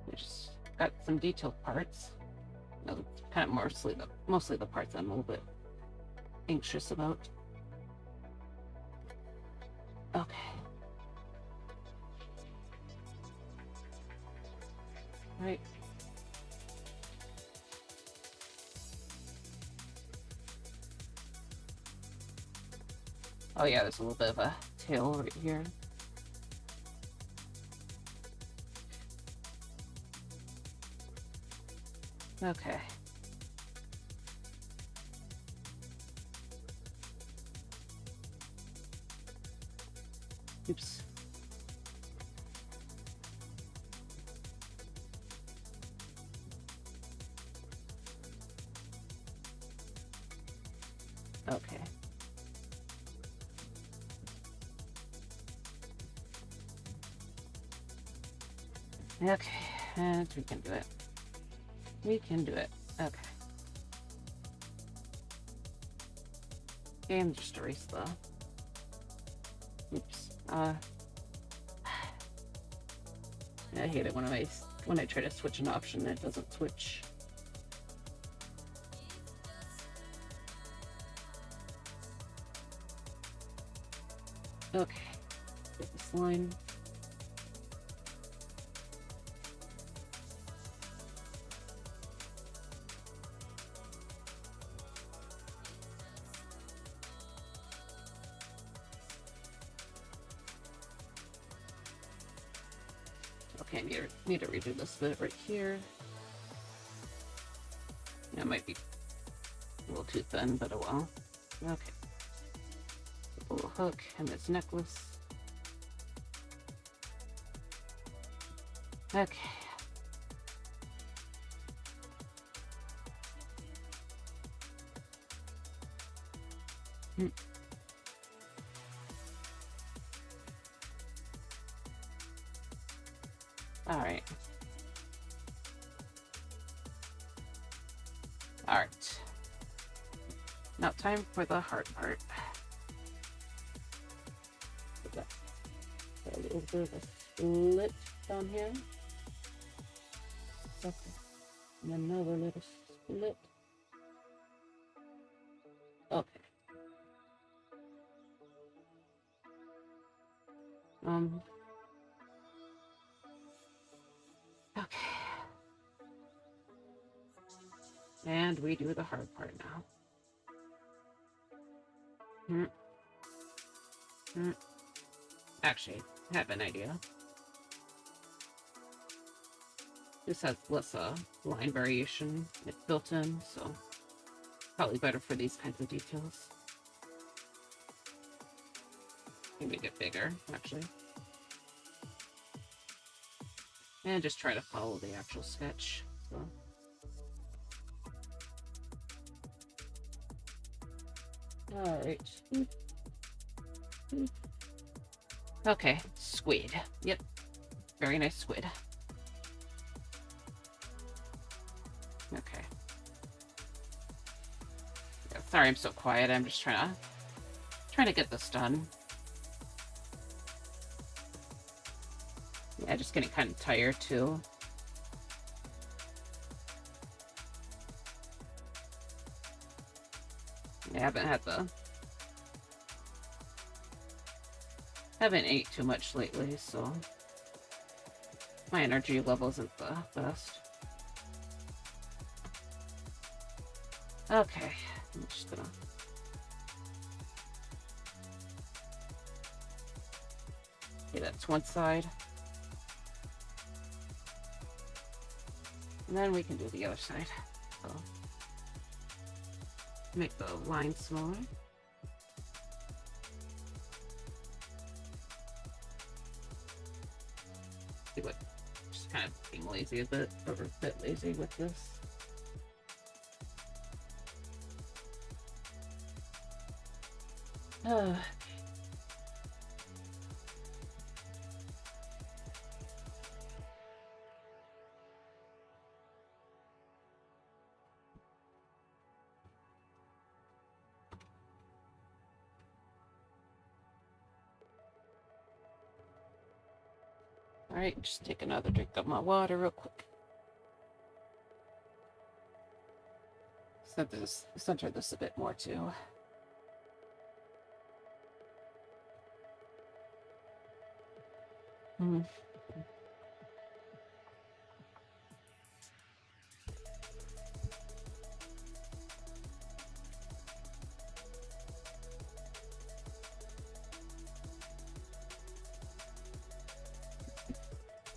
We just got some detailed parts. No, kind of mostly the parts I'm a little bit anxious about. Okay. Right. Oh yeah, there's a little bit of a tail right here. Okay. Oops. Okay. Okay, and we can do it. We can do it. Okay. Game just erase the. Oops. I hate it when I try to switch an option and it doesn't switch. Okay. Get this line. Okay, need to redo this bit right here. That might be a little too thin, but oh well. Okay. A little hook and this necklace. Okay. All right. All right. Now time for the hard part. A little bit of a split down here. Okay. And another little split. Okay. Okay. And we do the hard part now. Actually, I have an idea. This has less line variation built in, so probably better for these kinds of details. Make it bigger, actually. And just try to follow the actual sketch. So. Alright. Okay, squid. Yep. Very nice squid. Okay. Yeah, sorry I'm so quiet. I'm just trying to get this done. Yeah, just getting kind of tired too. I haven't ate too much lately, so my energy level isn't the best. Okay, I'm just gonna. Okay, that's one side. And then we can do the other side. So make the line smaller. See what, just kind of being lazy a bit, or a bit lazy with this. Alright, just take another drink of my water real quick. Center this a bit more too. Hmm.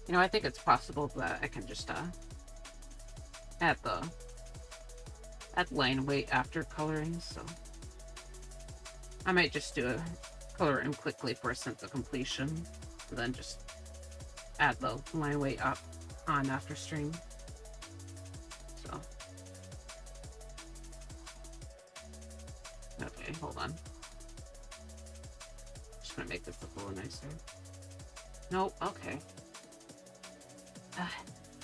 You know, I think it's possible that I can just add line weight after coloring, so I might just do a color in quickly for a sense of completion, and then just add the line weight up on after stream. So okay, hold on. Just gonna make this look a little nicer. Nope, okay.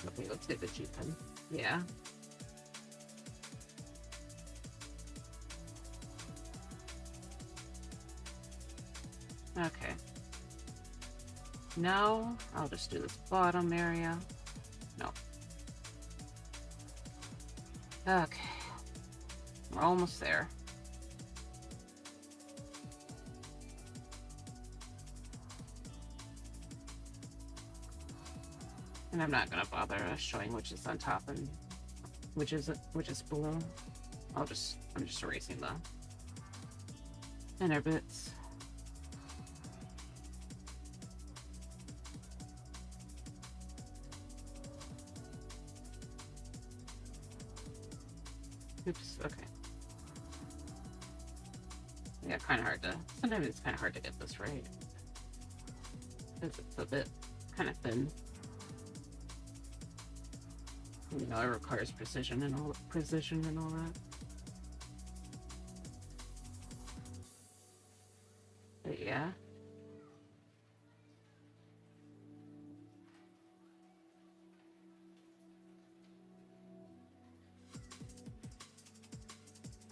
Okay, let's get the G pen. Yeah. Okay. Now I'll just do this bottom area. No. Okay. We're almost there. And I'm not gonna bother showing which is on top and which is below. I'm just erasing the inner bits. Oops, okay. Yeah, sometimes it's kind of hard to get this right. Because it's a bit kind of thin. You know, it requires precision and all that. But yeah.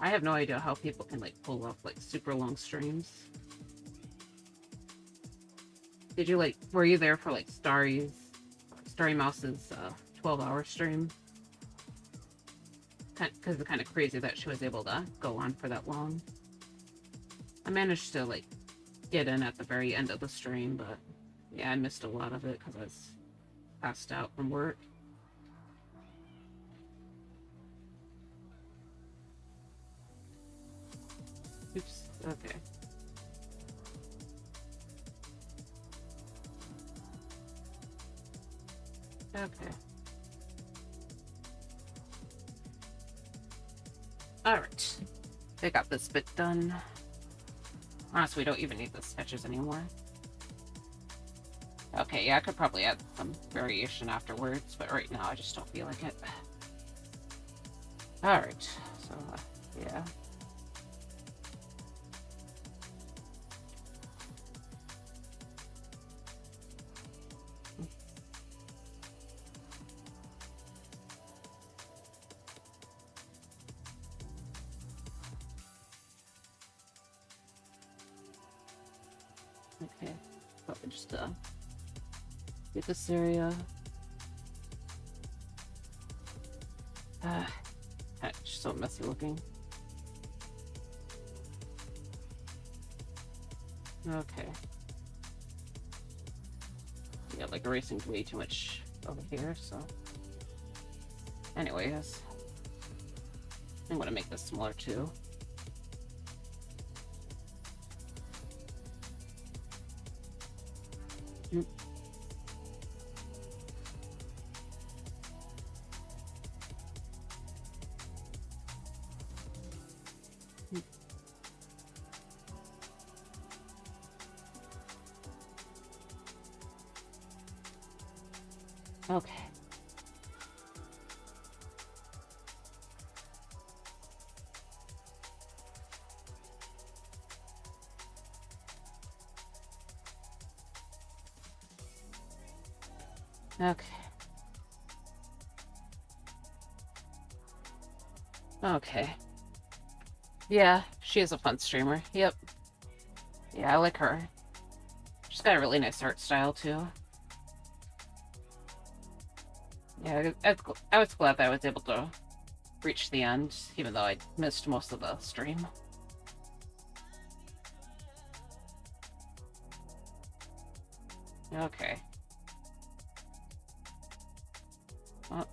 I have no idea how people can like pull off like super long streams. Were you there for like Starry Mouse's 12-hour stream? Because it's kind of crazy that she was able to go on for that long. I managed to like get in at the very end of the stream, but yeah, I missed a lot of it because I was passed out from work. Oops, okay. Okay. Alright. I got this bit done. Honestly, we don't even need the sketches anymore. Okay, yeah, I could probably add some variation afterwards, but right now I just don't feel like it. Alright, so, yeah. Okay, probably just get this area. It's so messy looking. Okay. Yeah, like erasing way too much over here, so. Anyways. I'm gonna make this smaller too. Okay. Okay. Okay. Yeah, she is a fun streamer. Yep. Yeah, I like her. She's got a really nice art style, too. Yeah, I was glad that I was able to reach the end, even though I missed most of the stream. Okay.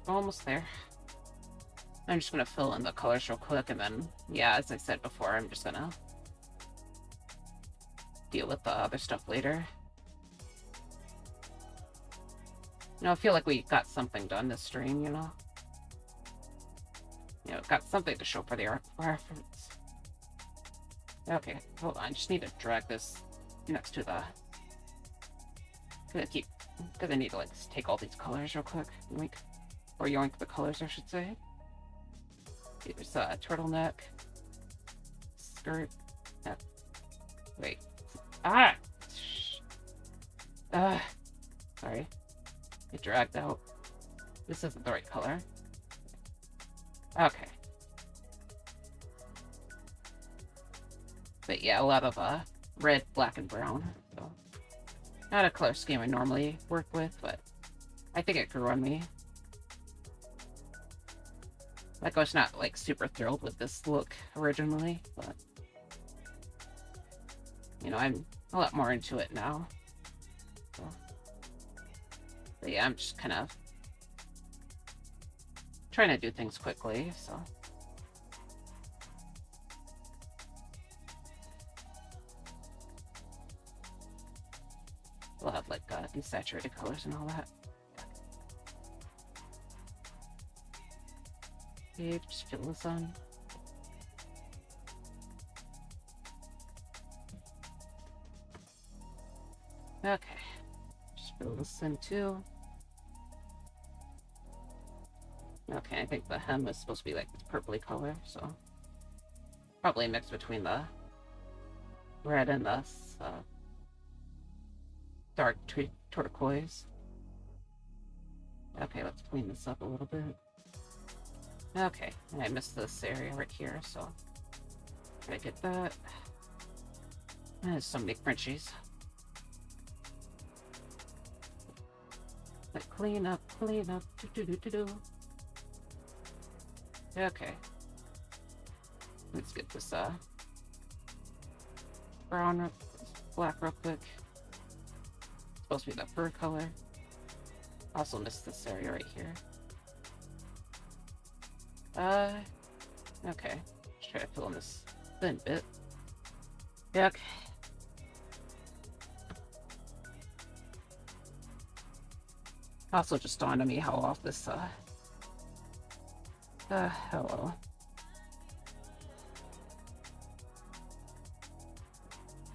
Almost there. I'm just gonna fill in the colors real quick, and then, yeah, as I said before, I'm just gonna deal with the other stuff later. You know, I feel like we got something done this stream, you know? You know, got something to show for the reference. Okay, hold on. I just need to drag this next to the... Because I need to, like, take all these colors real quick. Yoink. Or yoink the colors, I should say. There's a turtleneck. Skirt. Wait. Ah! Sorry. It dragged out. This isn't the right color. Okay. But yeah, a lot of red, black, and brown. So not a color scheme I normally work with, but I think it grew on me. Like, I was not, like, super thrilled with this look originally, but... You know, I'm a lot more into it now. So. But yeah, I'm just kind of trying to do things quickly, so... We'll have, like, desaturated colors and all that. Okay, just fill this on. Okay, just fill this in too. Okay, I think the hem is supposed to be like this purpley color, so probably a mix between the red and the dark turquoise. Okay, let's clean this up a little bit. Okay, and I missed this area right here, so gotta get that. There's so many Frenchies. Like, clean up, do. Okay. Let's get this, brown, black real quick. It's supposed to be the fur color. Also missed this area right here. Okay. Let's try to fill in this thin bit. Yeah, okay. Also just dawned on me how off this, hello.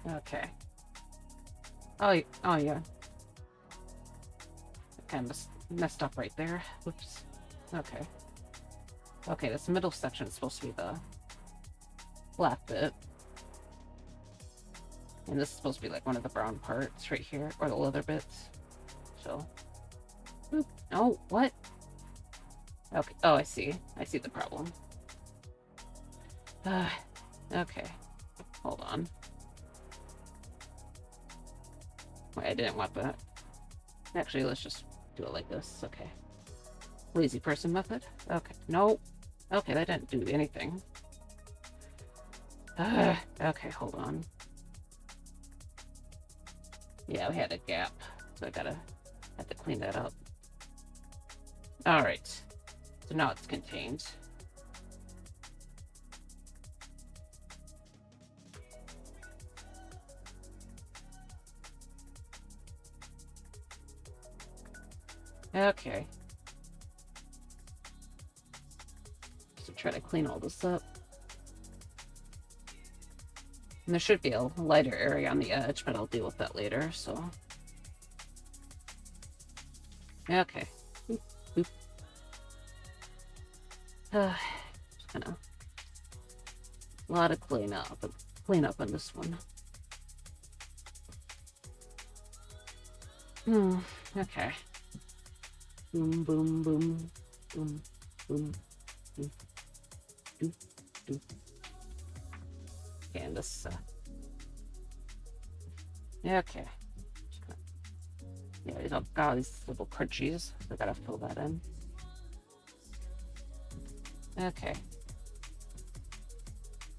Okay. Oh yeah. I kind of messed up right there. Whoops. Okay. Okay, this middle section is supposed to be the black bit. And this is supposed to be like one of the brown parts right here, or the leather bits. So. Oop. Oh, what? Okay. Oh, I see. I see the problem. Okay. Hold on. Wait, I didn't want that. Actually, let's just do it like this. Okay. Lazy person method? Okay. No. Okay, that didn't do anything. Okay, hold on. Yeah, we had a gap, so I have to clean that up. Alright. So now it's contained. Okay. So try to clean all this up. And there should be a lighter area on the edge, but I'll deal with that later, so. Okay. Oop, oop. Just kind of a lot of clean up on this one. Okay. Boom, boom, boom, boom, boom, boom, doop, doop. Okay, and this, yeah, okay. Yeah, these got all these little crunchies. I gotta fill that in. Okay.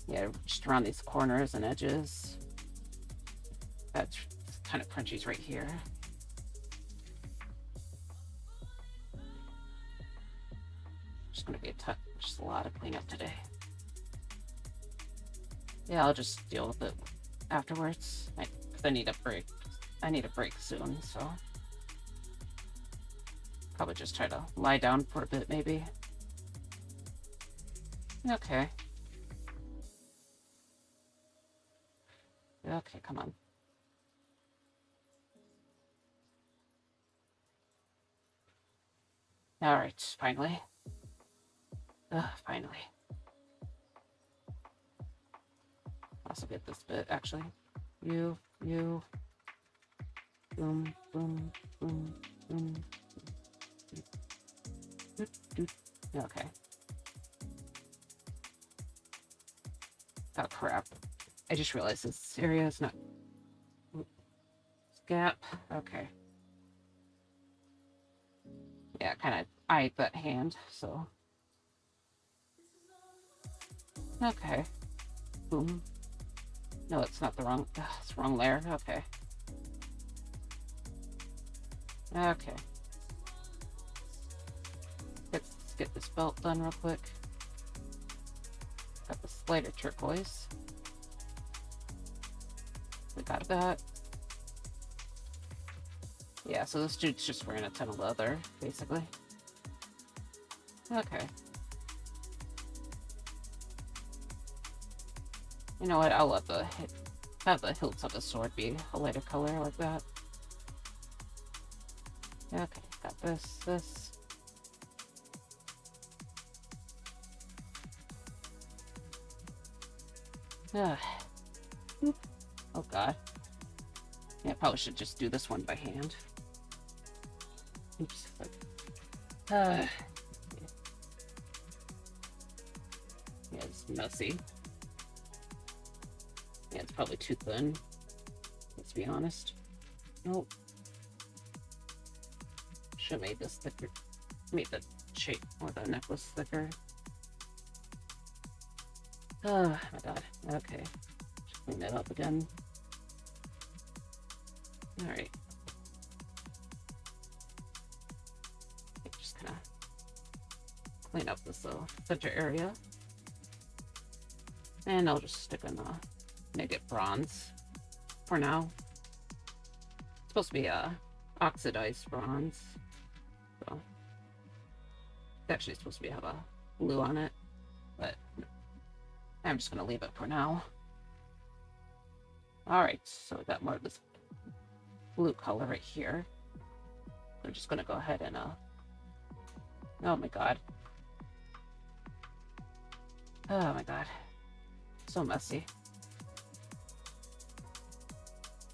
Yeah, just around these corners and edges. That's kind of crunchies right here. Just gonna be just a lot of cleanup today. Yeah, I'll just deal with it afterwards. Cause I need a break. I need a break soon, so probably just try to lie down for a bit, maybe. Okay. Okay, come on. All right, finally. Finally. Also get this bit, actually. You. Boom, boom, boom, boom. Doot, doot. Okay. Oh, crap. I just realized this area is not... Gap. Okay. Yeah, kind of eyed that hand, so... Okay. Boom. No, it's not the wrong... it's the wrong layer. Okay. Okay. Let's get this belt done real quick. Got this lighter turquoise. We got that. Yeah, so this dude's just wearing a ton of leather, basically. Okay. You know what? I'll let have the hilts of the sword be a lighter color like that. Okay, got this. Oh god. Yeah, I probably should just do this one by hand. Oops. Yeah, it's messy. Yeah, it's probably too thin. Let's be honest. Nope. Should have made this thicker. Made the shape or the necklace thicker. Oh my god. Okay. Just clean that up again. Alright. Just kind of clean up this center area. And I'll just stick in make it bronze for now. It's supposed to be oxidized bronze. So it's actually supposed to have a blue on it, but I'm just gonna leave it for now. Alright, so we got more of this blue color right here. I'm just gonna go ahead and oh my god. Oh my god. So messy.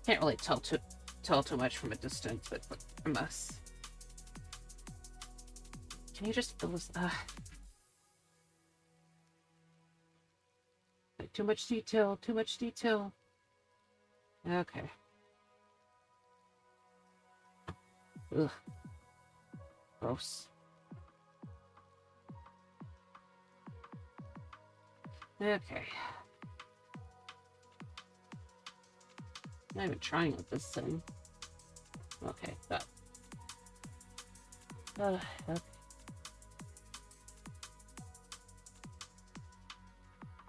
Can't really tell too much from a distance, but it's like a mess. Can you just fill this? Like, too much detail. Too much detail. Okay. Ugh. Gross. Okay. Not even trying with this thing. Okay, that. Okay.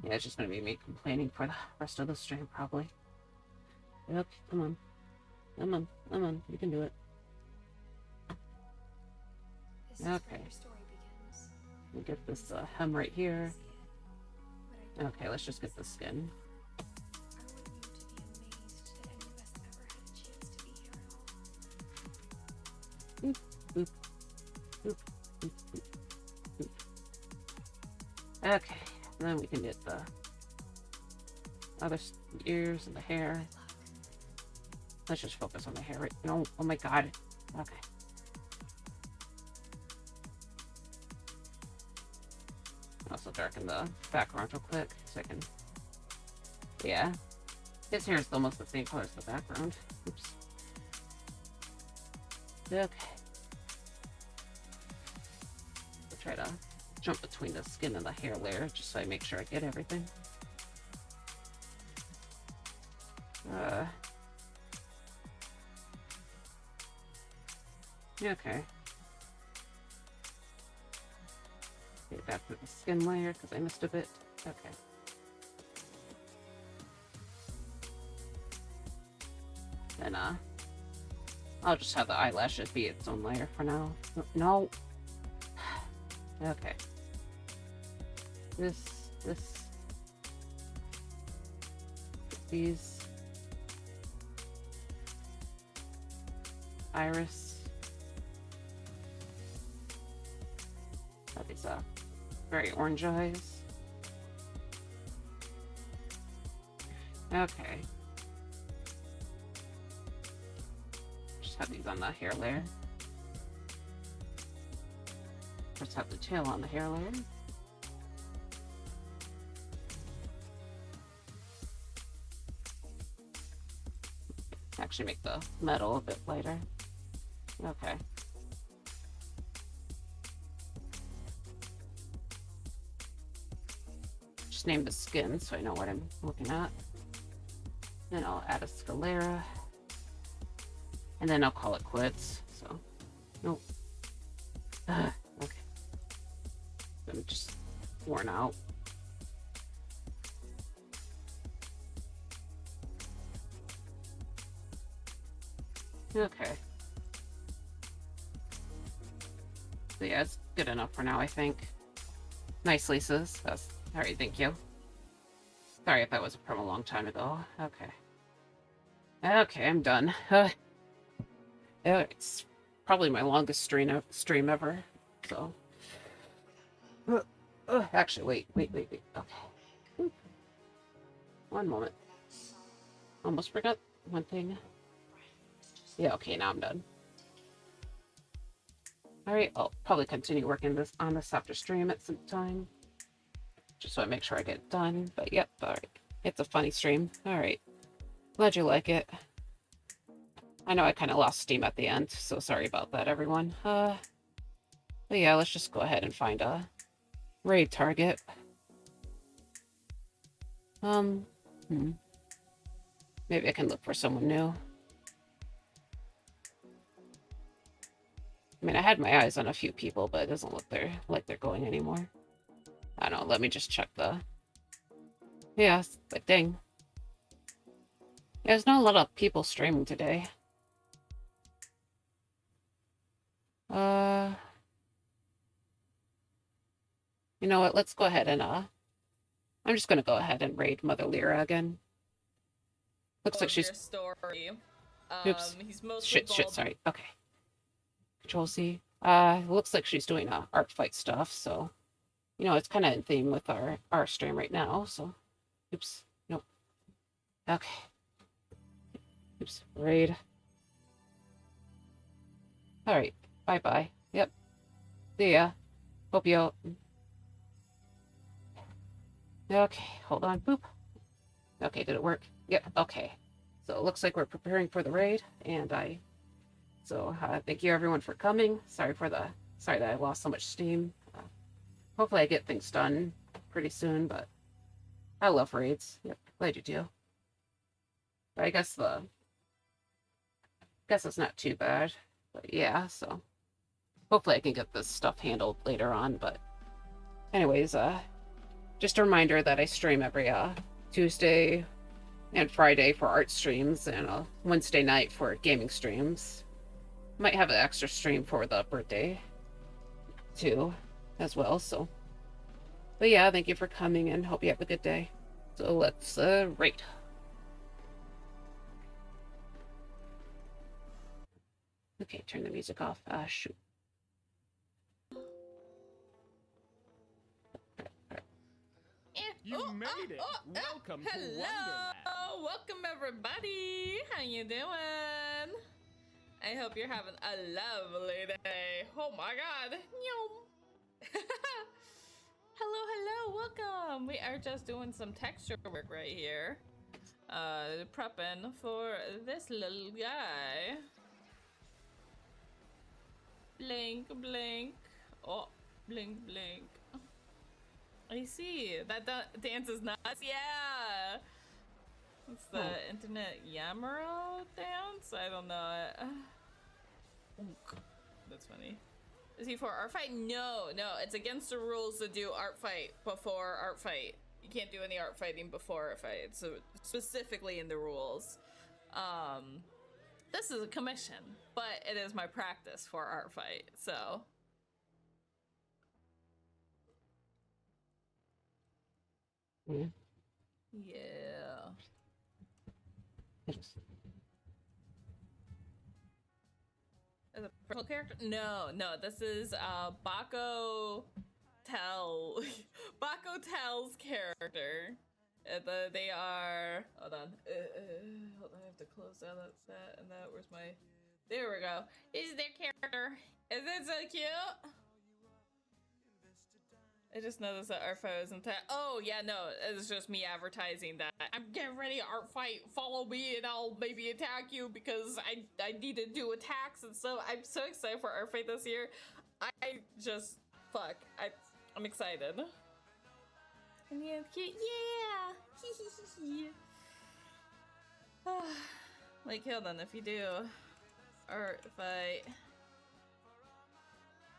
Yeah, it's just gonna be me complaining for the rest of the stream, probably. Yep, come on. Come on, come on, you can do it. Okay. We'll get this hem right here. Okay, let's just get the skin. Boop, boop, boop, boop, boop, boop. Okay, and then we can get the other ears and the hair. Let's just focus on the hair right now. Oh my god. Okay. darken the background real quick so I can. Yeah, his hair is almost the same color as the background. Oops. Okay. I'll try to jump between the skin and the hair layer just so I make sure I get everything. Okay. Get back to the skin layer because I missed a bit. Okay. Then, I'll just have the eyelashes be its own layer for now. No. Okay. These. Iris. Got these, very orange eyes. Okay. Just have these on the hair layer. Just have the tail on the hair layer. Actually make the metal a bit lighter. Okay. Just name the skin so I know what I'm looking at. Then I'll add a sclera. And then I'll call it quits. So, nope. Okay. I'm just worn out. Okay. So yeah, it's good enough for now, I think. Nice, Lisa's. That's alright, thank you. Sorry if that was from a long time ago. Okay. Okay, I'm done. It's probably my longest stream ever. So. Actually, wait. Okay. One moment. Almost forgot one thing. Yeah, okay, now I'm done. Alright, I'll probably continue working on this after stream at some time. Just so I make sure I get it done. But yep, alright. It's a funny stream. Alright. Glad you like it. I know I kind of lost steam at the end, so sorry about that, everyone. But yeah, let's just go ahead and find a raid target. Maybe I can look for someone new. I mean, I had my eyes on a few people, but it doesn't look like they're going anymore. I don't know, let me just check the... Yeah, but dang. Yeah, there's not a lot of people streaming today. You know what, let's go ahead and, I'm just gonna go ahead and raid Mother Lyra again. Looks like she's... Story. Oops. He's mostly Shit, sorry. Okay. Control C. Looks like she's doing art fight stuff, so you know it's kind of in theme with our stream right now. So, oops, nope. Okay. Oops, raid. All right, bye. Yep. See ya. Hope you. Okay, hold on. Boop. Okay, did it work? Yep. Okay. So it looks like we're preparing for the raid, and So thank you everyone for coming. Sorry that I lost so much steam. Hopefully I get things done pretty soon, but I love raids. Yep, glad you do. But I guess it's not too bad. But yeah, so hopefully I can get this stuff handled later on. But anyways, just a reminder that I stream every Tuesday and Friday for art streams, and Wednesday night for gaming streams. Might have an extra stream for the birthday too as well. So but yeah, thank you for coming and hope you have a good day. So let's rate. Okay, turn the music off. Shoot. You made it. Welcome to Wonderland. Hello, welcome everybody. How you doing? I hope you're having a lovely day. Oh my god. Hello, hello, welcome. We are just doing some texture work right here. Prepping for this little guy. Blink, blink. Oh, blink, blink. I see. That dance is nuts. Yeah. It's the internet Yamaro dance? I don't know. That's funny. Is he for art fight? No, it's against the rules to do art fight before art fight. You can't do any art fighting before art fight. So specifically in the rules. This is a commission, but it is my practice for art fight, so. Yeah. Yeah. As a personal character? No, this is Bako Tel's character. They are, hold on, I have to close out that and that. Where's my, there we go. This is their character. Is it so cute? I just noticed that art fight isn't that. Oh yeah, no, it's just me advertising that I'm getting ready art fight. Follow me and I'll maybe attack you because I need to do attacks and so I'm so excited for art fight this year. I just I'm excited. And yeah, cute, yeah. Like, hold on, if you do art fight,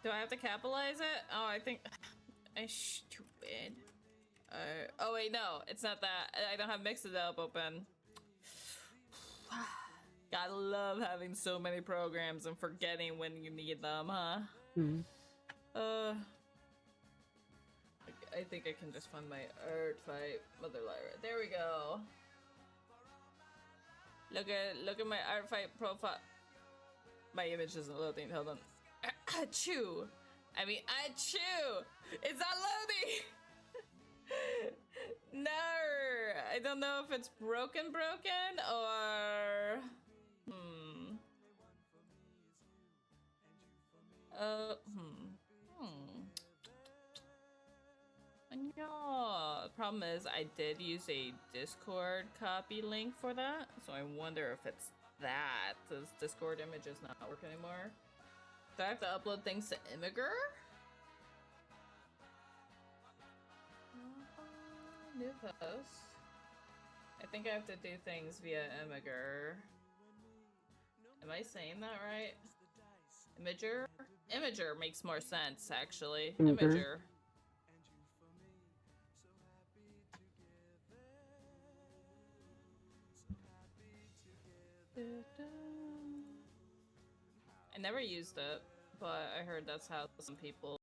do I have to capitalize it? Oh, I think. I'm stupid. Oh wait, no, it's not that. I don't have Mix It Up open. Gotta love having so many programs and forgetting when you need them, huh? Mm-hmm. I think I can just find my art fight Mother Lyra. There we go. Look at my art fight profile. My image isn't loading. Hold on. Achoo! I mean, achoo! It's not loading! No! I don't know if it's broken or... No. The problem is I did use a Discord copy link for that, so I wonder if it's that. Does Discord images not work anymore? Do I have to upload things to Imgur? New post. I think I have to do things via Imgur. Am I saying that right? Imgur? Imgur makes more sense, actually. Imgur. I never used it, but I heard that's how some people